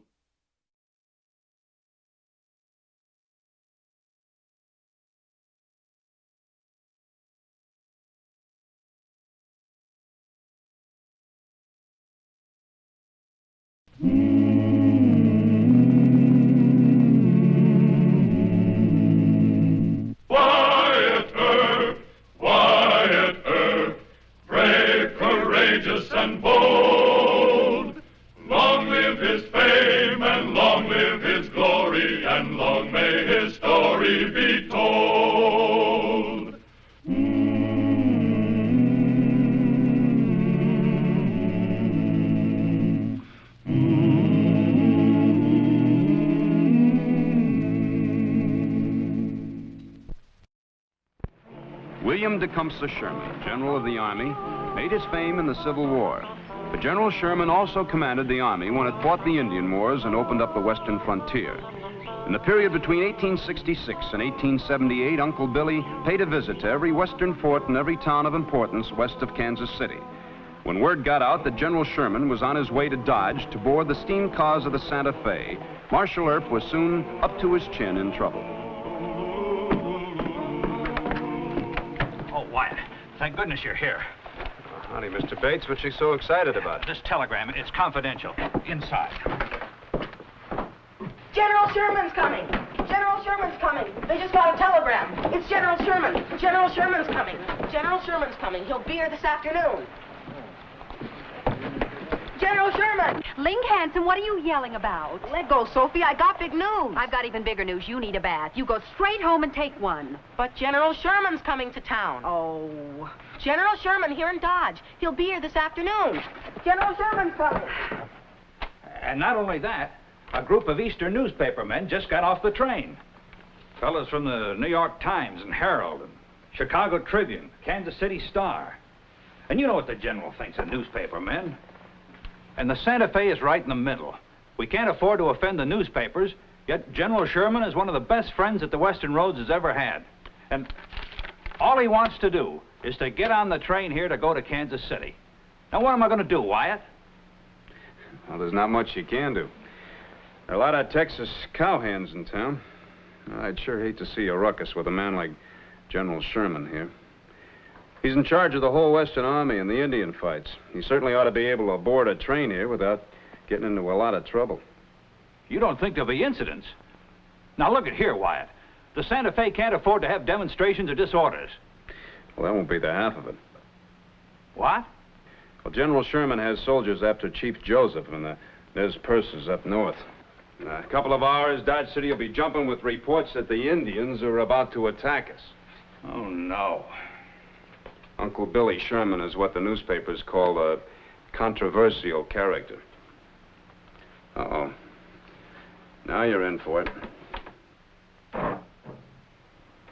Wyatt Earp, brave, courageous, and bold. Long live his fame, and long live his glory, and long may his story be told. William Tecumseh Sherman, General of the Army, made his fame in the Civil War. But General Sherman also commanded the Army when it fought the Indian Wars and opened up the western frontier. In the period between 1866 and 1878, Uncle Billy paid a visit to every western fort and every town of importance west of Kansas City. When word got out that General Sherman was on his way to Dodge to board the steam cars of the Santa Fe, Marshal Earp was soon up to his chin in trouble. Wyatt, thank goodness you're here. Howdy, Mr. Bates. What you so excited about? This telegram, it's confidential. Inside. General Sherman's coming. General Sherman's coming. They just got a telegram. It's General Sherman. General Sherman's coming. General Sherman's coming. He'll be here this afternoon. General Sherman! Link Hanson, what are you yelling about? Let go, Sophie. I got big news. I've got even bigger news. You need a bath. You go straight home and take one. But General Sherman's coming to town. Oh. General Sherman here in Dodge. He'll be here this afternoon. General Sherman's coming. And not only that, a group of Eastern newspapermen just got off the train. Fellas from the New York Times and Herald and Chicago Tribune, Kansas City Star. And you know what the general thinks of newspapermen. And the Santa Fe is right in the middle. We can't afford to offend the newspapers, yet General Sherman is one of the best friends that the Western Roads has ever had. And all he wants to do is to get on the train here to go to Kansas City. Now, what am I going to do, Wyatt? Well, there's not much you can do. There are a lot of Texas cowhands in town. I'd sure hate to see a ruckus with a man like General Sherman here. He's in charge of the whole Western Army and the Indian fights. He certainly ought to be able to board a train here without getting into a lot of trouble. You don't think there'll be incidents? Now, look at here, Wyatt. The Santa Fe can't afford to have demonstrations or disorders. Well, that won't be the half of it. What? Well, General Sherman has soldiers after Chief Joseph, and there's Purses up north. In a couple of hours, Dodge City will be jumping with reports that the Indians are about to attack us. Oh, no. Uncle Billy Sherman is what the newspapers call a controversial character. Uh-oh. Now you're in for it. Oh,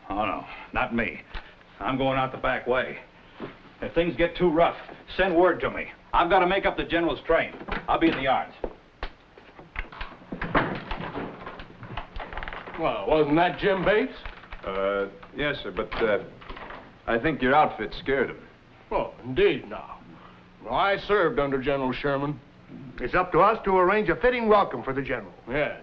no, not me. I'm going out the back way. If things get too rough, send word to me. I've got to make up the general's train. I'll be in the yards. Well, wasn't that Jim Bates? Yes, sir, but I think your outfit scared him. Oh, indeed, now. Well, I served under General Sherman. It's up to us to arrange a fitting welcome for the general. Yes.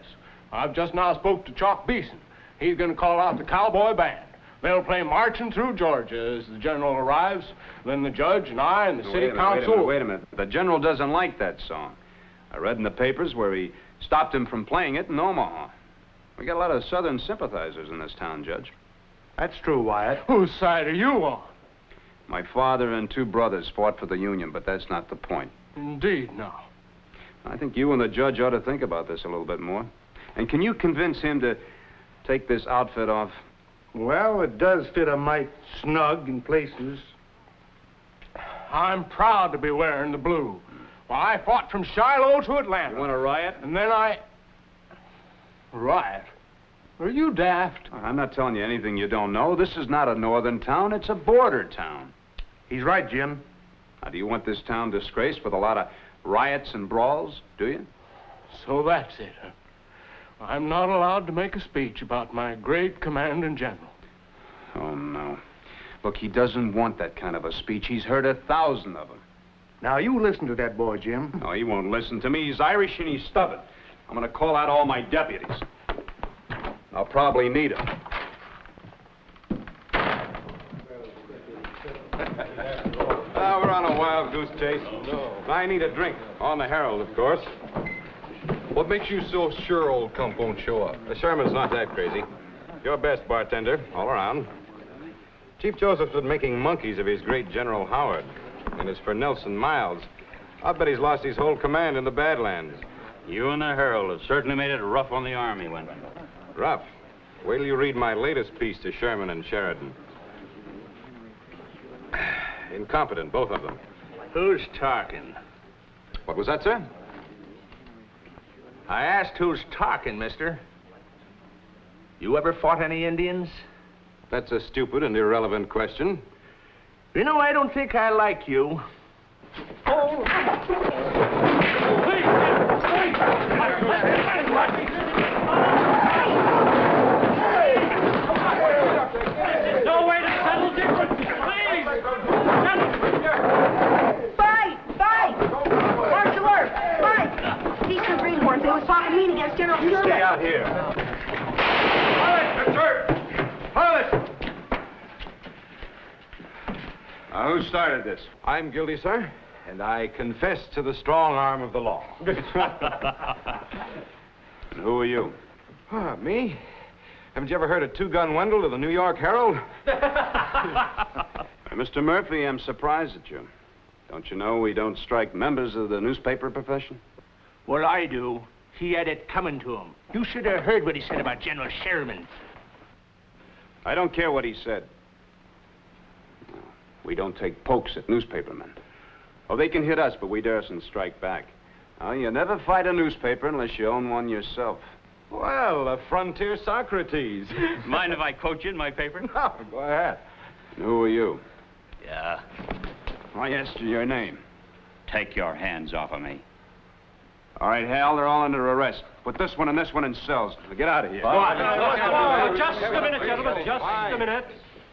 I've just now spoke to Chalk Beeson. He's going to call out the cowboy band. They'll play Marching Through Georgia as the general arrives. Then the judge and I and the city council... Wait a minute. The general doesn't like that song. I read in the papers where he stopped him from playing it in Omaha. We got a lot of Southern sympathizers in this town, Judge. That's true, Wyatt. Whose side are you on? My father and 2 brothers fought for the Union, but that's not the point. Indeed, no. I think you and the judge ought to think about this a little bit more. And can you convince him to take this outfit off? Well, it does fit a mite snug in places. I'm proud to be wearing the blue. Well, I fought from Shiloh to Atlanta. You want to riot? And then Riot? Are you daft? I'm not telling you anything you don't know. This is not a northern town. It's a border town. He's right, Jim. Now, do you want this town disgraced with a lot of riots and brawls, do you? So that's it, huh? I'm not allowed to make a speech about my great commanding general. Oh, no. Look, he doesn't want that kind of a speech. He's heard 1,000 of them. Now, you listen to that boy, Jim. No, he won't listen to me. He's Irish and he's stubborn. I'm going to call out all my deputies. I'll probably need them. We're on a wild goose chase. I need a drink. On the Herald, of course. What makes you so sure old Kump won't show up? The Sherman's not that crazy. Your best bartender, all around. Chief Joseph's been making monkeys of his great General Howard. And as for Nelson Miles, I bet he's lost his whole command in the Badlands. You and the Herald have certainly made it rough on the Army, Wendell. Rough? Wait till you read my latest piece to Sherman and Sheridan. Incompetent, both of them. Who's talking? What was that, sir? I asked who's talking, mister. You ever fought any Indians? That's a stupid and irrelevant question. You know, I don't think I like you. Oh! There's no way to settle differences, please! Fight! Marshal Earp, fight! Eastern Greenhorns, they was talking mean against General Sherman. Stay out here. Who started this? I'm guilty, sir, and I confess to the strong arm of the law. And who are you? Me? Haven't you ever heard of Two-Gun Wendell of the New York Herald? Mr. Murphy, I'm surprised at you. Don't you know we don't strike members of the newspaper profession? Well, I do. He had it coming to him. You should have heard what he said about General Sherman. I don't care what he said. We don't take pokes at newspapermen. Oh, they can hit us, but we daresn't strike back. Now, you never fight a newspaper unless you own one yourself. Well, a frontier Socrates. Mind if I quote you in my paper? No, go ahead. And who are you? Yeah. I asked you your name. Take your hands off of me. All right, Hal, they're all under arrest. Put this one and this one in cells. Now, get out of here. Just a minute, gentlemen, just a minute.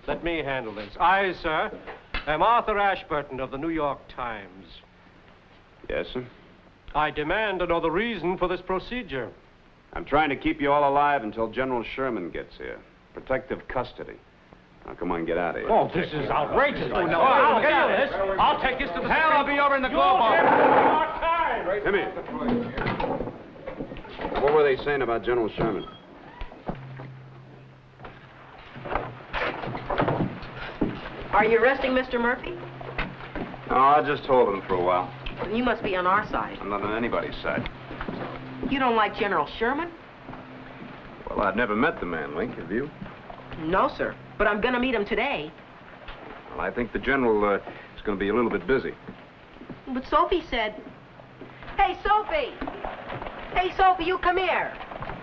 Let me handle this. I, sir, am Arthur Ashburton of the New York Times. Yes, sir? I demand to know the reason for this procedure. I'm trying to keep you all alive until General Sherman gets here. Protective custody. Now, come on, get out of here. Oh, this is outrageous. Oh, no, I'll get out of this. I'll take this to the... Hal, I'll be over in the glove box. Come here. What were they saying about General Sherman? Are you arresting Mr. Murphy? No, I'll just hold him for a while. You must be on our side. I'm not on anybody's side. You don't like General Sherman? Well, I've never met the man, Link. Have you? No, sir. But I'm going to meet him today. Well, I think the general is going to be a little bit busy. But Sophie said... Hey, Sophie! Hey, Sophie, you come here.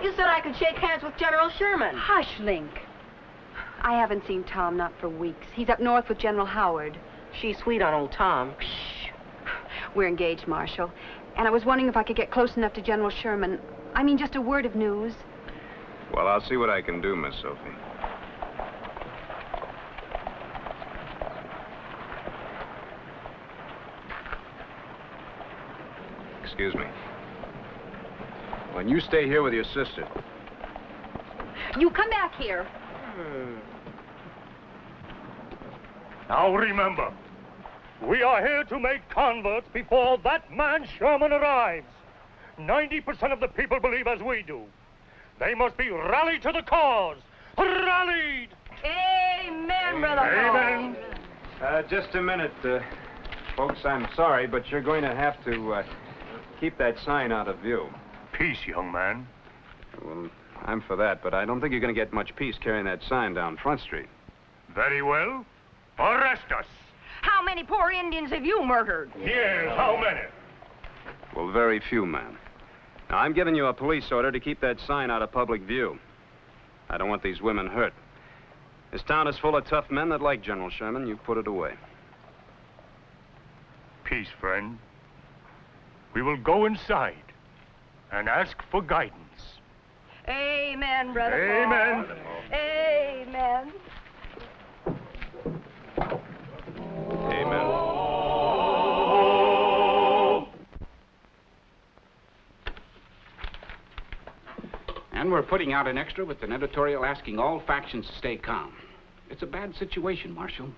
You said I could shake hands with General Sherman. Hush, Link. I haven't seen Tom, not for weeks. He's up north with General Howard. She's sweet on old Tom. Shh. We're engaged, Marshal. And I was wondering if I could get close enough to General Sherman. I mean, just a word of news. Well, I'll see what I can do, Miss Sophie. Excuse me. When you stay here with your sister. You come back here. Now remember, we are here to make converts before that man Sherman arrives. 90% of the people believe as we do. They must be rallied to the cause. Rallied! Amen, Brother Amen. Just a minute, folks. I'm sorry, but you're going to have to keep that sign out of view. Peace, young man. Well, I'm for that, but I don't think you're going to get much peace carrying that sign down Front Street. Very well. Arrest us. How many poor Indians have you murdered? Yes, how many? Well, very few, ma'am. Now, I'm giving you a police order to keep that sign out of public view. I don't want these women hurt. This town is full of tough men that like General Sherman. You put it away. Peace, friend. We will go inside and ask for guidance. Amen, Brother Amen. Paul. Amen. Amen. And we're putting out an extra with an editorial asking all factions to stay calm. It's a bad situation, Marshal.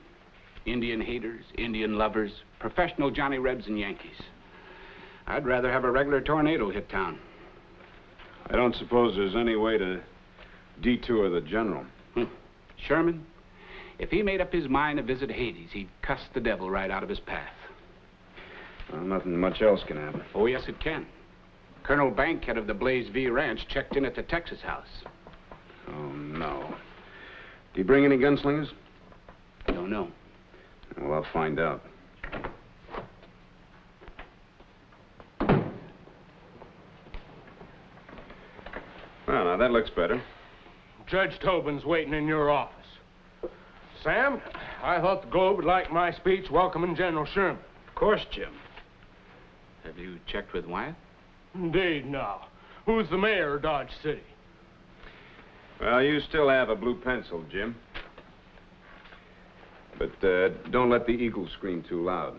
Indian haters, Indian lovers, professional Johnny Rebs and Yankees. I'd rather have a regular tornado hit town. I don't suppose there's any way to detour the general. Sherman, if he made up his mind to visit Hades, he'd cuss the devil right out of his path. Well, nothing much else can happen. Oh, yes, it can. Colonel Bankhead of the Blaze V Ranch checked in at the Texas house. Oh, no. Did he bring any gunslingers? Don't know. Well, I'll find out. Well, now, that looks better. Judge Tobin's waiting in your office. Sam, I thought the Globe would like my speech welcoming General Sherman. Of course, Jim. Have you checked with Wyatt? Indeed, now. Who's the mayor of Dodge City? Well, you still have a blue pencil, Jim. But don't let the eagle scream too loud.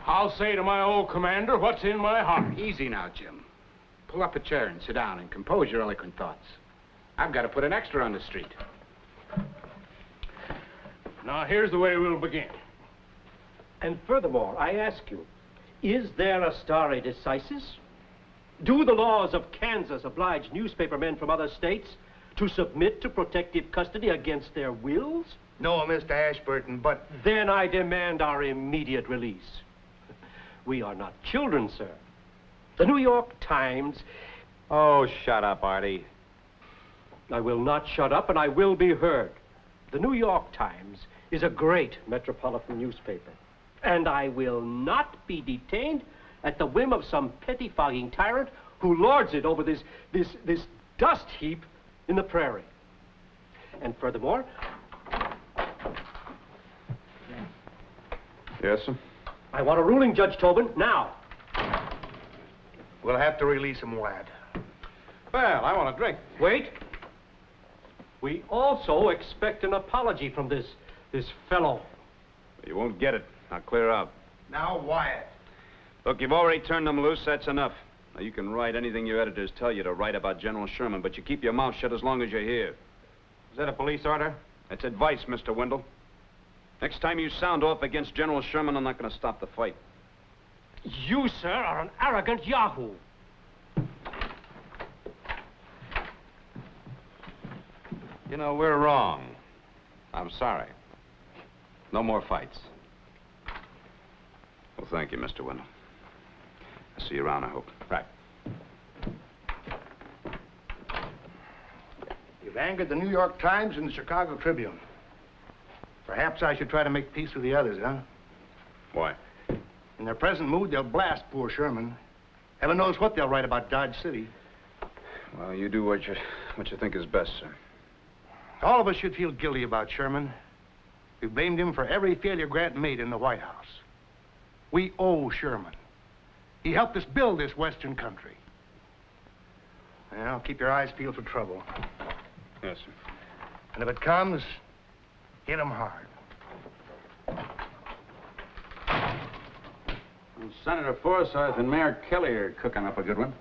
I'll say to my old commander what's in my heart. Easy now, Jim. Pull up a chair and sit down and compose your eloquent thoughts. I've got to put an extra on the street. Now, here's the way we'll begin. And furthermore, I ask you, is there a stare decisis? Do the laws of Kansas oblige newspaper men from other states to submit to protective custody against their wills? No, Mr. Ashburton, but... Then I demand our immediate release. We are not children, sir. The New York Times... Oh, shut up, Artie. I will not shut up, and I will be heard. The New York Times is a great metropolitan newspaper, and I will not be detained at the whim of some pettifogging tyrant who lords it over this dust heap in the prairie. And furthermore... Yes, sir? I want a ruling, Judge Tobin, now. We'll have to release him, Wyatt. Well, I want a drink. Wait. We also expect an apology from this fellow. You won't get it. I'll clear out. Now, Wyatt. Look, you've already turned them loose. That's enough. Now, you can write anything your editors tell you to write about General Sherman, but you keep your mouth shut as long as you're here. Is that a police order? That's advice, Mr. Wendell. Next time you sound off against General Sherman, I'm not going to stop the fight. You, sir, are an arrogant yahoo. You know, we're wrong. I'm sorry. No more fights. Well, thank you, Mr. Wendell. I'll see you around, I hope. Right. You've angered the New York Times and the Chicago Tribune. Perhaps I should try to make peace with the others, huh? Why? In their present mood, they'll blast poor Sherman. Heaven knows what they'll write about Dodge City. Well, you do what you think is best, sir. All of us should feel guilty about Sherman. We blamed him for every failure Grant made in the White House. We owe Sherman. He helped us build this Western country. Well, keep your eyes peeled for trouble. Yes, sir. And if it comes, hit him hard. Well, Senator Forsyth and Mayor Kelly are cooking up a good one.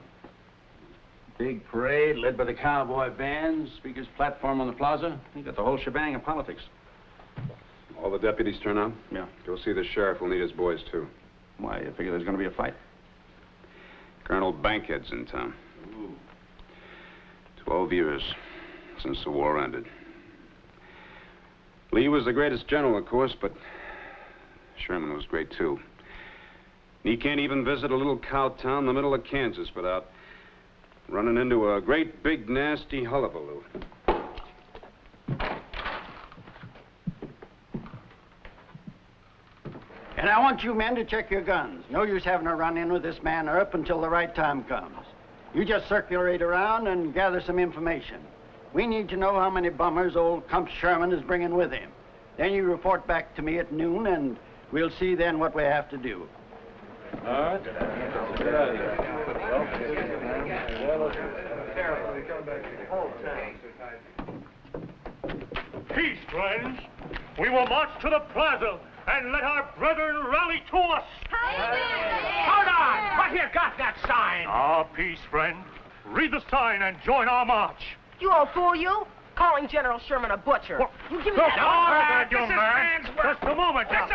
Big parade led by the cowboy bands, speaker's platform on the plaza. You got the whole shebang of politics. All the deputies turn out? Yeah. Go see the sheriff. We'll need his boys, too. Why, you figure there's going to be a fight? Colonel Bankhead's in town. 12 years since the war ended. Lee was the greatest general, of course, but Sherman was great, too. He can't even visit a little cow town in the middle of Kansas without running into a great, big, nasty hullabaloo. And I want you men to check your guns. No use having a run-in with this man Earp until the right time comes. You just circulate around and gather some information. We need to know how many bummers old Comp Sherman is bringing with him. Then you report back to me at noon, and we'll see then what we have to do. All right. Peace, friends. We will march to the plaza and let our brethren rally to us. Hold on! What you got that sign? Ah, peace, friend. Read the sign and join our march. You old fool, you! Calling General Sherman a butcher. You give me Look, that. all All right, right, young man. Just a moment now.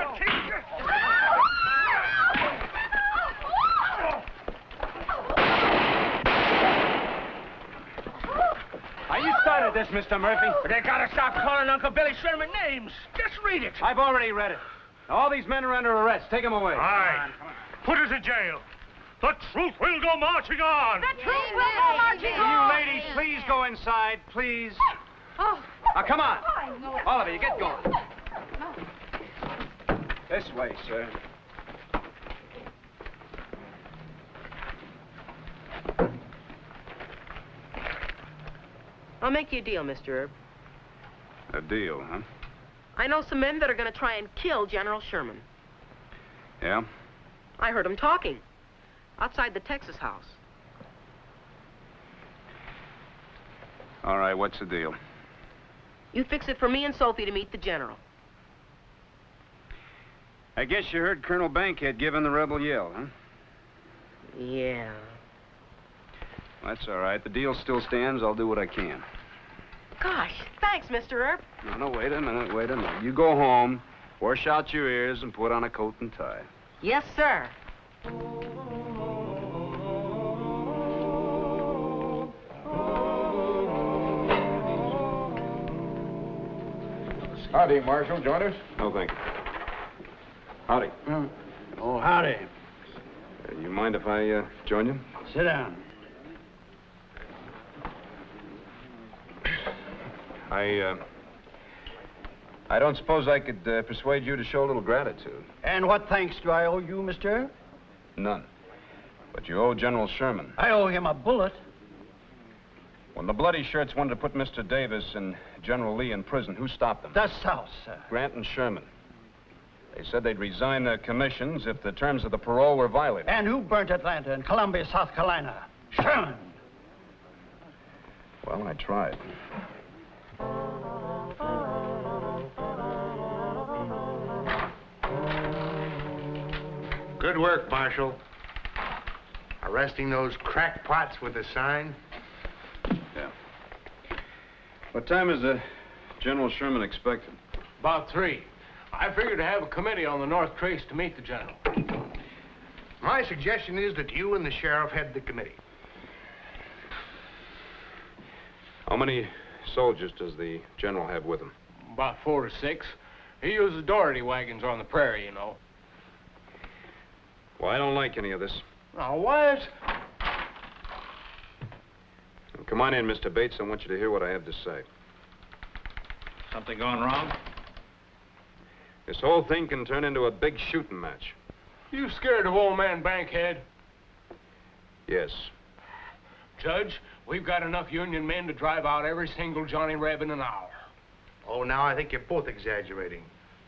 Now, you started this, Mr. Murphy. But they gotta stop calling Uncle Billy Sherman names. Just read it. I've already read it. Now, all these men are under arrest. Take them away. Aye. Put us in jail. The truth will go marching on. The truth will go marching on. You ladies, please go inside, please. Oh. Now, come on. All of you, get going. This way, sir. I'll make you a deal, Mr. Earp. A deal, huh? I know some men that are going to try and kill General Sherman. Yeah? I heard them talking outside the Texas house. All right, what's the deal? You fix it for me and Sophie to meet the general. I guess you heard Colonel Bankhead giving the rebel yell, huh? Yeah. That's all right. The deal still stands. I'll do what I can. Gosh, thanks, Mr. Earp. No, wait a minute. You go home, wash out your ears, and put on a coat and tie. Yes, sir. Howdy, Marshal. Join us? No, thank you. Howdy. Oh, howdy. You mind if I join you? Sit down. I don't suppose I could persuade you to show a little gratitude. And what thanks do I owe you, Mr. Earp? None. But you owe General Sherman. I owe him a bullet. When the Bloody Shirts wanted to put Mr. Davis and General Lee in prison, who stopped them? The South, sir. Grant and Sherman. They said they'd resign their commissions if the terms of the parole were violated. And who burnt Atlanta and Columbia, South Carolina? Sherman. Well, I tried. Good work, Marshal. Arresting those crackpots with a sign. Yeah. What time is General Sherman expected? About 3. I figured to have a committee on the North Trace to meet the general. My suggestion is that you and the sheriff head the committee. How many soldiers does the general have with him? About 4 to 6. He uses Doherty wagons on the prairie, you know. Well, I don't like any of this. Now, what? Come on in, Mr. Bates. I want you to hear what I have to say. Something going wrong? This whole thing can turn into a big shooting match. You scared of old man Bankhead? Yes. Judge, we've got enough Union men to drive out every single Johnny Reb in an hour. Oh, now I think you're both exaggerating.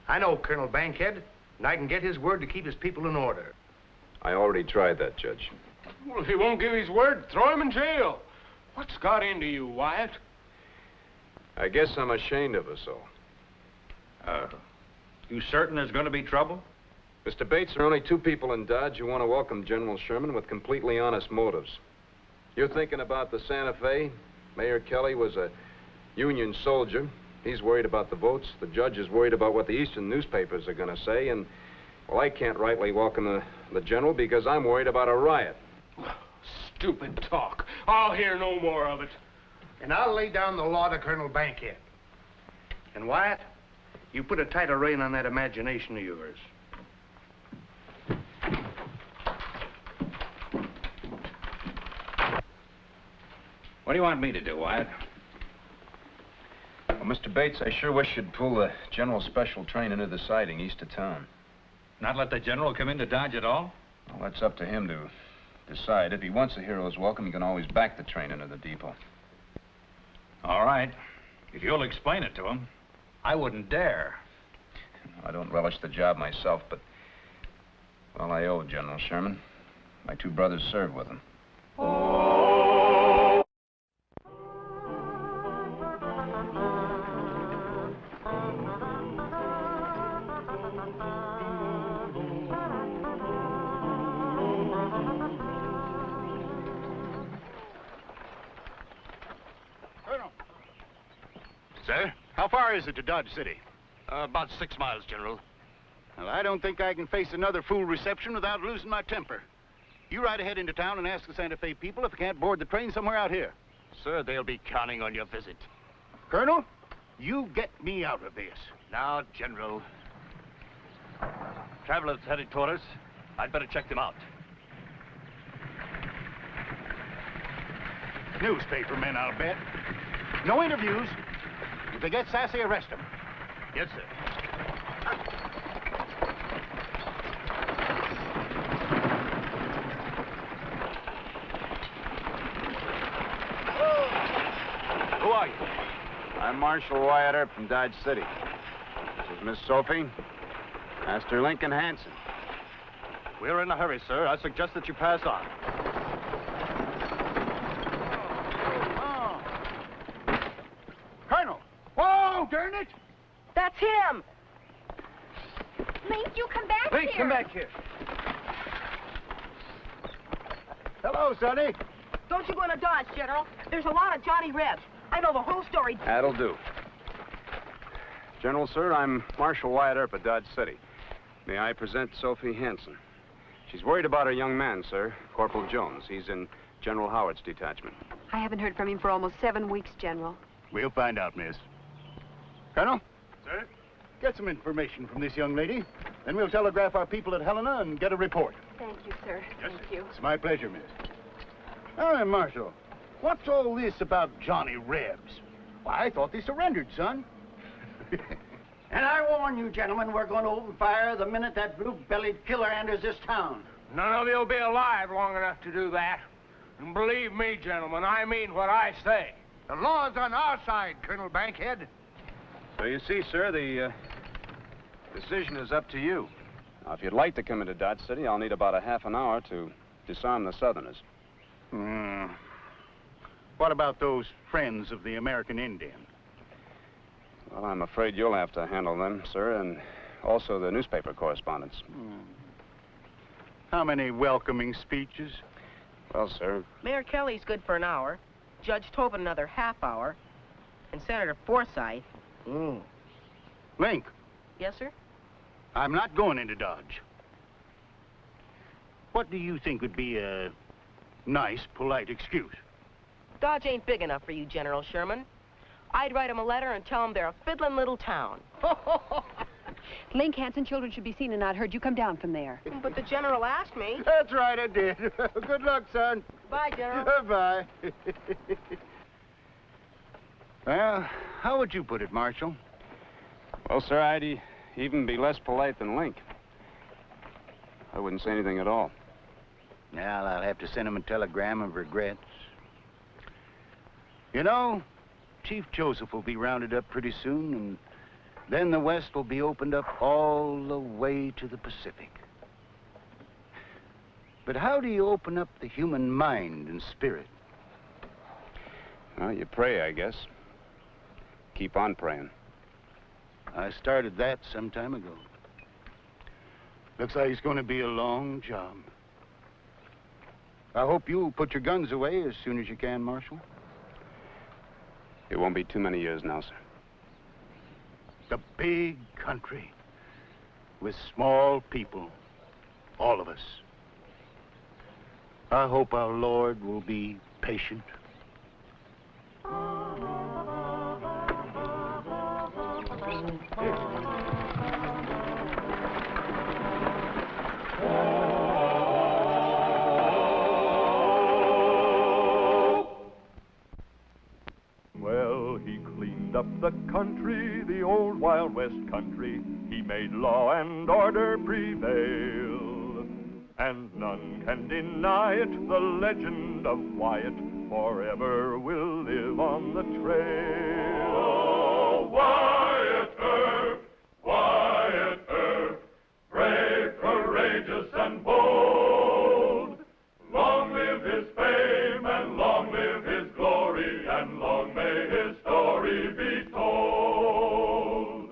I know Colonel Bankhead, and I can get his word to keep his people in order. I already tried that, Judge. Well, if he won't give his word, throw him in jail. What's got into you, Wyatt? I guess I'm ashamed of us all. You certain there's going to be trouble? Mr. Bates, there are only 2 people in Dodge who want to welcome General Sherman with completely honest motives. You're thinking about the Santa Fe. Mayor Kelly was a Union soldier. He's worried about the votes. The judge is worried about what the Eastern newspapers are going to say. And, well, I can't rightly welcome the general because I'm worried about a riot. Stupid talk. I'll hear no more of it. And I'll lay down the law to Colonel Bankhead. And Wyatt, you put a tighter rein on that imagination of yours. What do you want me to do, Wyatt? Well, Mr. Bates, I sure wish you'd pull the General Special train into the siding east of town. Not let the general come into Dodge at all? Well, that's up to him to decide. If he wants a hero's welcome, he can always back the train into the depot. All right. If you'll explain it to him. I wouldn't dare. I don't relish the job myself, but, well, I owe General Sherman. My 2 brothers served with him. Colonel. Sir? How far is it to Dodge City? About 6 miles, General. Well, I don't think I can face another full reception without losing my temper. You ride ahead into town and ask the Santa Fe people if they can't board the train somewhere out here. Sir, they'll be counting on your visit. Colonel, you get me out of this. Now, General. Travelers headed toward us. I'd better check them out. Newspaper men, I'll bet. No interviews. If they get sassy, arrest them. Yes, sir. Who are you? I'm Marshal Wyatt Earp from Dodge City. This is Miss Sophie. Master Lincoln Hanson. We're in a hurry, sir. I suggest that you pass on. Colonel! Whoa, darn it! That's him! Link, you come back Link, here. come back here. Hello, Sonny. Don't you go into Dodge, General. There's a lot of Johnny Rebs. I know the whole story. That'll do. General, sir, I'm Marshal Wyatt Earp at Dodge City. May I present Sophie Hanson? She's worried about her young man, sir, Corporal Jones. He's in General Howard's detachment. I haven't heard from him for almost 7 weeks, General. We'll find out, miss. Colonel? Sir? Get some information from this young lady. Then we'll telegraph our people at Helena and get a report. Thank you, sir. Thank you. It's my pleasure, miss. All right, Marshal. What's all this about Johnny Rebs? Why, I thought they surrendered, son. And I warn you, gentlemen, we're going to open fire the minute that blue-bellied killer enters this town. None of you'll be alive long enough to do that. And believe me, gentlemen, I mean what I say. The law's on our side, Colonel Bankhead. So you see, sir, the decision is up to you. Now, if you'd like to come into Dodge City, I'll need about a half an hour to disarm the Southerners. What about those friends of the American Indian? Well, I'm afraid you'll have to handle them, sir, and also the newspaper correspondents. How many welcoming speeches? Well, sir, Mayor Kelly's good for an hour. Judge Tobin another half hour. And Senator Forsythe. Link, Yes, sir? I'm not going into Dodge. What do you think would be a nice, polite excuse? Dodge ain't big enough for you, General Sherman. I'd write him a letter and tell him they're a fiddling little town. Link, Hanson, children should be seen and not heard. You come down from there. But the General asked me. That's right, I did. Good luck, son. Bye, General. Bye. Well, how would you put it, Marshal? well, sir, I'd even be less polite than Link. I wouldn't say anything at all. Well, I'll have to send him a telegram of regrets. You know, Chief Joseph will be rounded up pretty soon, and then the West will be opened up all the way to the Pacific. But how do you open up the human mind and spirit? Well, you pray, I guess. Keep on praying. I started that some time ago. Looks like it's going to be a long job. I hope you'll put your guns away as soon as you can, Marshal. It won't be too many years now, sir. The big country with small people, all of us. I hope our Lord will be patient. Well, he cleaned up the country, the old Wild West country. He made law and order prevail, and none can deny it. The legend of Wyatt forever will live on the trail. Oh, Wyatt Earp, brave, courageous, and bold. Long live his fame, and long live his glory, and long may his story be told.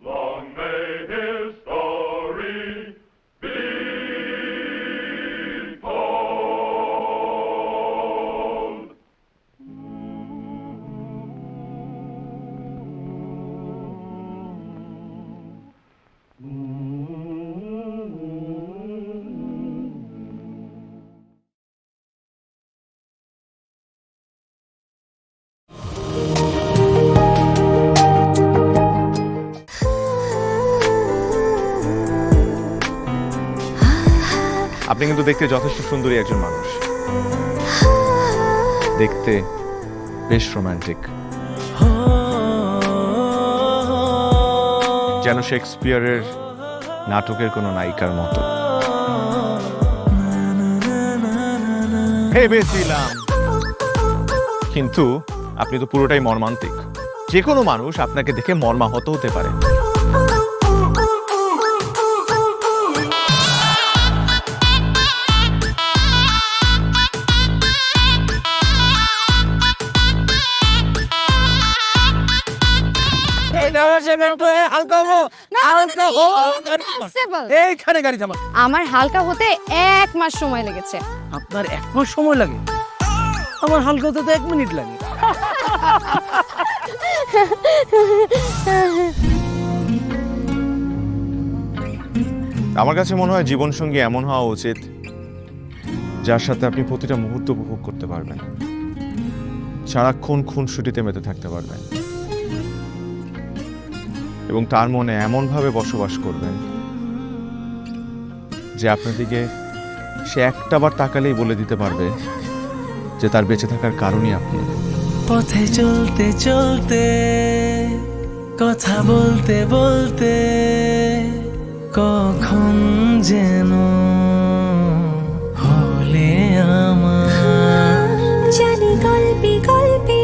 Long may his story be told. আপনি কিন্তু দেখতে যথেষ্ট সুন্দরী একজন মানুষ, দেখতে বেশ romantic, যেন শেক্সপিয়ারের নাটকের কোনো নায়িকার মতো। ভেবেছিলাম, কিন্তু আপনি তো পুরোটাই মর্মান্তিক। যে কোনো মানুষ আপনাকে দেখে মর্মাহত হতে পারে। এইখানে গাড়ি থামা। আমার হালকা হতে 1 মাস সময় লেগেছে। আপনার 1 মাস সময় লাগে? আমার হালকা হতে তো 1 মিনিট লাগে। আমার কাছে মনে হয় জীবনসঙ্গী এমন হওয়া উচিত যার সাথে আপনি প্রতিটা মুহূর্ত উপভোগ করতে পারবেন, সারাক্ষণ খুনসুটিতে মেতে থাকতে পারবেন, এবং তার মনে এমনভাবে বসবাস করবেন যে আপনার দিকে সে একটাবার তাকালেই বলে দিতে পারবে যে তার বেঁচে থাকার কারণই আপনি। পথে চলতে চলতে, কথা বলতে বলতে, কখন যেন হলে আমার। জানি গল্পে গল্পে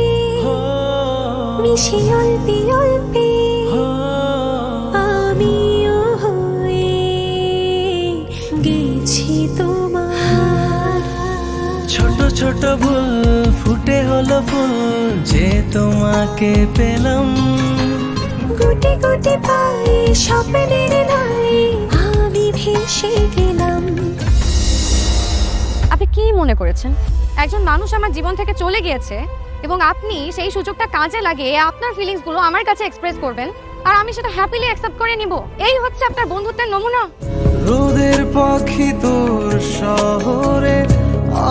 মিশে অল্পে অল্পে আমিও হয়ে গেছি তোমার। ছোট ছোট ভুল ফুটে হলো ফুল যে তোমাকে পেলাম। গুটি গুটি পায়ে স্বপ্নের নাই আমি ভেসে গেলাম। আপনি কি মনে করেছেন একজন মানুষ আমার জীবন থেকে চলে গিয়েছে এবং আপনি সেই সুযোগটা কাজে লাগিয়ে আপনার ফিলিংসগুলো আমার কাছে এক্সপ্রেস করবেন আর আমি সেটা হ্যাপিলি অ্যাকসেপ্ট করে নিব? এই হচ্ছে আপনার বন্ধুত্বের নমুনা? রোদের পাখি তোর শহরে,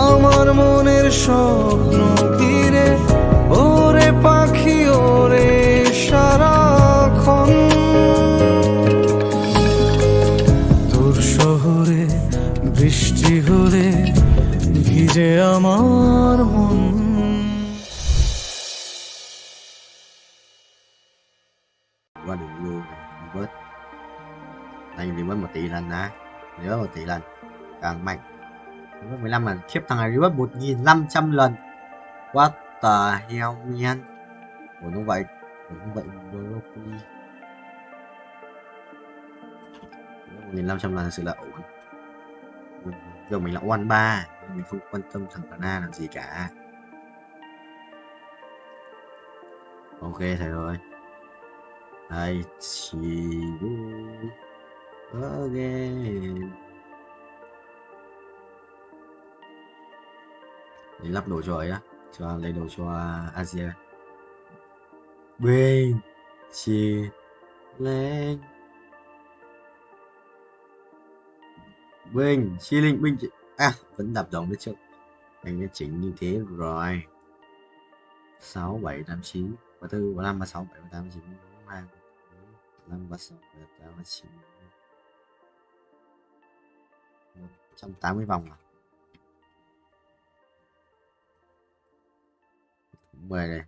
আমার মনের স্বপ্ন ঘিরে। ওরে পাখি ওরে সারাক্ষণ, তোর শহরে বৃষ্টি হলে ভিজে আমার মন। Qua đường luôn vết đây thì mới 1 tỷ lần nè, nhớ 1 tỷ lần càng mạnh. 15 lần khiếp, thằng này rớt 1.500 lần. What the hell man. Đúng vậy. Đúng vậy. Broccoli. 1.500 là thật sự là ổn. Giờ mình là one ba, mình không quan tâm thằng Đà làm gì cả. Ok thầy ơi. I see you again. Để lắp đồ cho ấy á, cho lấy đồ cho Asia. Bên chia lên. Bên chia linh binh vẫn đập đồng đấy chứ. Anh đã chỉnh như thế rồi. 6 7 8 9 34 35 36 7 38 9 2 5 36 7 9 180 vòng à. 10 này,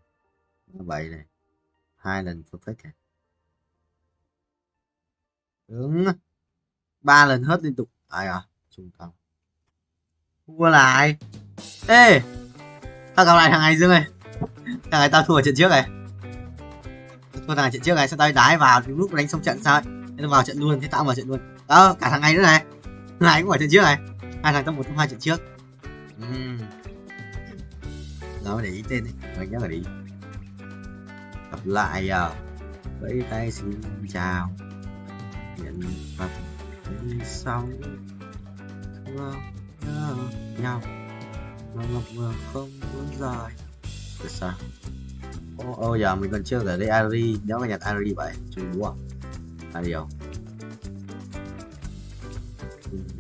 7 này, 2 lần perfect này. Đúng. 3 lần hớt liên tục. Ai à, trung tâm. Thua lại. Ê, tao gặp lại thằng này Dương ơi. Thằng này tao thua ở trận trước này. Thua thằng trận trước này, sao tao đái vào thì lúc đánh xong trận sao ấy. Thế tao vào trận luôn, thế tao vào trận luôn. Đó, cả thằng này nữa này. Thằng này cũng ở trận trước này. Hai thằng trong 1 trong 2 trận trước. Nó để ý tên đấy, mình nhớ là đi. Gặp lại à. Vẫy tay xin chào. Nhận vật đi sau. Thua nhau. Mà ngập ngừng không muốn rời. Được sao? Ô giờ mình còn chưa ở đây Ari, nếu mà nhặt Ari vậy, chung đúng không? Ari đâu?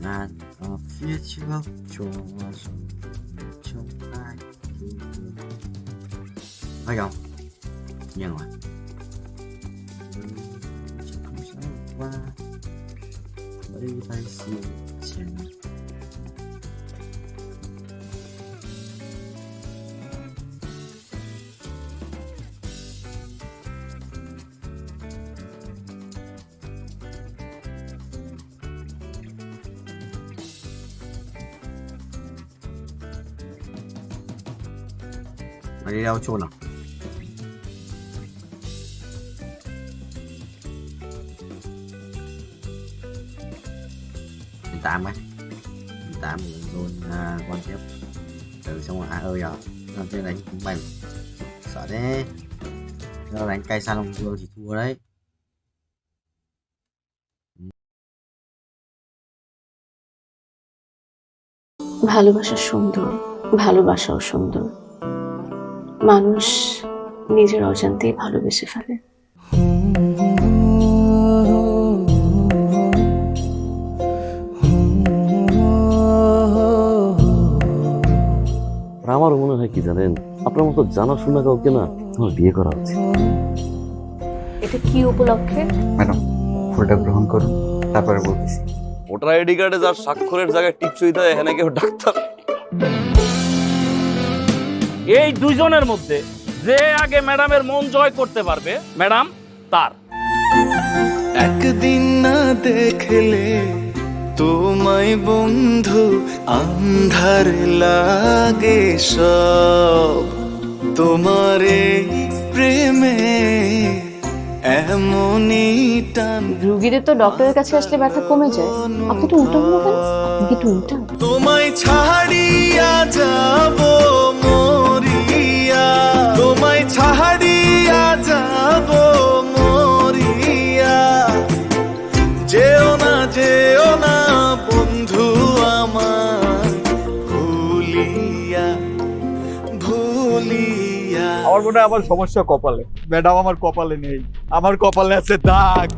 Ngàn ở phía trước cho trong ai phải không? Nhân rồi. Không sao qua. Lấy tay xin chèn. Mày đi đâu chôn à? Mình 8 ấy. Mình 8 luôn quan tiếp. Từ xong rồi ơi à. Làm tên đánh cũng bành. Sợ thế. Giờ đánh cây Sa Long Vương thì thua đấy. ভালোবাসা সুন্দর, ভালোবাসাও সুন্দর। মানুষ নিজের অজান্তেই ভালোবেসে ফেলে। আমারও মনে হয় কি জানেন, আপনার মতো জানাশোনা কাউকে না আমার বিয়ে করা উচিত। এটা কি উপলক্ষে? ম্যাডাম ফুলটা গ্রহণ করুন, তারপরে বলতেছি। ভোটার আইডি কার্ডে যার স্বাক্ষরের জায়গায় টিপসই দেয় এখানে কেউ ডাক্তার। এই দুইজনের মধ্যে যে আগে ম্যাডামের মন জয় করতে পারবে ম্যাডাম তার। একদিন না দেখলে তোমায় বন্ধু আন্ধার লাগে সব, তোমার এই প্রেমে এমনই টান। রোগীদের তো ডক্টরের কাছে আসলে ব্যথা কমে যায়, আপনি তো উল্টো হলো কেন? আপনি কি উল্টা? তোমায় ছাড়িয়া যাব মরিয়া, তোমায় ছাড়িয়া যাব মরিয়া, যেও না বন্ধু আমার ভুলিয়া ভুলিয়া। আমার মনে হয় আমার সমস্যা কপালে, ম্যাডাম আমার কপালে নেই, আমার কপালে আছে দাগ।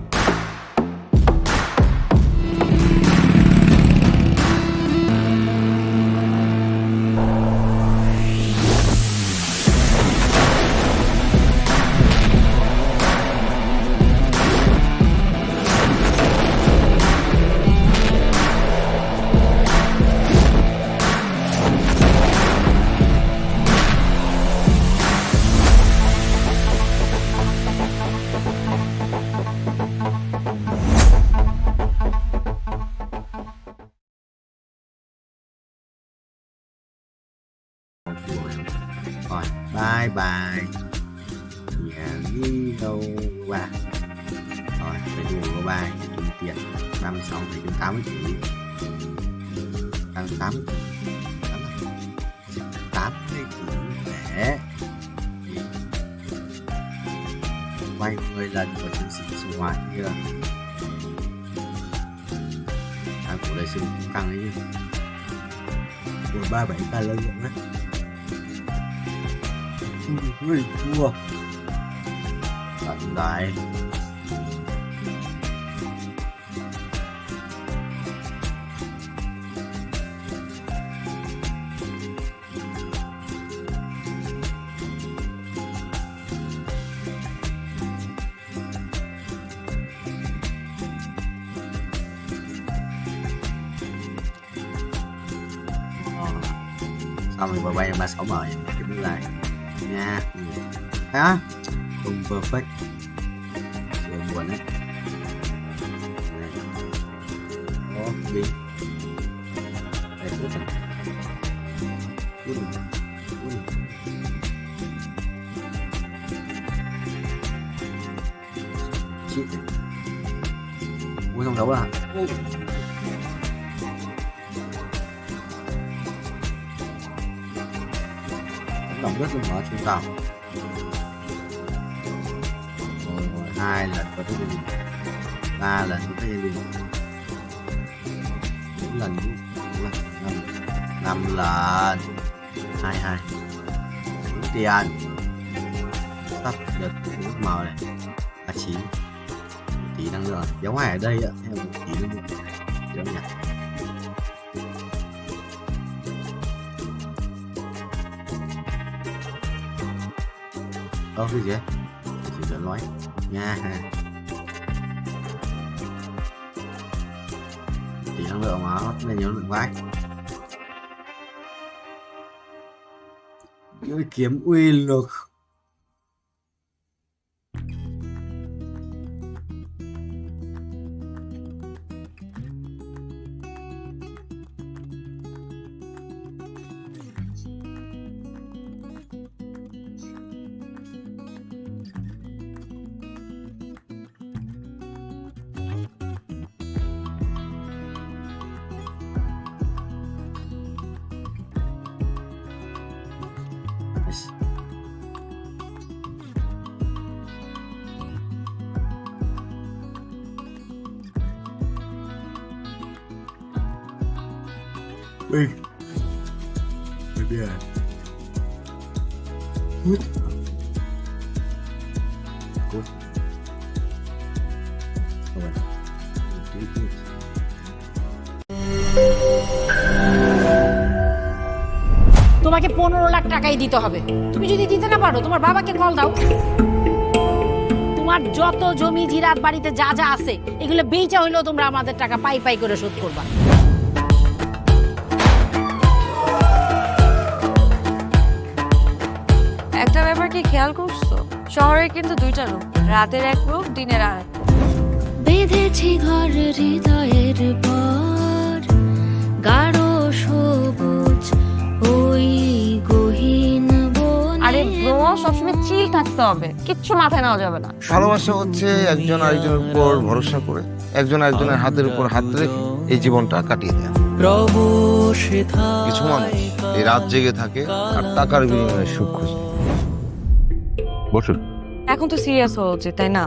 Rồi, bye bye. Nhà đi đâu ba. Rồi, phải đủ có 3 kiếm tiền 36 thì kiếm 80 triệu. 80 80 để vay 10 lần của chiến sĩ sinh hoạt kia. Của đại sư cũng căng ấy chứ. Của 37k lợi nhuận đấy. Ui, thua. Tận đại. Xong rồi bay 36 bờ cái này nha. Hả? Không perfect. Rồi buồn đấy. Đó, đi. Đây cũng thật. Chít này. Ui, không đấu à? Lòng rất là mở chúng ta. Rồi 2 lần có thể đi. 3 lần có thể đi. 4 lần 5 lần 22 tiền sắp được nước màu này 39 tí năng lượng giống ngoài ở đây ạ, theo một tí năng lượng giống nhỉ. Cái gì chỉ cần nói nha. Tí năng lượng mà nó lên nhiều lượng vãi. Kiếm uy lực. Ui. Baby à. Good. Good. Rồi. তোমাকে 15 লাখ টাকাই দিতে হবে। তুমি যদি দিতে না পারো তোমার বাবাকে কল দাও। তোমার যত জমি জিরাত বাড়িতে যা যা আছে এগুলো বেচা হইলেও তোমরা আমাদের টাকা পাই পাই করে শোধ করবা। একটা ব্যাপার কি খেয়াল করছো? শহরে কিন্তু দুইটা রূপ, রাতের এক রূপ, দিনের আর এক রূপ। বেঁধেছি ঘর হৃদয়ের পর গাঢ় সবুজ ওই গহীন বনে। আরে ব্রো, সবসময় চিল থাকতে হবে, কিচ্ছু মাথায় নেওয়া যাবে না। ভালোবাসা হচ্ছে একজন আরেকজনের উপর ভরসা করে, একজন আরেকজনের হাতের উপর হাত রেখে এই জীবনটা কাটিয়ে দেয়। কিছু মানুষ এই রাত জেগে থাকে আর টাকার বিনিময়ে সুখ খোঁজে। বসুন। এখন তো সিরিয়াস হওয়া উচিত, তাই না?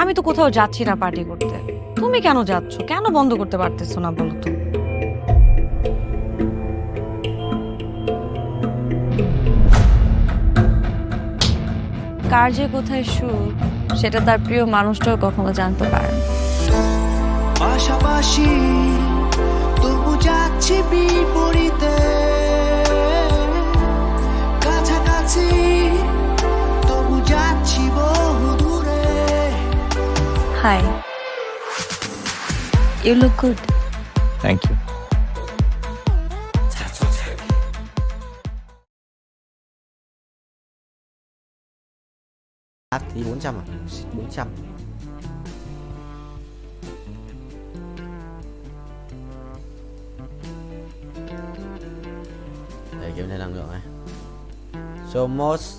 আমি তো কোথাও যাচ্ছি না পার্টি করতে। তুমি কেন যাচ্ছ? কেন বন্ধ করতে পারতেছো না বলো তো? কার যে কোথায় সুখ সেটা তার প্রিয় মানুষটাও কখনো জানতে পারে না। পাশাপাশি তবু যাচ্ছি বিপরীতে, কাছাকাছি তবু যাচ্ছি বহু দূরে। Hi, you look good. Thank you. Thì 400 à? 400. Để kiếm thêm năng lượng này. So most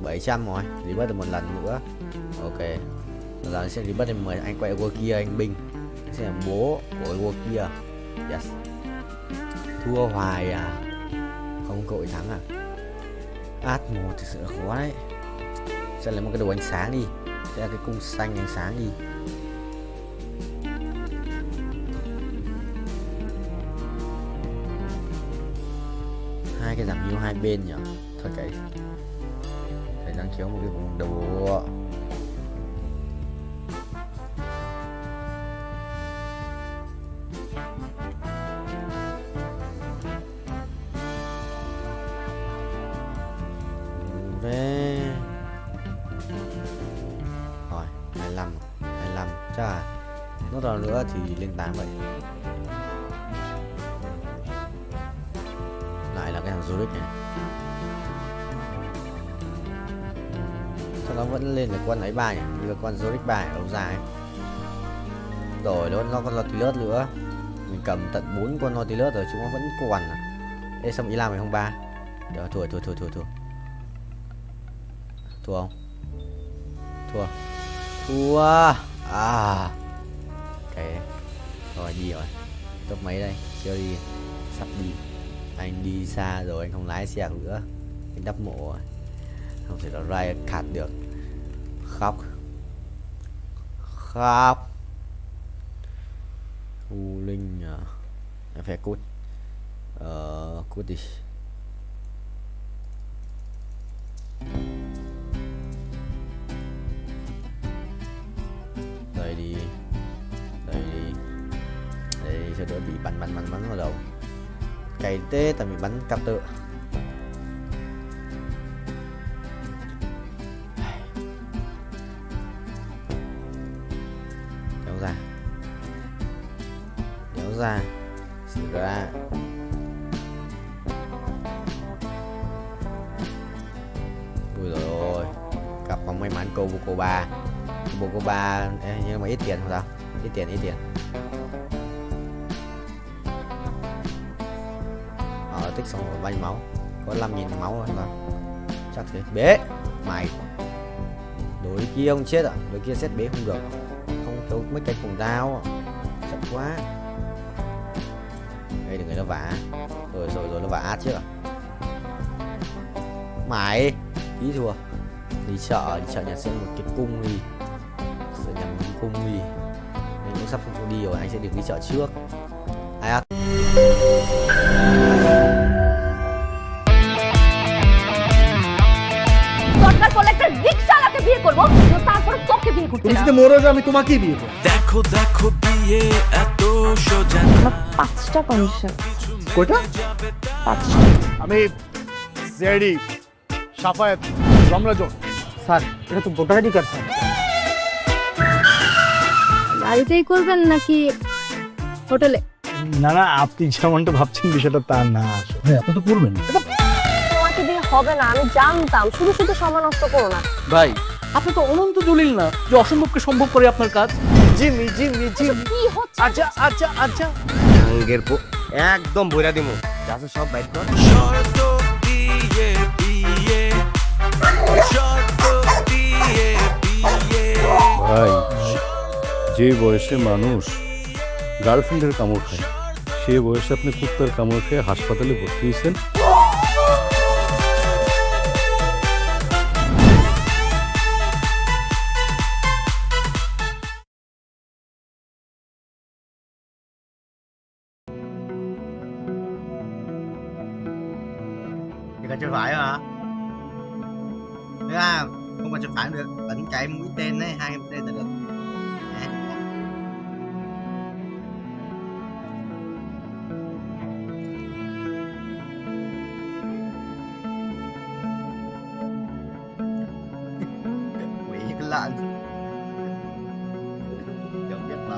700 rồi, rebirth được một lần nữa. Ok, giờ sẽ rebirth thêm 10 anh quay qua kia anh binh. Anh sẽ là bố của qua kia. Yes. Thua hoài à? Không cội thắng à? Át một thực sự là khó đấy. Sẽ lấy một cái đồ ánh sáng đi. Sẽ là cái cung xanh ánh sáng đi. Hai cái giảm yếu hai bên nhỉ? Thôi cái phải đang kéo một cái vùng đầu. Về rồi 25 chắc là nốt nào nữa thì lên 8 vậy. Lại là cái thằng Zurich này, sao nó vẫn lên được quân ấy 3 nhỉ? Đưa con Zurich 3 ở đâu ra ấy. Rồi nó còn Nautilus nữa, mình cầm tận 4 con Nautilus rồi chúng nó vẫn còn à. Ê sao Ý làm mày không 3? Được, thua không? Thua à. Ok rồi, đi rồi. Top mấy đây? Chưa đi, sắp đi. Anh đi xa rồi, anh không lái xe nữa, anh đắp mộ rồi, không thể nào ride card được. Khóc U Linh à. Em phải cút. Cút đi. Đây đi cho đỡ bị bắn vào đầu. Cày tê tại mình bắn cặp tự. Kéo ra xử ra. Ui rồi ôi, cặp bóng may mắn cô ba nhưng mà ít tiền không sao, ít tiền. Tích xong rồi bao nhiêu máu, có 5.000 máu rồi sao? Chắc thế. Bế mày, đối kia ông chết à? Đối kia xét bế không được, không thiếu mấy cái cùng dao, chậm quá. Đây đừng người nó vả rồi nó vả át chứ à? Mày ý thua. Đi chợ nhà xem một cái cung đi, sẽ nhầm một cái cung đi. Anh cũng sắp không đi rồi, anh sẽ được đi chợ trước. Ai à? তুমি যদি মরে যাও আমি তোমাকেই বিয়ে করব। দেখো বিয়ে এত সোজা আমার 5টা কন্ডিশন। কয়টা? 5টা। আমি সিআইডি সাফায়েত রমরাজন। স্যার এটা তো ভোটার আইডি কার্ড স্যার। বাড়িতেই করবেন নাকি হোটেলে? না আপনি যেমনটা ভাবছেন বিষয়টা তা না। হ্যাঁ আপনি তো করবেন। তোমাকে দিয়ে হবে না, আমি জানতাম। শুধু সময় নষ্ট করো না ভাই। আপনি তো অনন্ত দলিল না যে অসম্ভবকে সম্ভব করে আপনার কাজ। জিমি কি হচ্ছে? আচ্ছা আঙ্গের একদম বইরা দিমু যাচ্ছে সব বাইর কর। শর্ত দিয়ে বিয়ে ভাই, যে বয়সে মানুষ গার্লফ্রেন্ডের কামড় খায় সে বয়সে আপনি কুত্তার কামড় খেয়ে হাসপাতালে ভর্তি হয়েছেন। Cái chân phải hả? Thấy không? Không còn chân phải được, tỉnh chạy mũi tên đấy, 2 mũi tên là được. Quỷ cái lợn. Chẳng biết mà.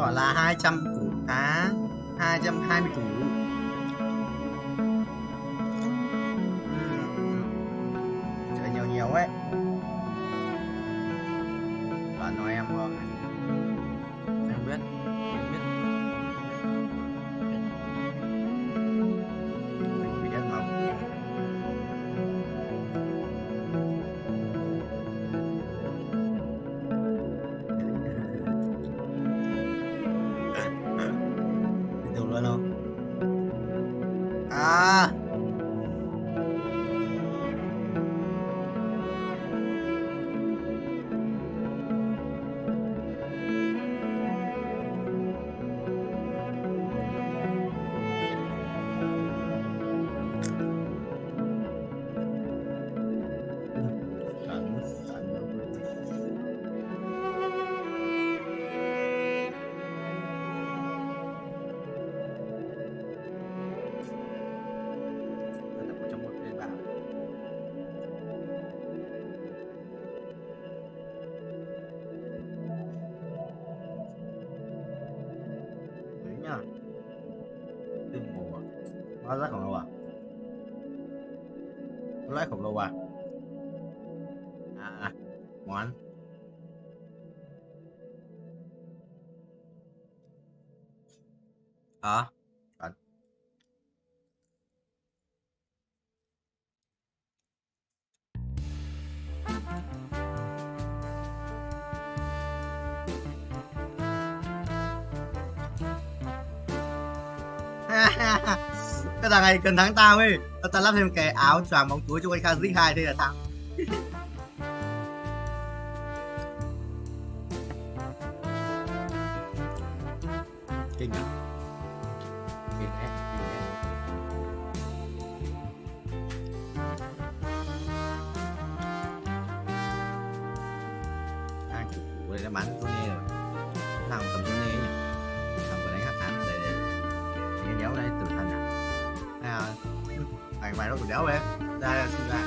tỏi là 200 củ cá, 220 củ. Chơi nhiều nhiều ấy. Bạn nói em không? Em biết. Em biết. Mình biết mà. Được luôn không? À. Trong một cái bảng đấy nhá. Tinh bột à? Hóa rất khổng lồ à? Lái khổng lồ à? À, món à, à. Cái thằng này cần thắng tao ấy, tao lắp thêm cái áo choàng bóng tối cho anh Khazik 2 đây là thắng. Kinh à? Kinh đấy, kinh đấy. Thằng chủ của đây đã bán con nê rồi. Thằng cầm con nê nhỉ? Thằng vừa đánh hắc hán để cái đéo đây tử thần à? Thằng mày nó tử đéo đấy. Ra là xin ra.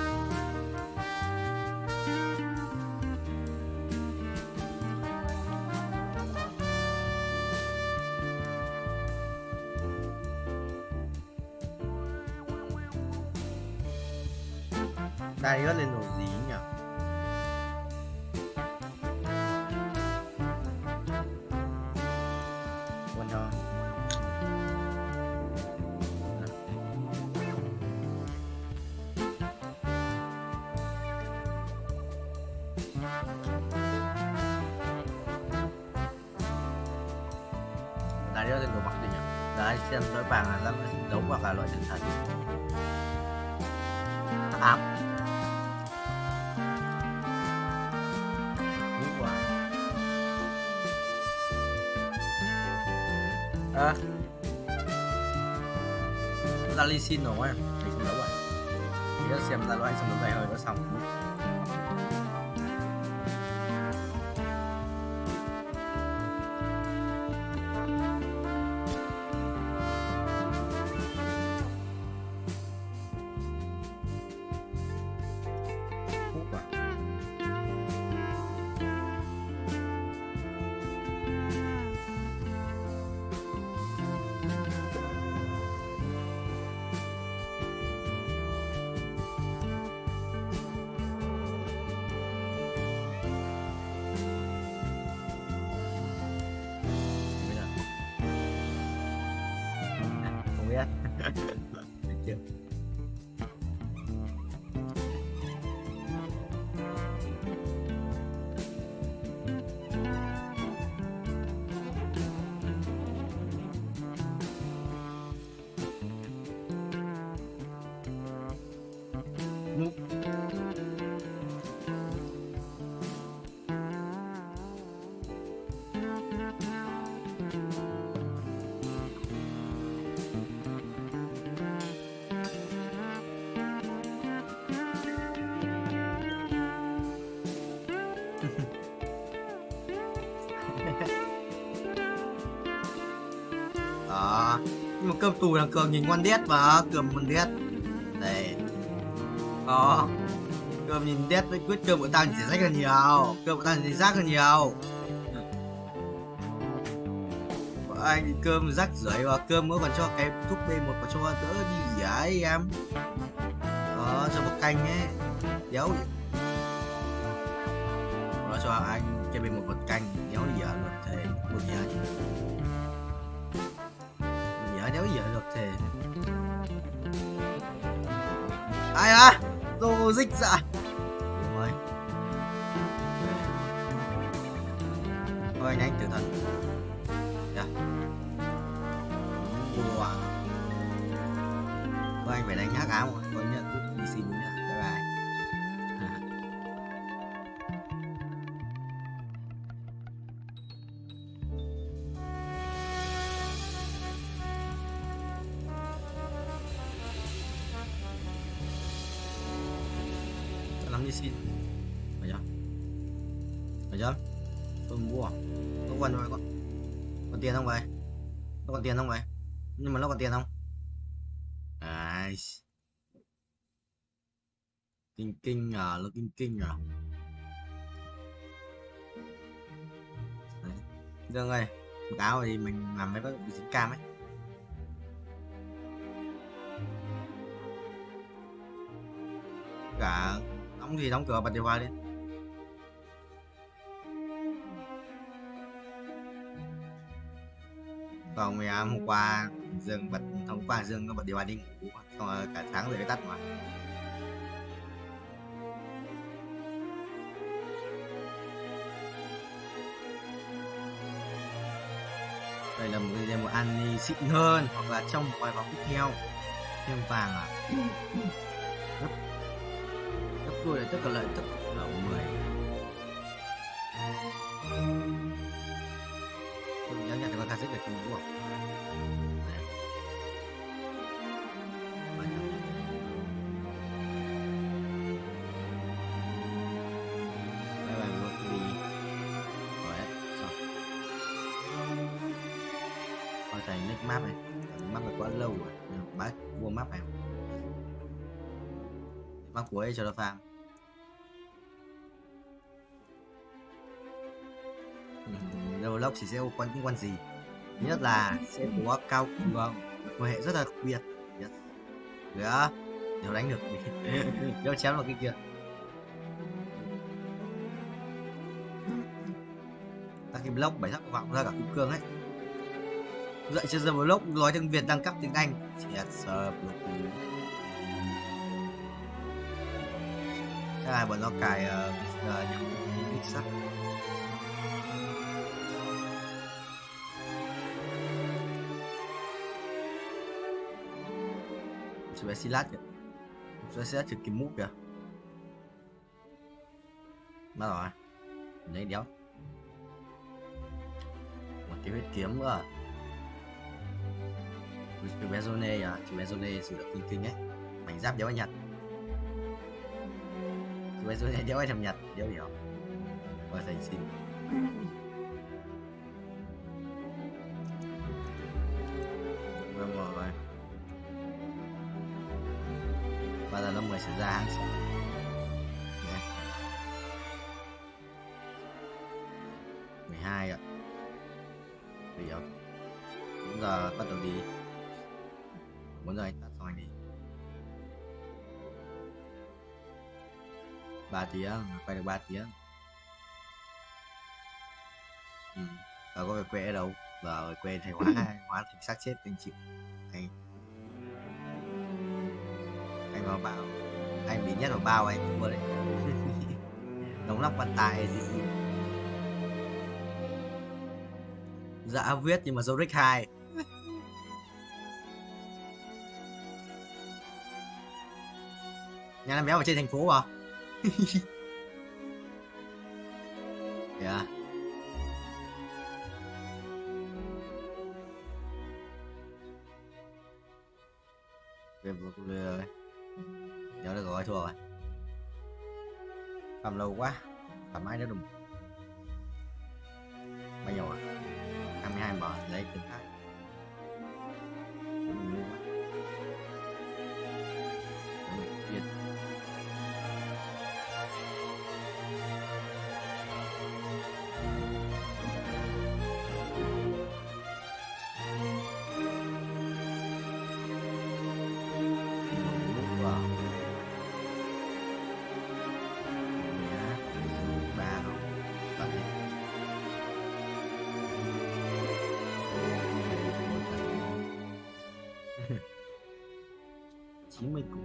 Đây nó lên đồ gì nhỉ? Quên cho. Đây nó lên đồ mặc gì nhỉ? Đấy xem tối vàng là nó đấu hoặc là loại tinh thần. Ám. À, ra ly xin rồi anh không đấu rồi thì xem ra loại xong đấu dài hơi nó xong biết. Được chưa? Đó. Nhưng mà cơm tù là Cường nhìn ngon đét mà, Cường ngon đét. Đây. Đó. Cơm nhìn đét với quyết cơm của tao chỉ rách hơn nhiều. Cơm của tao chỉ rác hơn nhiều. anh thì cơm rắc rưởi và cơm nữa còn cho cái thuốc B1 còn cho đỡ đi ỉa ấy em. Đó, cho một canh ấy đéo nó cho anh cái B1 một canh đéo ỉa được thề một ỉa đéo ỉa được thề. Ai à tô dích dạ rồi thôi nhanh tử thần yeah. Wow. Thôi anh phải đánh hắc áo rồi tôi nhận rút đi xin đúng nhá. Bye bye. Lắm đi xin phải chưa tôi mua có quần rồi còn tiền không vậy, nó còn tiền không vậy, nhưng mà nó còn tiền không ai kinh à, nó kinh à. Dương ơi mặc áo thì mình làm mấy cái bị dính cam ấy. Cả đóng thì đóng cửa bật điều hòa đi. Còn ngày hôm qua Dương bật hôm qua Dương nó bật điều hòa đi ngủ xong rồi cả tháng rồi cái tắt mà. Đây là một cái ăn xịn hơn hoặc là trong một vài vòng tiếp theo thêm vàng à. Gấp đôi là tất cả lợi tức là 10. Tôi nhớ nhận được con cassette được đúng không? Đây là một cái gì rồi đấy, xong. Coi thầy nick map này, map này quá lâu rồi, bác mua map này. Map cuối cho nó farm. Roblox thì sẽ có những con gì? Thứ nhất là sẽ có cao cường, một hệ rất là đặc biệt. Yes. Được, nếu đánh được đeo chém vào cái kia. Các cái block 7 sắc vọng ra cả kim cương ấy. Dạy cho Roblox nói tiếng Việt đăng cấp tiếng Anh. Yes, chắc là bọn nó cài những sắc. Sẽ xí lát kìa. Sẽ thử kiếm mút kìa. Mất rồi. Lấy đéo. Một cái huyết kiếm nữa. Chú bé Zone à, chú bé Zone sử dụng kinh ấy. Mảnh giáp đéo anh nhặt. Chú bé Zone đéo anh thầm nhặt, đéo hiểu. Rồi thành xin. Vâng rồi. Và là năm 10 sẽ ra hàng sống. Yeah. 12 ạ. Bây giờ 4 giờ bắt đầu đi. 4 giờ anh tắt xong anh đi. 3 tiếng, quay được 3 tiếng. Có về quê ở đâu? Giờ ở quê thầy hóa thành xác chết anh chịu. Anh vào bảo anh bị nhét vào bao anh thua đấy. Đóng lắp bàn tài gì. Dạ viết nhưng mà dấu rick 2. Nhà làm béo ở trên thành phố à? Yeah. Nhớ được rồi, thua rồi. Cầm lâu quá, cầm ai nữa đùng. Bao nhiêu à? 22 mở lấy từng khác. 90 củ.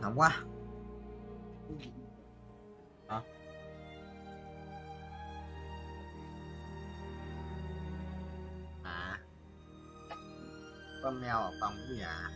Nóng quá. Hả? Con mèo ở phòng của nhà.